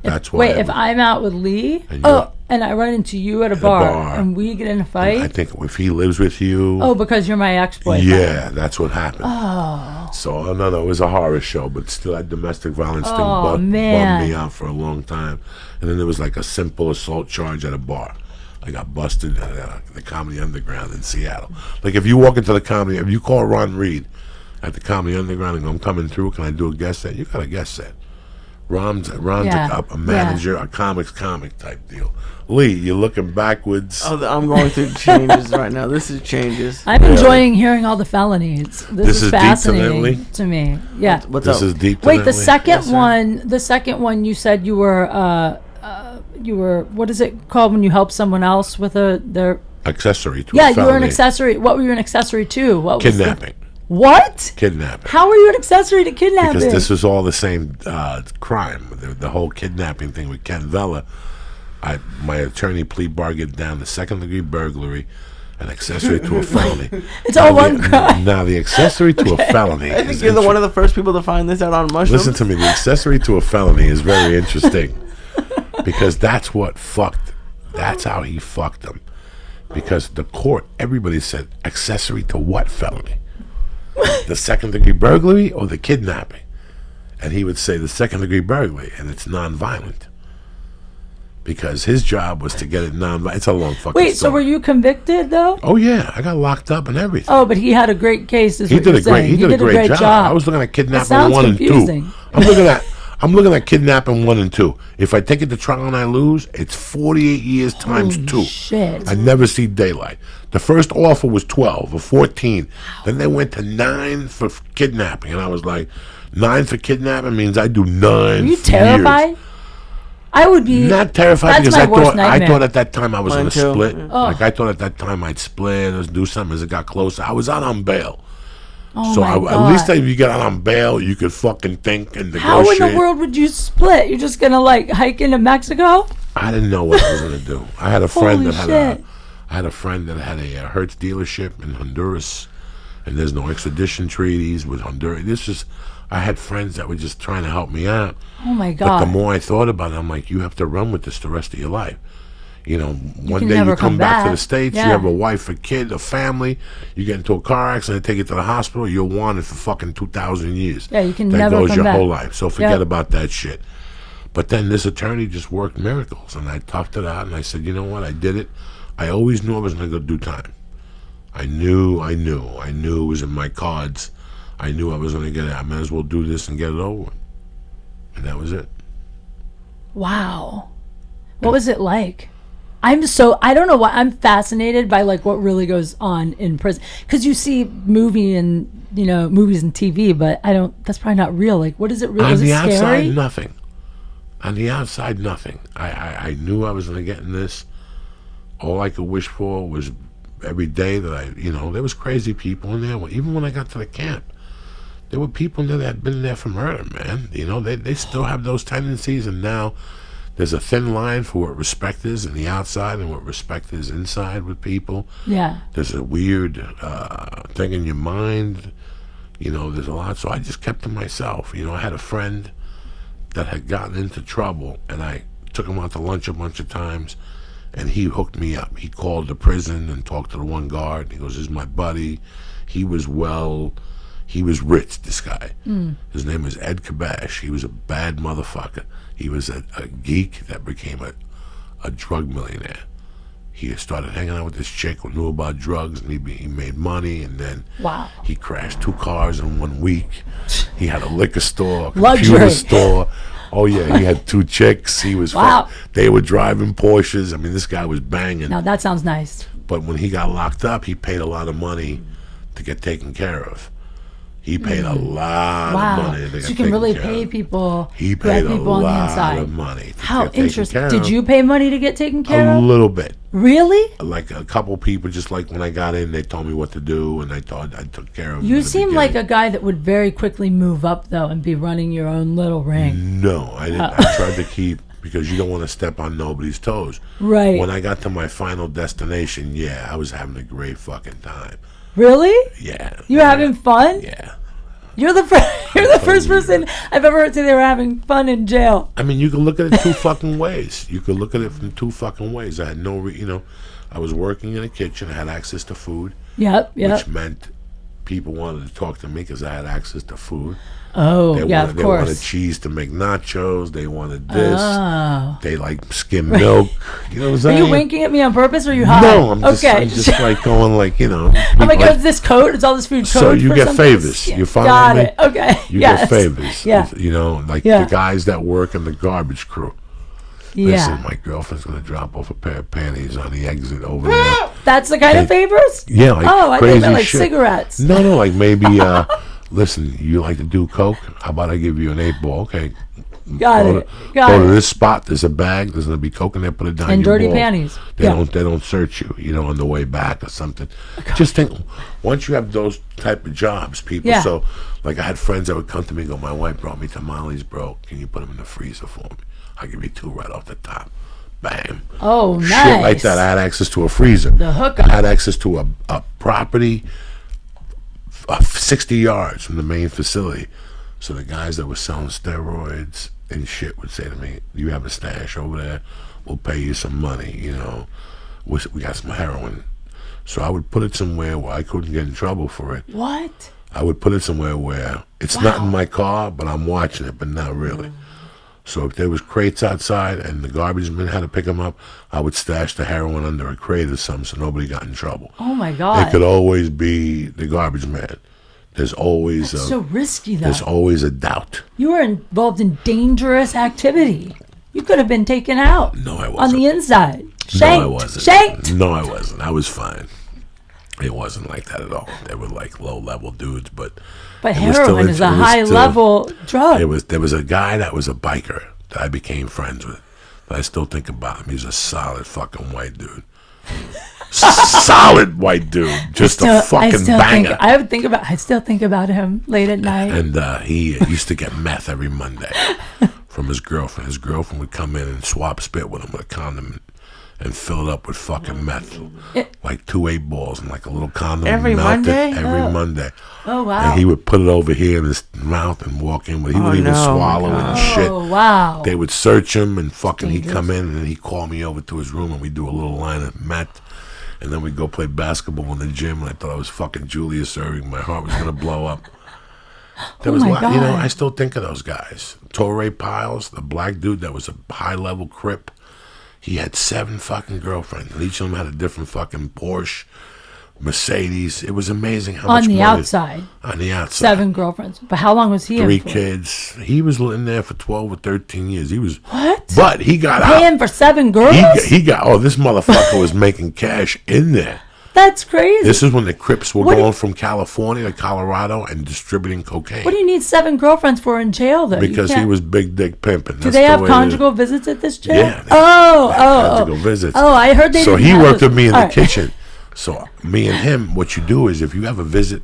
B: That's why.
C: Wait, if I'm out with Lee,
B: And
C: and I run into you at a bar, and we get in a fight.
B: I think if he lives with you.
C: Oh, because you're my ex-boyfriend.
B: Yeah, that's what happened.
C: Oh.
B: So, no, it was a horror show, but still that domestic violence thing
C: Oh,
B: bummed
C: man.
B: me out for a long time. And then there was like a simple assault charge at a bar. I got busted at the Comedy Underground in Seattle. Like, if you walk into the comedy, if you call Ron Reed at the Comedy Underground and go, I'm coming through, can I do a guest set? You got a guest set. Ron's
C: Yeah.
B: a manager, a comic type deal. Lee, you're looking backwards.
A: Oh, I'm going through changes right now. This is changes.
C: I'm enjoying hearing all the felonies. This is
B: is deep
C: fascinating
B: to
C: to me. Yeah.
A: What's
B: This
A: up?
B: is deep.
C: Wait, the
B: tonight, Lee.
C: second
A: Yes, sir.
C: the second one, you said you were what is it called when you help someone else with their
B: Accessory to a
C: yeah, you were an
B: felony.
C: accessory. What were you an accessory to? What was
B: Kidnapping.
C: what?
B: Kidnapping.
C: How were you an accessory to kidnapping?
B: Because this was all the same crime. The whole kidnapping thing with Ken Vella. My attorney plea bargained down to second-degree burglary and accessory to a felony.
C: It's all one crime.
B: Now, the accessory to a felony
A: I think
B: is
A: you're one of the first people to find this out on mushrooms.
B: Listen to me. The accessory to a felony is very interesting because that's how he fucked them. Because the court, everybody said, accessory to what felony? The second-degree burglary or the kidnapping? And he would say the second-degree burglary, and it's non-violent. Because his job was to get it non-violent. It's a long fucking
C: Wait, so
B: story.
C: were you convicted though?
B: Oh, yeah. I got locked up and everything.
C: Oh, but he had a great case. Is
B: He
C: what
B: did
C: you're
B: a great.
C: saying.
B: He did a great job. I was looking at
C: That
B: kidnapping
C: sounds
B: 1 and
C: confusing.
B: 2. I'm looking at kidnapping 1 and 2. If I take it to trial and I lose, it's 48 years times 2.
C: Shit.
B: I never see daylight. The first offer was 12 or 14. Then they went to 9 for kidnapping, and I was like, 9 for kidnapping means I do 9.
C: Were you
B: for
C: terrified?
B: years.
C: I would be
B: Not terrified
C: That's
B: because
C: my
B: I
C: worst
B: thought
C: nightmare.
B: at that time I was
A: Mine
B: going to
A: too.
B: split.
A: Yeah.
B: Like I thought at that time I'd split or do something as it got closer. I was out on bail.
C: Oh
B: So
C: my
B: at
C: God.
B: least if you get out on bail, you could fucking think and
C: How
B: negotiate.
C: in the world would you split? You're just gonna like hike into Mexico?
B: I didn't know what I was gonna do. I had a friend
C: Holy
B: that
C: shit.
B: had a Hertz dealership in Honduras, and there's no extradition treaties with Honduras. I had friends that were just trying to help me out.
C: Oh my
B: But
C: God.
B: the more I thought about it, I'm like, you have to run with this the rest of your life. You know, one
C: can
B: day
C: never
B: you come
C: come
B: back to the
C: back.
B: States,
C: Yeah.
B: you have a wife, a kid, a family, you get into a car accident, take you to the hospital, you're wanted for fucking 2,000 years.
C: Yeah, you can
B: that
C: never
B: goes
C: come
B: your
C: back.
B: whole life. So forget
C: Yep.
B: about that shit. But then this attorney just worked miracles, and I toughed it out, and I said, you know what, I did it. I always knew I was going to go do time. I knew it was in my cards. I knew I was going to get it. I might as well do this and get it over with. And that was it.
C: Wow. What was it like? I don't know why I'm fascinated by like what really goes on in prison, because you see movies and TV, but that's probably not real. Like, what is it really?
B: On
C: Is
B: the
C: it
B: outside,
C: scary?
B: nothing. On the outside, nothing. I knew I was going to get in this. All I could wish for was every day that there was crazy people in there. Even when I got to the camp, there were people in there that had been there for murder, man. They still have those tendencies, and now there's a thin line for what respect is in the outside and what respect is inside with people.
C: Yeah.
B: There's a weird thing in your mind. You know, there's a lot. So I just kept to myself. You know, I had a friend that had gotten into trouble, and I took him out to lunch a bunch of times, and he hooked me up. He called the prison and talked to the one guard. He goes, "This is my buddy." He was rich, this guy. His name was Ed Kabash. He was a bad motherfucker. He was a geek that became a drug millionaire. He started hanging out with this chick who knew about drugs, and he made money, and then he crashed 2 cars in 1 week. He had a liquor store, a computer store. Oh, yeah, he had 2 chicks. He was they were driving Porsches. I mean, this guy was banging.
C: Now, that sounds nice.
B: But when he got locked up, he paid a lot of money to get taken care of. He paid a lot of money to get
C: so you can really pay people.
B: He paid a lot of money.
C: How interesting. Did you pay money to get taken care of?
B: A little bit.
C: Really?
B: Like a couple people, just like when I got in, they told me what to do, and I thought I took care of them.
C: You seem like a guy that would very quickly move up, though, and be running your own little ring.
B: No, I didn't. I tried to keep, because you don't want to step on nobody's toes.
C: Right.
B: When I got to my final destination, I was having a great fucking time.
C: Really?
B: Yeah.
C: You were having fun?
B: Yeah.
C: You're the first person I've ever heard say they were having fun in jail.
B: I mean, you can look at it 2 fucking ways. You could look at it from 2 fucking ways. I had I was working in a kitchen. I had access to food.
C: Yep.
B: Which meant people wanted to talk to me because I had access to food.
C: Oh, of course.
B: They wanted cheese to make nachos. They wanted this. Oh. They like skim milk. You know what I'm saying?
C: Are you winking at me on purpose, or are you high?
B: No, I'm just like going like, you know.
C: I'm like, is this code? Is all this food code?
B: So you get favors. You follow me?
C: Got it. Okay.
B: You get favors.
C: Yeah.
B: You know, like the guys that work in the garbage crew. Listen, my girlfriend's going to drop off a pair of panties on the exit over there.
C: That's the kind of favors?
B: Yeah, like
C: I
B: crazy
C: think they're like
B: shit.
C: Cigarettes.
B: No, like maybe, listen, you like to do coke? How about I give you an 8-ball? Okay.
C: Got it.
B: Go to this spot. There's a bag. There's going to be coke in there. Put it down
C: and
B: your
C: dirty
B: ball.
C: Panties.
B: They don't search you, you know, on the way back or something. Just think, once you have those type of jobs, people. So, like, I had friends that would come to me and go, "My wife brought me tamales, bro. Can you put them in the freezer for me? I'll give you 2 right off the top." Bam.
C: Oh, nice.
B: Shit like that. I had access to a freezer.
C: The hookup.
B: I had access to a property 60 yards from the main facility. So the guys that were selling steroids and shit would say to me, "You have a stash over there? We'll pay you some money, you know. We got some heroin." So I would put it somewhere where I couldn't get in trouble for it.
C: What?
B: I would put it somewhere where it's not in my car, but I'm watching it, but not really. So if there was crates outside and the garbage men had to pick them up, I would stash the heroin under a crate or something so nobody got in trouble.
C: Oh, my God.
B: It could always be the garbage man. There's always
C: That's so risky, though.
B: There's always a doubt.
C: You were involved in dangerous activity. You could have been taken out.
B: No, I wasn't.
C: On the inside. Shanked.
B: No, I wasn't.
C: Shanked.
B: No, I wasn't. I was fine. It wasn't like that at all. They were like low-level dudes, but
C: heroin is a high-level drug.
B: There was a guy that was a biker that I became friends with. But I still think about him. He's a solid fucking white dude. Solid white dude. Just a fucking banger.
C: I still think about him late at night.
B: And he used to get meth every Monday from his girlfriend. His girlfriend would come in and swap spit with him with a condom and fill it up with fucking meth. Like 2 8-balls and like a little condom.
A: Every Monday?
B: Every Monday.
C: Oh, wow.
B: And he would put it over here in his mouth and walk in with it. He wouldn't even swallow it and shit.
C: Oh, wow.
B: They would search him and fucking he'd come in and he'd call me over to his room and we'd do a little line of meth. And then we'd go play basketball in the gym and I thought I was fucking Julius Erving. My heart was going to blow up. There was a lot, you know, I still think of those guys. Torrey Piles, the black dude that was a high-level Crip. He had 7 fucking girlfriends, and each of them had a different fucking Porsche, Mercedes. It was amazing how much money.
C: On the outside. 7 girlfriends. But how long was he
B: 3
C: in for?
B: kids. He was in there for 12 or 13 years. He was.
C: What?
B: But he got out.
C: Paying for 7 girls?
B: He got, this motherfucker was making cash in there.
C: That's crazy.
B: This is when the Crips were going from California to Colorado and distributing cocaine.
C: What do you need 7 girlfriends for in jail, though?
B: Because he was big dick pimping.
C: Do they have conjugal visits at this jail?
B: Yeah. Conjugal visits.
C: Oh, I heard they.
B: So he worked with me in the kitchen. So me and him, what you do is if you have a visit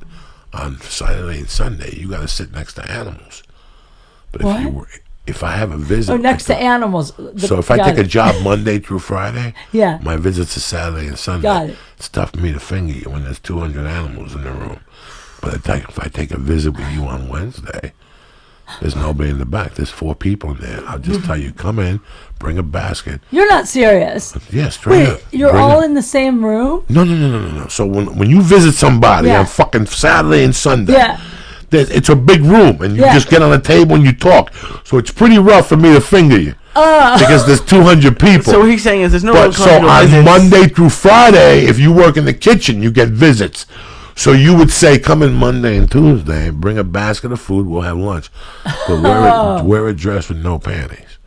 B: on Saturday and Sunday, you got to sit next to animals. But if you were if I have a visit,
C: next to animals.
B: So if I take a job Monday through Friday,
C: yeah,
B: my visits are Saturday and Sunday.
C: Got it.
B: It's tough for me to finger you when there's 200 animals in the room. But if I take a visit with you on Wednesday, there's nobody in the back. There's 4 people in there. I'll just tell you, come in, bring a basket.
C: You're not serious.
B: Yeah, straight up.
C: You're all in the same room?
B: No. So when you visit somebody on fucking Saturday and Sunday, it's a big room, and you just get on a table and you talk. So it's pretty rough for me to finger you. Because there's 200 people.
A: So what he's saying is there's no
B: so on
A: visits.
B: Monday through Friday, if you work in the kitchen, you get visits. So you would say, come in Monday and Tuesday, bring a basket of food, we'll have lunch. But wear a dress with no panties.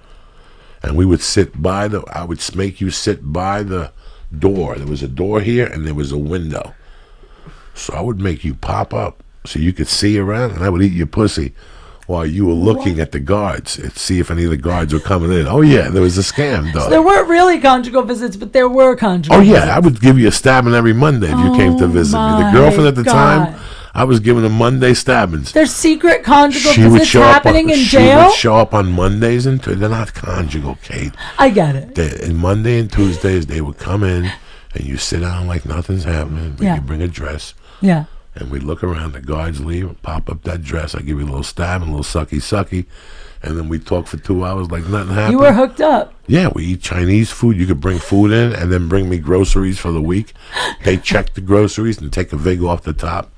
B: And we would I would make you sit by the door. There was a door here and there was a window. So I would make you pop up so you could see around, and I would eat your pussy while you were looking at the guards and see if any of the guards were coming in. Oh, yeah, there was a scam, though.
C: So there weren't really conjugal visits, but there were conjugal visits.
B: I would give you a stabbing every Monday if you came to visit me. The girlfriend at the time, I was giving her Monday stabbings.
C: There's secret conjugal visits happening in jail?
B: She would show up on Mondays and they're not conjugal, Kate.
C: I get it.
B: And Monday and Tuesdays, they would come in and you sit down like nothing's happening. You bring a dress.
C: Yeah.
B: And we look around, the guards leave, pop up that dress. I give you a little stab and a little sucky, and then we talk for 2 hours like nothing happened.
C: You were hooked up.
B: Yeah, we eat Chinese food. You could bring food in and then bring me groceries for the week. They check the groceries and take a vig off the top.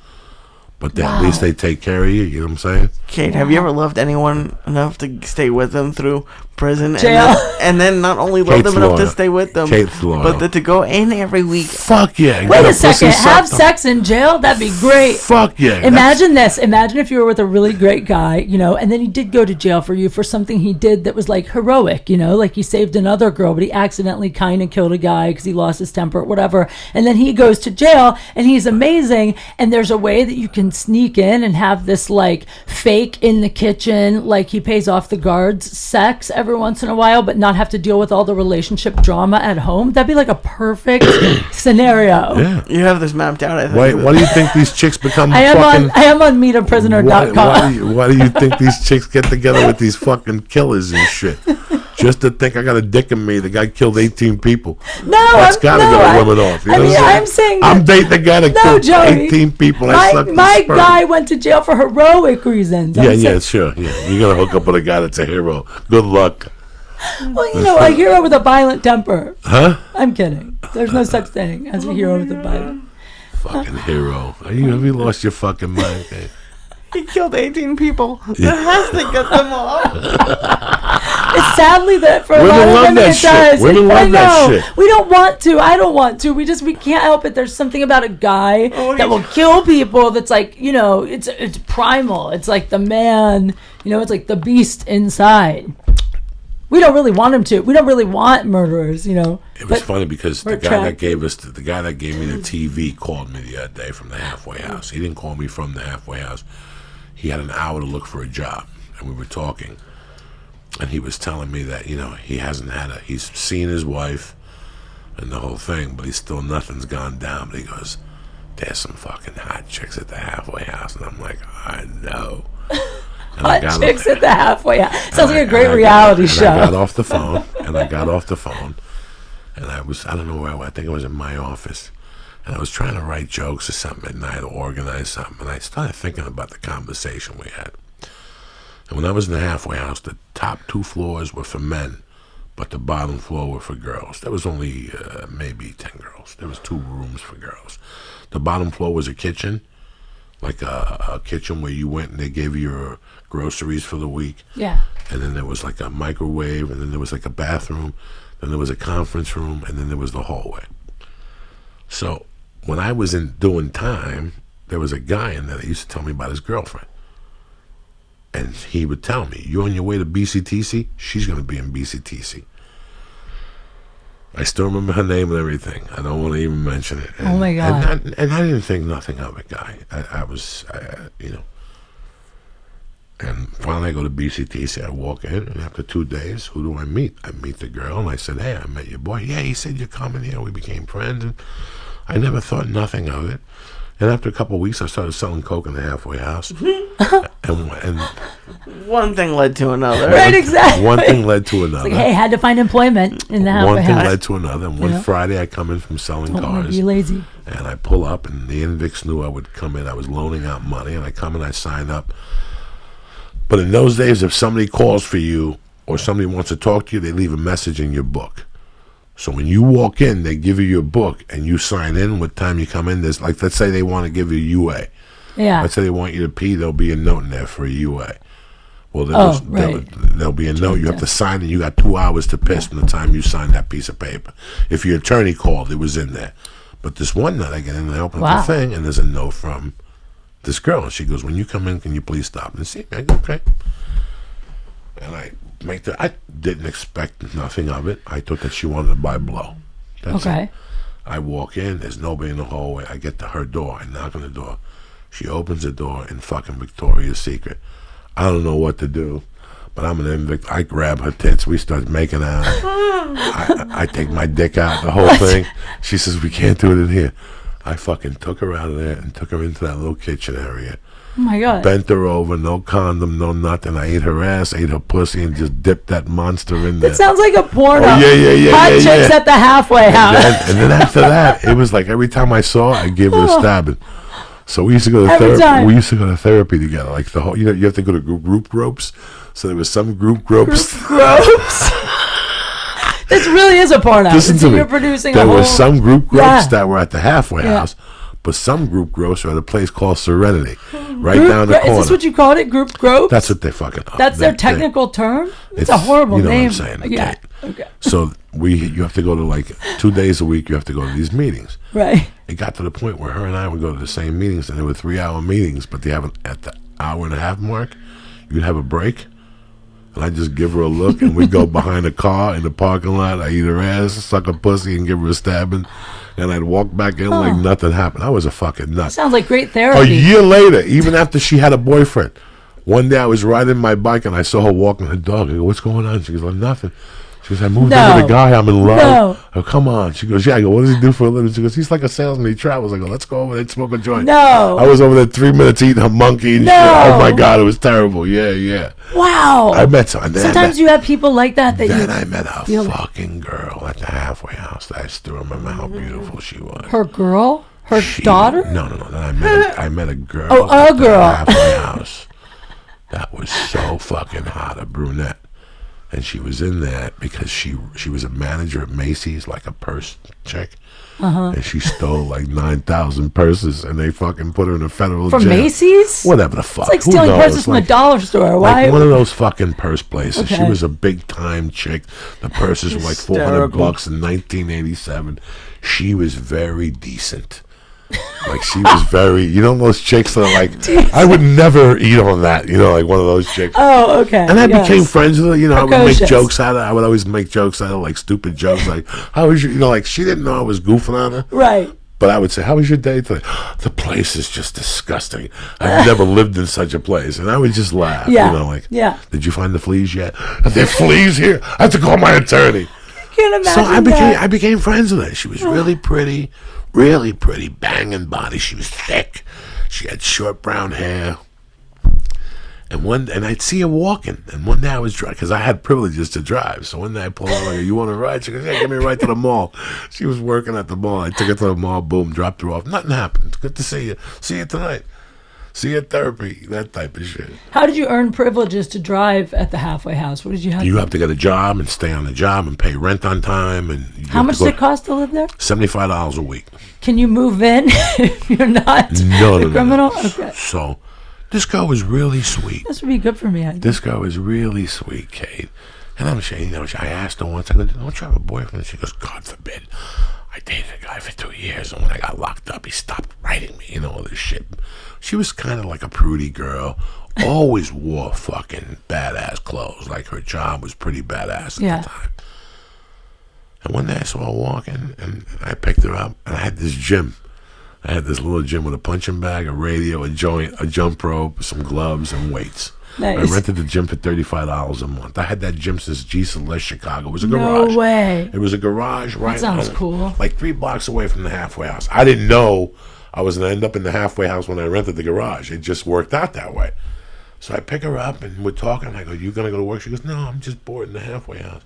B: But at least they take care of you, you know what I'm saying?
A: Kate, have you ever loved anyone enough to stay with them through prison?
C: Jail.
A: And then not only love them enough to stay with them, but to go in every week.
B: Fuck yeah.
C: Wait a second. Have sex in jail? That'd be great.
B: Fuck yeah.
C: Imagine this. Imagine if you were with a really great guy, and then he did go to jail for you for something he did that was like heroic, like he saved another girl, but he accidentally kind of killed a guy because he lost his temper, whatever. And then he goes to jail and he's amazing. And there's a way that you can sneak in and have this like fake in the kitchen, like he pays off the guards sex every once in a while, but not have to deal with all the relationship drama at home. That'd be like a perfect scenario.
B: Yeah.
A: You have this mapped out, I think.
B: Why do you think these chicks become
C: I am on meetaprisoner.com.
B: Why do you think these chicks get together with these fucking killers and shit? Just to think I got a dick in me. The guy killed 18 people. That's gotta get women off. You know what I'm saying? I'm dating the guy that killed
C: Joey,
B: 18 people.
C: My guy went to jail for heroic reasons.
B: Sure. Yeah. You're gonna hook up with a guy that's a hero. Good luck.
C: Well, a hero with a violent temper.
B: Huh?
C: I'm kidding. There's no such thing as a hero with a violent.
B: Fucking hero. Have you lost your fucking mind, Kate?
A: He killed 18 people. That has to get them off.
C: It's sadly that for a lot of women it does.
B: Women love that shit.
C: We don't want to. I don't want to. We can't help it. There's something about a guy that will kill people that's like, it's primal. It's like the man, it's like the beast inside. We don't really want him to. We don't really want murderers, It
B: was funny because the guy that gave me the TV called me the other day from the halfway house. He didn't call me from the halfway house. He had an hour to look for a job, and we were talking. And he was telling me that, he's seen his wife and the whole thing, but nothing's gone down. But he goes, there's some fucking hot chicks at the halfway house. And I'm like, I know.
C: Hot chicks at the halfway house. Sounds like a great reality show.
B: I got off the phone, and I don't know where I think I was in my office. And I was trying to write jokes or something at night or organize something. And I started thinking about the conversation we had. And when I was in the halfway house, the top 2 floors were for men, but the bottom floor were for girls. There was only maybe 10 girls. There was 2 rooms for girls. The bottom floor was a kitchen, like a kitchen where you went and they gave you your groceries for the week.
C: Yeah.
B: And then there was like a microwave, and then there was like a bathroom, then there was a conference room, and then there was the hallway. So when I was doing time, there was a guy in there that used to tell me about his girlfriend. And he would tell me, you on your way to BCTC? She's going to be in BCTC. I still remember her name and everything. I don't want to even mention it. And,
C: oh, my God.
B: And I didn't think nothing of it, guy. I was. And finally I go to BCTC. I walk in, and after 2 days, who do I meet? I meet the girl, and I said, hey, I met your boy. Yeah, he said you're coming here. We became friends. And I never thought nothing of it. And after a couple of weeks, I started selling coke in the halfway house. and
A: one thing led to another.
C: Right, exactly.
B: One thing led to another.
C: It's like, hey, had to find employment in the halfway
B: One thing
C: house.
B: led to another. And one Friday, I come in from selling cars.
C: Be lazy.
B: And I pull up, and the Invix knew I would come in. I was loaning out money, and I come in, I sign up. But in those days, if somebody calls for you or somebody wants to talk to you, they leave a message in your book. So when you walk in, they give you your book, and you sign in. What time you come in, there's like, let's say they want to give you UA.
C: Yeah.
B: Let's say they want you to pee, there'll be a note in there for a UA. Well, there'll be a note. You have to sign it. You got 2 hours to piss from the time you sign that piece of paper. If your attorney called, it was in there. But this one night, I get in and I open up the thing, and there's a note from this girl. And she goes, when you come in, can you please stop and see me? I go, okay. And I didn't expect nothing of it. I thought that she wanted to buy blow. That's it. I walk in, there's nobody in the hallway. I get to her door, I knock on the door. She opens the door in fucking Victoria's Secret. I don't know what to do, but I grab her tits, we start making out. I take my dick out, the whole thing. She says, we can't do it in here. I fucking took her out of there and took her into that little kitchen area.
C: Oh my God.
B: Bent her over, no condom, no nothing. I ate her ass, ate her pussy, and just dipped that monster in there.
C: That sounds like a porno.
B: Oh, yeah.
C: Hot chicks at the halfway house.
B: And then after that, it was like every time I saw her, I'd give her a stabbing. So we used to go to therapy. We used to go to therapy together. Like the whole, you have to go to group ropes. So there was some group ropes.
C: This really is a porno.
B: Listen to me.
C: You're producing
B: there
C: a whole...
B: were some group ropes that were at the halfway house. But some group gropes are at a place called Serenity, right down the corner.
C: Is this what you called it, group gropes?
B: That's what they fucking are.
C: That's their technical term? It's a horrible name.
B: You know what I'm saying?
C: Yeah. Okay.
B: So you have to go to like 2 days a week, you have to go to these meetings.
C: Right.
B: It got to the point where her and I would go to the same meetings, and they were 3-hour meetings, but they have at the hour and a half mark, you'd have a break. And I'd just give her a look, and we'd go behind a car in the parking lot. I'd eat her ass, suck her pussy, and give her a stabbing. And I'd walk back in like nothing happened. I was a fucking nut.
C: Sounds like great therapy.
B: A year later, even after she had a boyfriend, one day I was riding my bike, and I saw her walking her dog. I go, what's going on? She goes, nothing. She goes, I moved in with a guy. I'm in love.
C: No.
B: I go, come on. She goes, yeah. I go, what does he do for a living? She goes, he's like a salesman. He travels. I go, let's go over there and smoke a joint.
C: No.
B: I was over there 3 minutes eating a monkey. And shit. Oh, my God. It was terrible. Yeah.
C: Wow.
B: I met some.
C: Sometimes you have people like that
B: Then I met a fucking girl at the halfway house that I still remember how beautiful she was.
C: Her girl? Her daughter?
B: No. Then I met a girl.
C: Oh, a girl.
B: At the halfway house. That was so fucking hot, a brunette. And she was in there because she was a manager at Macy's, like a purse chick. And she stole like 9,000 purses, and they fucking put her in a federal jail.
C: From Macy's?
B: Whatever the fuck.
C: It's like stealing purses from a dollar store. Why?
B: Like one of those fucking purse places.
C: Okay.
B: She was a big time chick. The purses were like $400 in 1987. She was very decent. Like she was very, those chicks that are like, I would never eat on that, like one of those chicks.
C: Oh, okay.
B: And I became friends with her, I would make
C: Precocious.
B: jokes out of her. I would always make jokes out of her, like stupid jokes, like, how was your, like she didn't know I was goofing on her.
C: Right.
B: But I would say, how was your day today? The place is just disgusting. I've never lived in such a place. And I would just laugh, did you find the fleas yet? Are there fleas here? I have to call my attorney.
C: Can't imagine
B: So I became friends with her. She was really pretty, banging body. She was thick. She had short brown hair. And I'd see her walking. And one day I was driving, because I had privileges to drive. So one day I pulled her, like, you want to ride? She goes, yeah, give me a ride to the mall. She was working at the mall. I took her to the mall, boom, dropped her off. Nothing happened. Good to see you. See you tonight. See you at therapy, that type of shit.
C: How did you earn privileges to drive at the halfway house? What did you have?
B: You have to get a job and stay on the job and pay rent on time. And
C: how much does it cost to live there?
B: $75 a week.
C: Can you move in if you're not a criminal?
B: No.
C: Okay.
B: So this girl was really sweet.
C: This would be good for me, I think.
B: This girl was really sweet, Kate. And I'm saying, I asked her once, I go, don't you have a boyfriend? She goes, God forbid. I dated a guy for 2 years, and when I got locked up, he stopped writing me, all this shit. She was kind of like a prudy girl, always wore fucking badass clothes. Like her job was pretty badass at the time. And one day I saw her walking, and I picked her up, and I had this gym. I had this little gym with a punching bag, a radio, a joint, a jump rope, some gloves, and weights.
C: Nice.
B: I rented the gym for $35 a month. I had that gym since Jesus left Chicago. It was a garage.
C: No way.
B: It was a garage right
C: That sounds cool.
B: like 3 blocks away from the halfway house. I didn't know I was going to end up in the halfway house when I rented the garage. It just worked out that way. So I pick her up and we're talking. I go, you going to go to work? She goes, no, I'm just bored in the halfway house.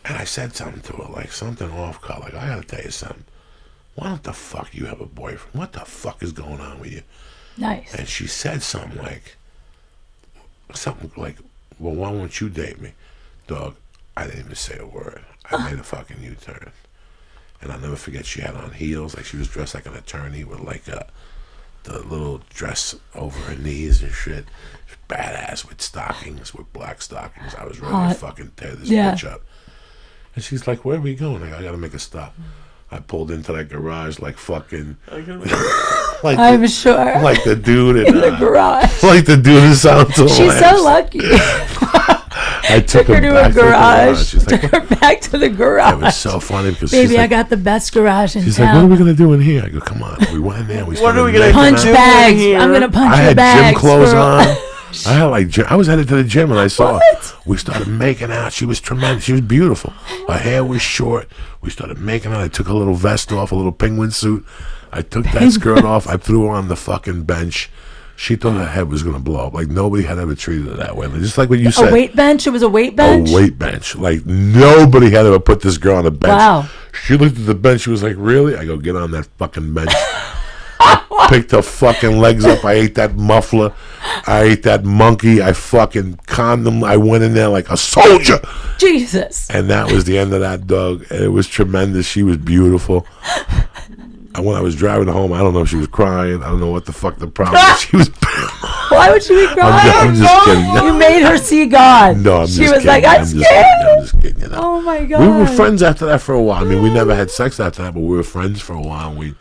B: And I said something to her, like something off color. Like, I got to tell you something. Why don't the fuck you have a boyfriend? What the fuck is going on with you?
C: Nice.
B: And she said something like, well, why won't you date me? Dog, I didn't even say a word. I made a fucking U-turn. And I'll never forget, she had on heels. Like, she was dressed like an attorney with, like, the little dress over her knees and shit. She was badass with stockings, with black stockings. I was ready to fucking tear this bitch up. And she's like, where are we going? I gotta make a stop. I pulled into that garage like fucking... like
C: I'm sure.
B: Like the dude in
C: the garage.
B: Like the dude in Sound to
C: She's so lucky.
B: I took
C: her to a garage.
B: Took
C: her back to the garage.
B: It was so funny because
C: baby, I got the best garage in
B: she's
C: town.
B: like, what are we going to do in here? I go, come on. We went in there.
A: What are we going to
C: punch bags? I'm going to punch your bags.
B: I had gym clothes on. I was headed to the gym and I saw her. We started making out. She was tremendous. She was beautiful. Her hair was short. We started making out. I took a little vest off, a little penguin suit. I took that skirt off. I threw her on the fucking bench. She thought her head was going to blow up. Like, nobody had ever treated her that way. Just like what you said.
C: A weight bench? It was a weight bench?
B: A weight bench. Like, nobody had ever put this girl on a bench.
C: Wow.
B: She looked at the bench. She was like, really? I go, get on that fucking bench. I picked her fucking legs up. I ate that muffler. I ate that monkey. I fucking conned them. I went in there like a soldier.
C: Jesus.
B: And that was the end of that, dog. And it was tremendous. She was beautiful. And when I was driving home, I don't know if she was crying. I don't know what the fuck the problem was. She was...
C: Why would she be crying?
B: I'm just kidding.
C: You made her see God.
B: No, I'm just
C: kidding. She was like, I'm scared.
B: I'm just kidding. You know?
C: Oh, my God.
B: We were friends after that for a while. I mean, we never had sex after that, but we were friends for a while. And we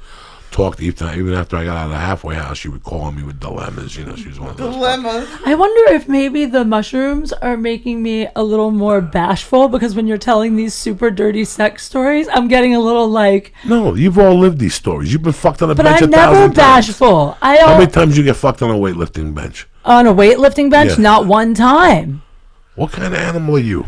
B: talked even after I got out of the halfway house. She would call me with dilemmas. You know, she was one of those
A: dilemmas.
C: I wonder if maybe the mushrooms are making me a little more bashful, because when you're telling these super dirty sex stories, I'm getting a little like...
B: No, you've all lived these stories. You've been fucked on a bench
C: But I'm
B: 1,000
C: never
B: times.
C: bashful.
B: How many times you get fucked on a weightlifting bench?
C: On a weightlifting bench?
B: Yeah.
C: Not one time.
B: What kind of animal are you?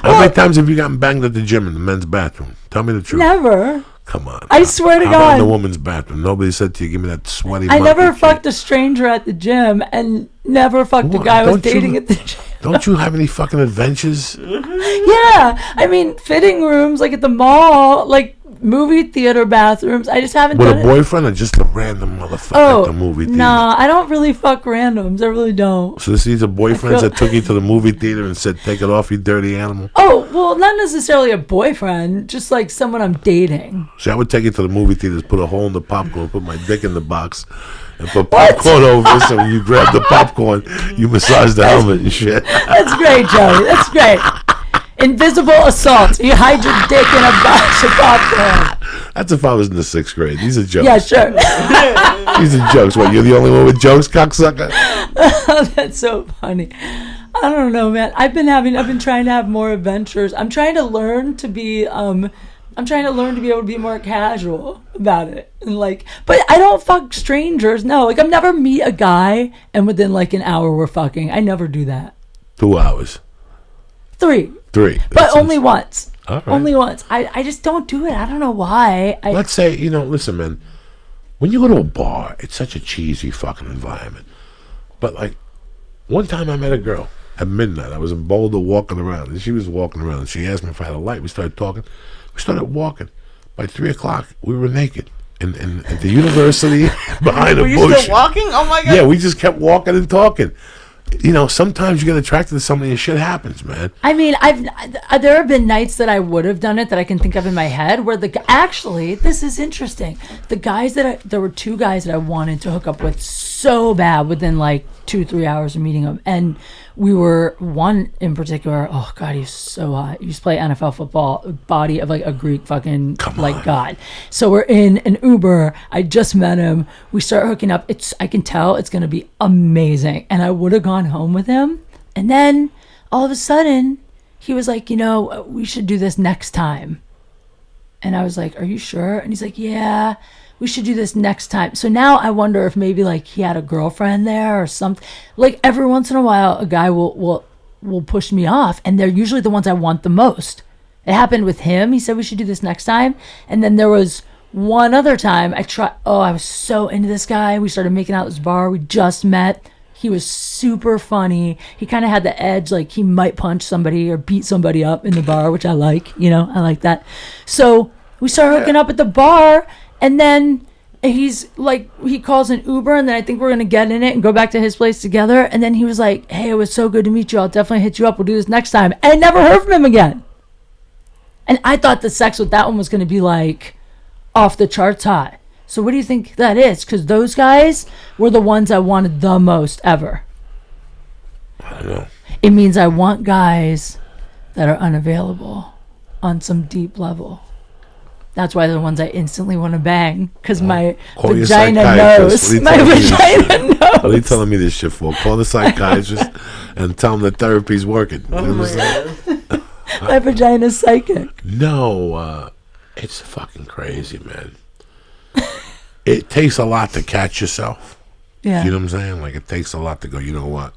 B: How many times have you gotten banged at the gym in the men's bathroom? Tell me the truth.
C: Never.
B: Come on.
C: I swear to
B: How about in
C: God.
B: the woman's bathroom? Nobody said to you, give me that sweaty
C: I never
B: monkey
C: fucked
B: shit.
C: a stranger at the gym, and never fucked a
B: What?
C: guy I was
B: Don't you-
C: dating at the gym.
B: Don't you have any fucking adventures?
C: Yeah. I mean, fitting rooms, like at the mall, like movie theater bathrooms. I just haven't
B: With
C: done
B: a
C: it.
B: boyfriend or just a random motherfucker at the movie theater?
C: Nah, I don't really fuck randoms. I really don't.
B: So these are boyfriends that took you to the movie theater and said, take it off, you dirty animal?
C: Oh, well, not necessarily a boyfriend, just like someone I'm dating.
B: See, I would take you to the movie theaters, put a hole in the popcorn, put my dick in the box, and put
C: What?
B: popcorn over it, so when you grab the popcorn, you massage the helmet and shit.
C: That's great, Joey. That's great. Invisible assault. You hide your dick in a box of popcorn.
B: That's if I was in the 6th grade. These are jokes.
C: Yeah, sure.
B: These are jokes. What, you're the only one with jokes, cocksucker?
C: That's so funny. I don't know, man. I've been trying to have more adventures. I'm trying to learn to be able to be more casual about it. And like, but I don't fuck strangers. No, like I've never meet a guy and within like an hour we're fucking. I never do that.
B: 2 hours.
C: 3.
B: 3.
C: But only once.
B: All right.
C: Only once. I just don't do it. I don't know why.
B: Let's say, listen, man. When you go to a bar, it's such a cheesy fucking environment. But like, one time I met a girl at midnight. I was in Boulder walking around, and she was walking around, and she asked me if I had a light. We started talking. We started walking. By 3 o'clock, we were naked. And at the university behind a
A: Were you
B: bush.
A: still walking? Oh my God.
B: Yeah, we just kept walking and talking. Sometimes you get attracted to somebody and shit happens, man.
C: I mean, there have been nights that I would have done it that I can think of in my head where actually, this is interesting. There were 2 guys that I wanted to hook up with so bad within like 2-3 hours of meeting them. And we were, one in particular, oh God, he's so hot. He used to play NFL football, body of like a Greek fucking God. So we're in an Uber. I just met him. We start hooking up. I can tell it's going to be amazing. And I would have gone home with him. And then all of a sudden he was like, we should do this next time. And I was like, are you sure? And he's like, yeah, we should do this next time. So now I wonder if maybe like he had a girlfriend there or something. Like every once in a while, a guy will push me off, and they're usually the ones I want the most. It happened with him. He said we should do this next time. And then there was one other time I was so into this guy. We started making out at this bar. We just met. He was super funny. He kind of had the edge, like he might punch somebody or beat somebody up in the bar, which I like, I like that. So we started hooking up at the bar, and then he's like, he calls an Uber, and then I think we're going to get in it and go back to his place together. And then he was like, hey, it was so good to meet you. I'll definitely hit you up. We'll do this next time. And I never heard from him again. And I thought the sex with that one was going to be like off the charts hot. So what do you think that is? Because those guys were the ones I wanted the most ever.
B: I don't know.
C: It means I want guys that are unavailable on some deep level. That's why they're the ones I instantly want to bang. Because my vagina knows. My vagina knows.
B: What are you telling me this shit for? Call the psychiatrist and tell him that therapy's working.
C: My vagina's psychic.
B: No, it's fucking crazy, man. It takes a lot to catch yourself.
C: Yeah.
B: You know what I'm saying? Like, it takes a lot to go, you know what?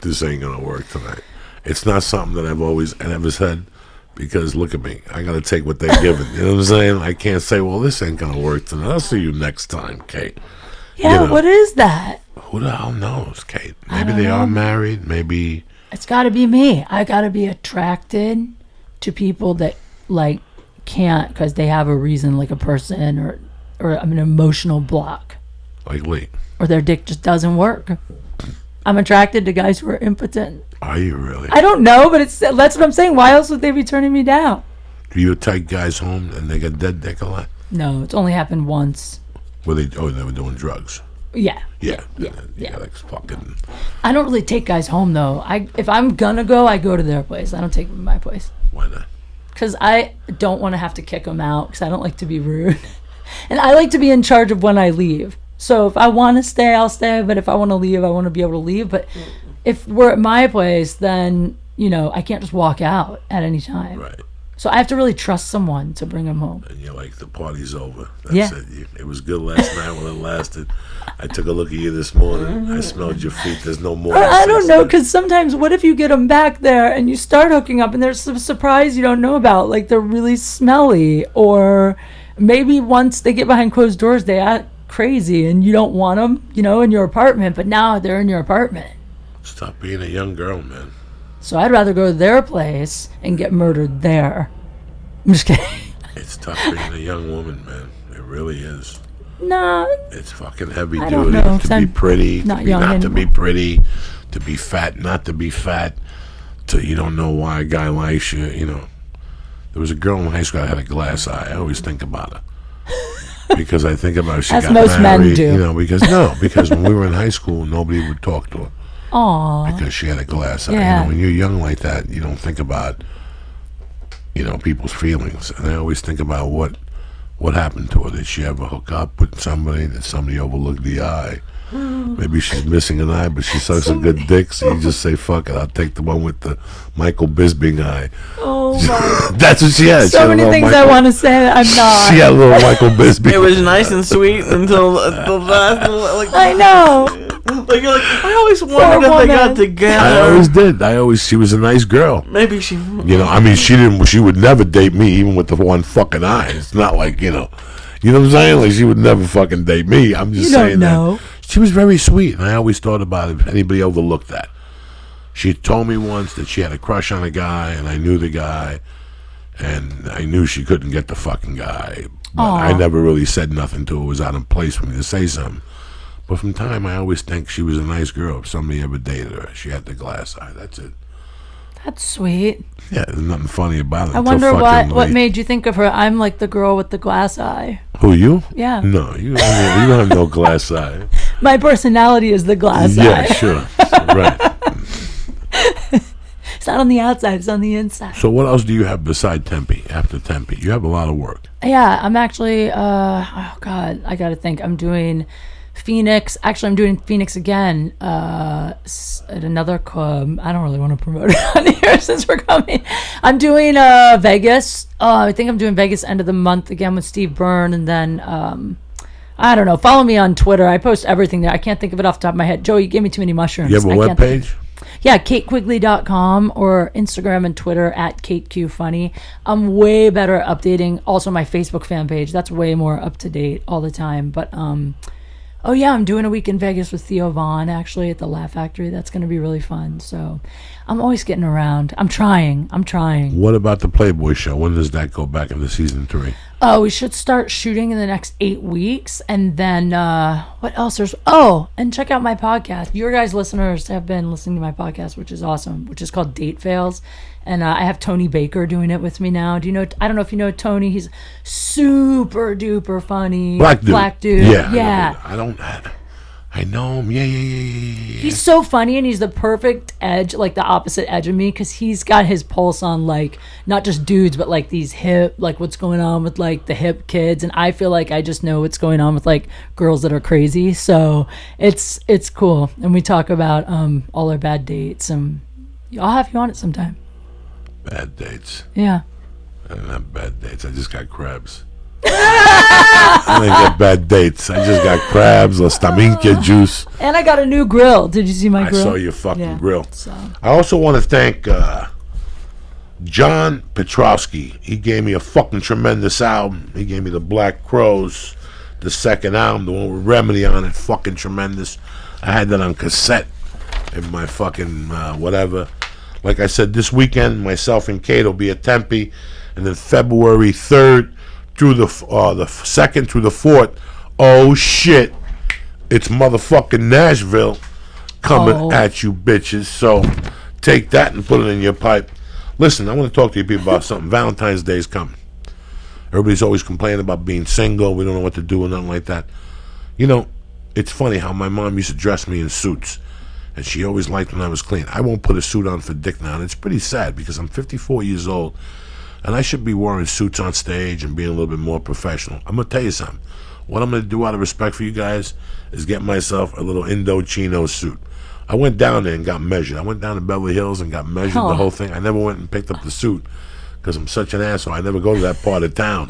B: This ain't going to work tonight. It's not something that I've always ever said, because look at me. I got to take what they're giving. You know what I'm saying? I can't say, well, this ain't going to work tonight. I'll see you next time, Kate.
C: Yeah, what is that?
B: Who the hell knows, Kate? Maybe they are married. Maybe.
C: It's got to be me. I got to be attracted to people that, like, can't because they have a reason, like a person or an emotional block.
B: Like Lee.
C: Or their dick just doesn't work. I'm attracted to guys who are impotent.
B: Are you really?
C: I don't know, but that's what I'm saying. Why else would they be turning me down?
B: Do you take guys home and they get dead dick a lot?
C: No, it's only happened once.
B: They were doing drugs.
C: Yeah.
B: Yeah. Like fucking.
C: I don't really take guys home though. If I'm gonna go, I go to their place. I don't take them to my place.
B: Why not?
C: Because I don't want to have to kick them out. Because I don't like to be rude, and I like to be in charge of when I leave. So if I want to stay, I'll stay. But if I want to leave, I want to be able to leave. But if we're at my place, then I can't just walk out at any time.
B: Right.
C: So I have to really trust someone to bring them home.
B: And you're like, the party's over. That's it. It was good last night when it lasted. I took a look at you this morning. I smelled your feet. There's no more.
C: I don't know, because sometimes what if you get them back there and you start hooking up and there's some surprise you don't know about, like they're really smelly, or maybe once they get behind closed doors they act crazy and you don't want them, in your apartment, but now they're in your apartment.
B: Stop being a young girl, man.
C: So I'd rather go to their place and get murdered there. I'm just kidding.
B: It's tough being a young woman, man. It really is.
C: Nah.
B: It's fucking heavy
C: I
B: duty
C: don't know,
B: to be pretty,
C: not
B: to be pretty, to be fat, not to be fat, you don't know why a guy likes you, There was a girl in high school that had a glass eye. I always think about her. Because I think about she
C: as
B: got
C: most
B: married,
C: men do.
B: Because when we were in high school, nobody would talk to her.
C: Aww.
B: Because she had a glass eye.
C: Yeah.
B: When you're young like that, you don't think about, people's feelings. And I always think about what happened to her. Did she ever hook up with somebody? Did somebody overlook the eye? Maybe she's missing an eye, but she sucks a good dick, so you just say, fuck it, I'll take the one with the Michael Bisping eye.
C: Oh, my.
B: That's what she had.
C: So many things I want to say that I'm not.
B: She had a little Michael Bisping.
A: It was nice and sweet until the last,
C: I know.
A: I always wondered if they got together.
B: I always did. She was a nice girl.
A: Maybe she.
B: She would never date me, even with the one fucking eye. It's not like, You know what I'm saying? Like, she would never fucking date me. I'm just saying that. She was very sweet, and I always thought about if anybody overlooked that. She told me once that she had a crush on a guy, and I knew the guy, and I knew she couldn't get the fucking guy. But I never really said nothing to her. It was out of place for me to say something. But from time, I always think she was a nice girl. If somebody ever dated her, she had the glass eye. That's it.
C: That's sweet.
B: Yeah, there's nothing funny about it.
C: I wonder what made you think of her. I'm like the girl with the glass eye.
B: Who, you?
C: Yeah.
B: No, you don't have no glass eye.
C: My personality is the glass eye.
B: Yeah, sure. Right.
C: It's not on the outside, it's on the inside.
B: So what else do you have beside Tempe, after Tempe? You have a lot of work.
C: Yeah, I'm actually, oh God, I got to think. I'm doing Phoenix. Actually, I'm doing Phoenix again at another club. I don't really want to promote it on here since we're coming. I'm doing Vegas. I think I'm doing Vegas end of the month again with Steve Byrne. And then, I don't know. Follow me on Twitter. I post everything there. I can't think of it off the top of my head. Joey, you gave me too many mushrooms.
B: You have a webpage?
C: Yeah, katequigley.com or Instagram and Twitter at KateQFunny. I'm way better at updating. Also, my Facebook fan page. That's way more up to date all the time. But, oh yeah, I'm doing a week in Vegas with Theo Vaughn, actually, at the Laugh Factory. That's going to be really fun. So I'm always getting around. I'm trying.
B: What about the Playboy show? When does that go back into season 3?
C: We should start shooting in the next 8 weeks. And then, what else? And check out my podcast. Your guys' listeners have been listening to my podcast, which is awesome, which is called Date Fails. And I have Tony Baker doing it with me now. I don't know if you know Tony. He's super duper funny. Black dude.
B: Yeah. I know him. Yeah.
C: He's so funny, and he's the perfect edge, like the opposite edge of me, because he's got his pulse on, like, not just dudes, but like these hip, like what's going on with like the hip kids. And I feel like I just know what's going on with like girls that are crazy. So it's cool. And we talk about all our bad dates, and I'll have you on it sometime.
B: Bad dates.
C: Yeah.
B: I don't have bad dates. I just got crabs. I didn't get bad dates. I just got crabs or staminka juice.
C: And I got a new grill. Did you see my grill?
B: I saw your fucking grill. So. I also want to thank John Petrowski. He gave me a fucking tremendous album. He gave me the Black Crows, the second album, the one with Remedy on it. Fucking tremendous. I had that on cassette in my fucking whatever. Like I said, this weekend, myself and Kate will be at Tempe, and then February 3rd through the 2nd through the 4th. Oh shit! It's motherfucking Nashville coming at you, bitches. So take that and put it in your pipe. Listen, I want to talk to you people about something. Valentine's Day is coming. Everybody's always complaining about being single. We don't know what to do or nothing like that. You know, it's funny how my mom used to dress me in suits. And she always liked when I was clean. I won't put a suit on for dick now, and it's pretty sad because I'm 54 years old, and I should be wearing suits on stage and being a little bit more professional. I'm going to tell you something. What I'm going to do out of respect for you guys is get myself a little Indochino suit. I went down there and got measured. I went down to Beverly Hills and got measured, the whole thing. I never went and picked up the suit because I'm such an asshole. I never go to that part of town.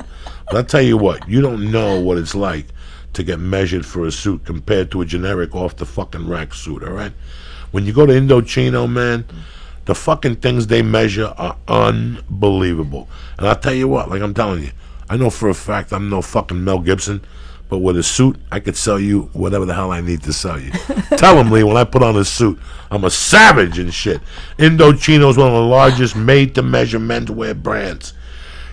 B: But I'll tell you what, you don't know what it's like to get measured for a suit compared to a generic off the fucking rack suit, all right? When you go to Indochino, man, the fucking things they measure are unbelievable. And I'll tell you what, like I'm telling you, I know for a fact I'm no fucking Mel Gibson, but with a suit, I could sell you whatever the hell I need to sell you. Tell them, Lee, when I put on a suit, I'm a savage and shit. Indochino is one of the largest made-to-measure menswear brands.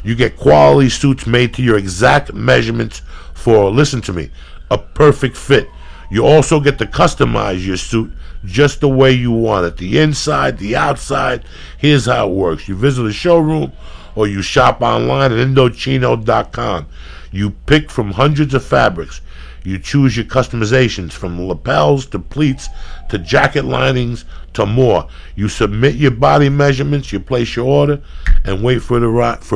B: You get quality suits made to your exact measurements for, listen to me, a perfect fit. You also get to customize your suit just the way you want it. The inside, the outside. Here's how it works. You visit a showroom or you shop online at Indochino.com. You pick from hundreds of fabrics. You choose your customizations from lapels to pleats to jacket linings to more. You submit your body measurements, you place your order, and wait for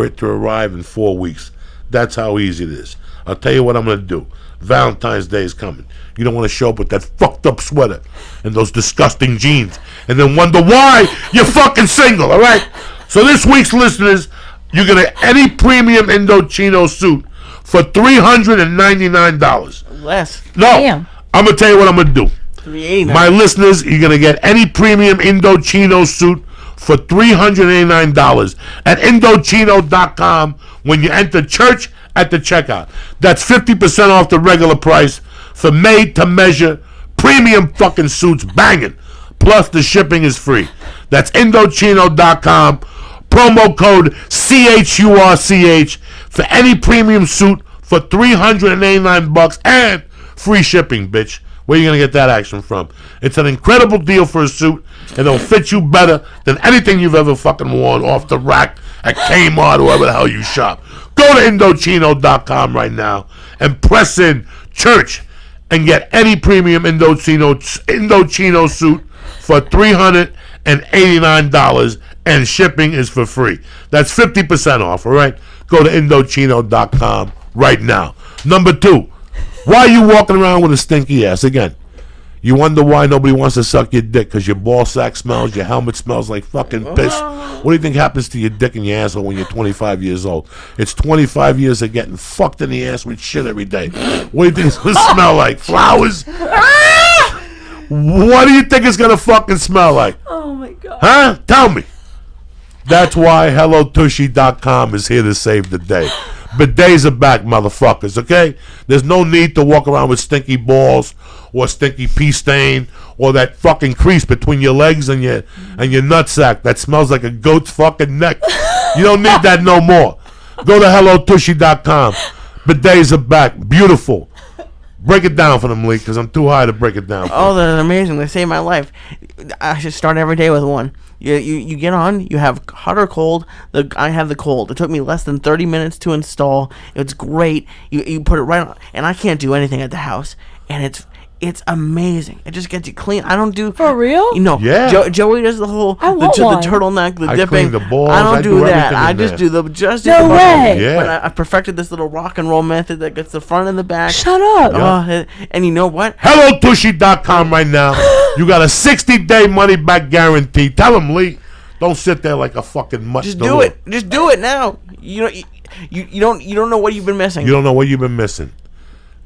B: it to arrive in 4 weeks. That's how easy it is. I'll tell you what I'm going to do. Valentine's Day is coming. You don't want to show up with that fucked up sweater and those disgusting jeans and then wonder why you're fucking single, all right? So this week's listeners, you're going to get any premium Indochino suit for $399.
A: Less.
B: No. Damn. I'm going to tell you what I'm going to do.
A: $389.
B: My listeners, you're going to get any premium Indochino suit for $389 at Indochino.com when you enter church at the checkout. That's 50% off the regular price for made-to-measure premium fucking suits banging. Plus the shipping is free. That's Indochino.com. Promo code CHURCH for any premium suit for $389 and free shipping, bitch. Where are you going to get that action from? It's an incredible deal for a suit, and it'll fit you better than anything you've ever fucking worn off the rack at Kmart or wherever the hell you shop. Go to Indochino.com right now and press in church and get any premium Indochino suit for $389, and shipping is for free. That's 50% off, all right? Go to Indochino.com right now. Number 2, Why are you walking around with a stinky ass? Again, you wonder why nobody wants to suck your dick, because your ball sack smells, your helmet smells like fucking piss. What do you think happens to your dick and your asshole when you're 25 years old? It's 25 years of getting fucked in the ass with shit every day. What do you think it's going to smell like? Flowers? What do you think it's going to fucking smell like?
C: Oh my god.
B: Huh? Tell me. That's why HelloTushy.com is here to save the day. Bidets are back, motherfuckers, okay? There's no need to walk around with stinky balls or stinky pee stain or that fucking crease between your legs and your nutsack that smells like a goat's fucking neck. You don't need that no more. Go to HelloTushy.com. Bidets are back. Beautiful. Break it down for them, Lee, because I'm too high to break it down.
A: Oh, they're amazing. They save my life. I should start every day with one. You get on, you have hot or cold. I have the cold. It took me less than 30 minutes to install. It's great. You put it right on, and I can't do anything at the house, and it's amazing. It just gets you clean. I don't do
C: For real?
A: You know,
B: Yeah.
A: Joey does the whole
C: I want
A: the
C: one.
A: turtleneck, the
B: I
A: dipping.
B: clean the balls.
A: I don't
B: I
A: do
B: do
A: that.
B: everything
A: I
B: in
A: just
B: there.
A: do the just.
C: No
A: the button.
C: way.
B: Yeah.
A: But I perfected this little rock and roll method that gets the front and the back.
C: Shut up.
A: Oh, and you know what?
B: HelloTushy.com right now. You got a 60-day money-back guarantee. Tell them, Lee. Don't sit there like a fucking mutt.
A: Just do it. Just do it now. You don't know what you've been missing.
B: You don't know what you've been missing.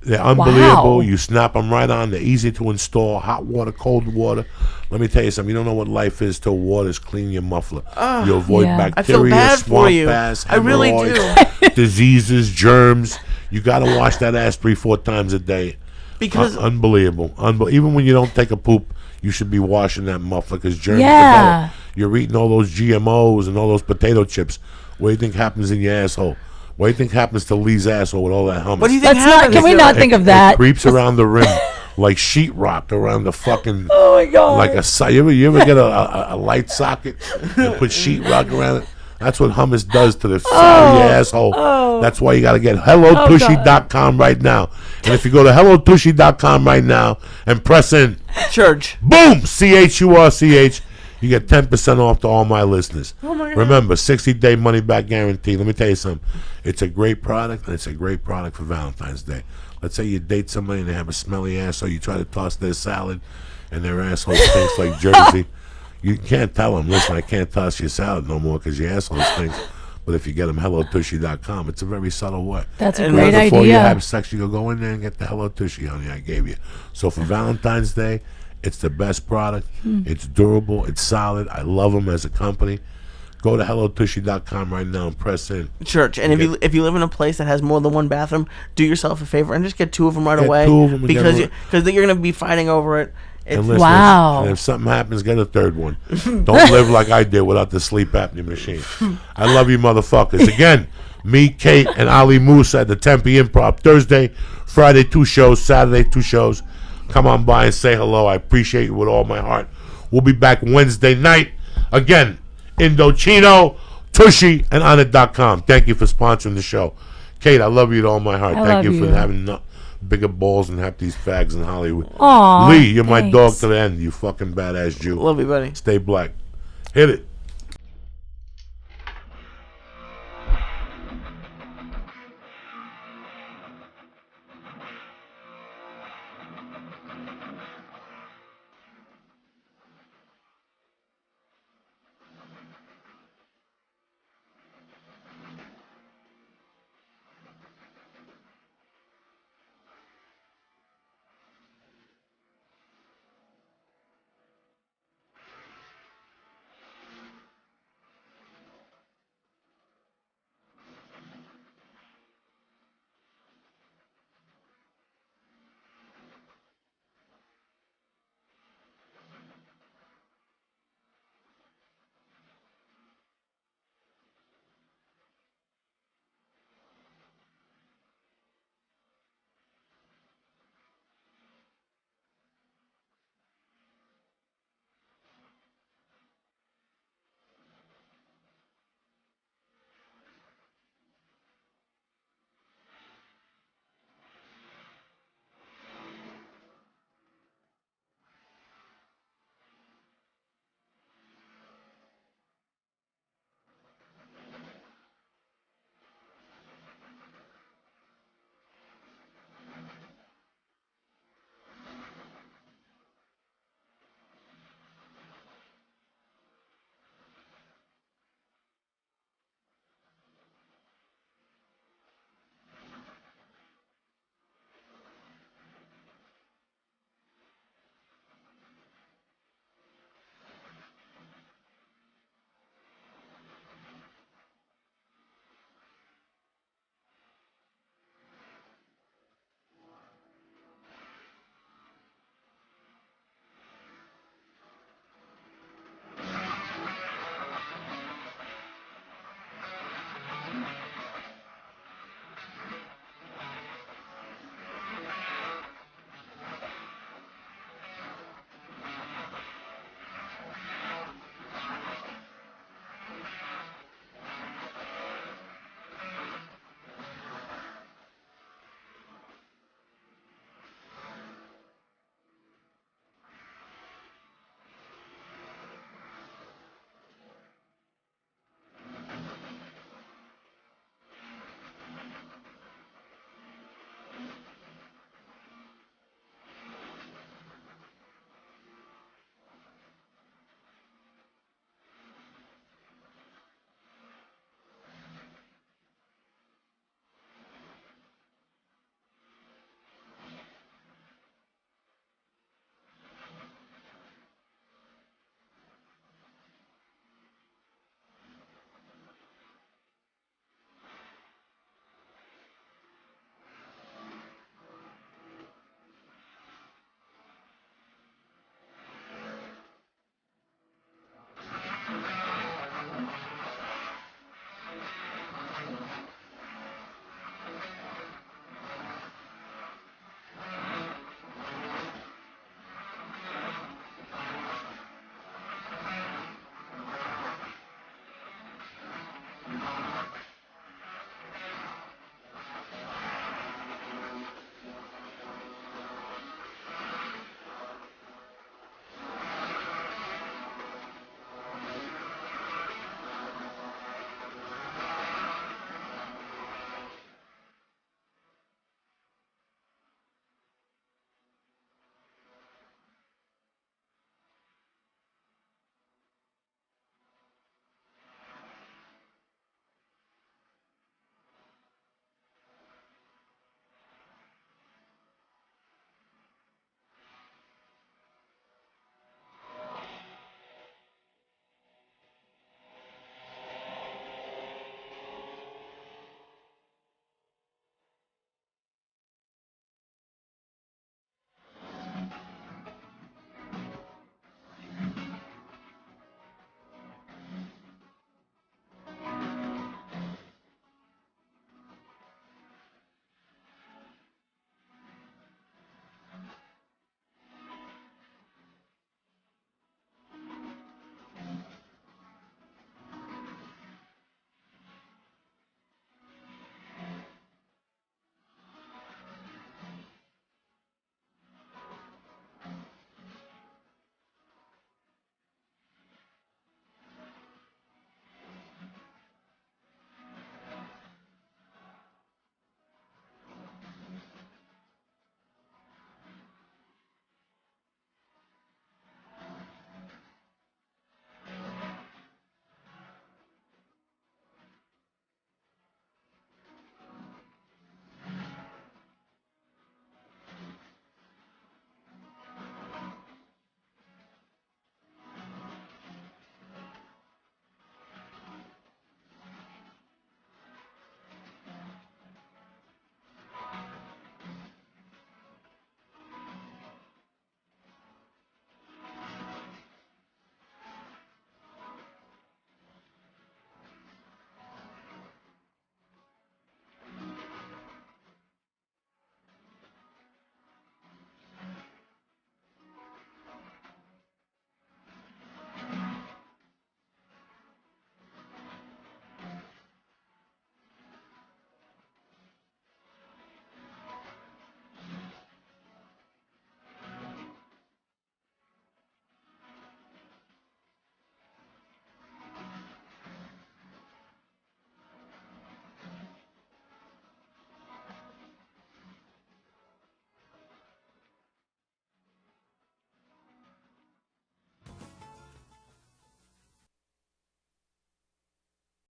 B: They're unbelievable.
C: Wow.
B: You snap them right on. They're easy to install. Hot water, cold water. Let me tell you something. You don't know what life is till water's cleaning your muffler. You avoid
C: Yeah.
B: bacteria,
A: I feel bad for
B: swamp
A: you.
B: bass,
A: I really
B: hemorrhoids, diseases, germs. You got to wash that ass 3-4 times a day.
A: Because
B: Unbelievable. Even when you don't take a poop, you should be washing that muffler because germs
C: Yeah.
B: develop. You're eating all those GMOs and all those potato chips. What do you think happens in your asshole? What do you think happens to Lee's asshole with all that hummus?
A: what do you think
C: Let's not.
A: happens?
C: Can we not think of
B: It
C: that?
B: creeps around the rim like sheetrock around the fucking.
C: Oh my god.
B: Like you ever get a light socket and put sheetrock around it? That's what hummus does to the side of your asshole. That's why you got to get HelloTushy.com right now. And if you go to HelloTushy.com right now and press in
A: Church.
B: boom, CHURCH, you get 10% off to all my listeners.
A: Oh my God.
B: Remember, 60-day money-back guarantee. Let me tell you something. It's a great product, and it's a great product for Valentine's Day. Let's say you date somebody and they have a smelly ass, so you try to toss their salad, and their asshole stinks like Jersey. You can't tell them, listen, I can't toss your salad no more because your asshole stinks. But if you get them HelloTushy.com, it's a very subtle way.
C: That's a
A: And
C: great
B: Before you
C: idea.
B: have sex, you go in there and get the Hello Tushy, honey, I gave you. So for Valentine's Day, it's the best product. It's durable. It's solid. I love them as a company. Go to HelloTushy.com right now and press in.
A: Church. And if you live in a place that has more than one bathroom, do yourself a favor and just get 2 of them right
B: Get
A: away.
B: 2 of 'em and get
A: because
B: one.
A: you're going to be fighting over it.
B: And
A: It's,
B: listen,
C: Wow.
B: and if something happens, get a 3rd one. Don't live like I did without the sleep apnea machine. I love you motherfuckers. Again, me, Kate, and Ali Musa at the Tempe Improv. Thursday, Friday, 2 shows. Saturday, 2 shows. Come on by and say hello. I appreciate you with all my heart. We'll be back Wednesday night. Again, Indochino, Tushy, and Onit.com. Thank you for sponsoring the show. Kate, I love you with all my heart.
C: I
B: Thank
C: love
B: you for
C: you.
B: having bigger balls and have these fags in Hollywood.
C: Aw,
B: Lee, you're my dog
C: thanks.
B: to the end, you fucking badass Jew.
A: love you, buddy.
B: Stay black. Hit it.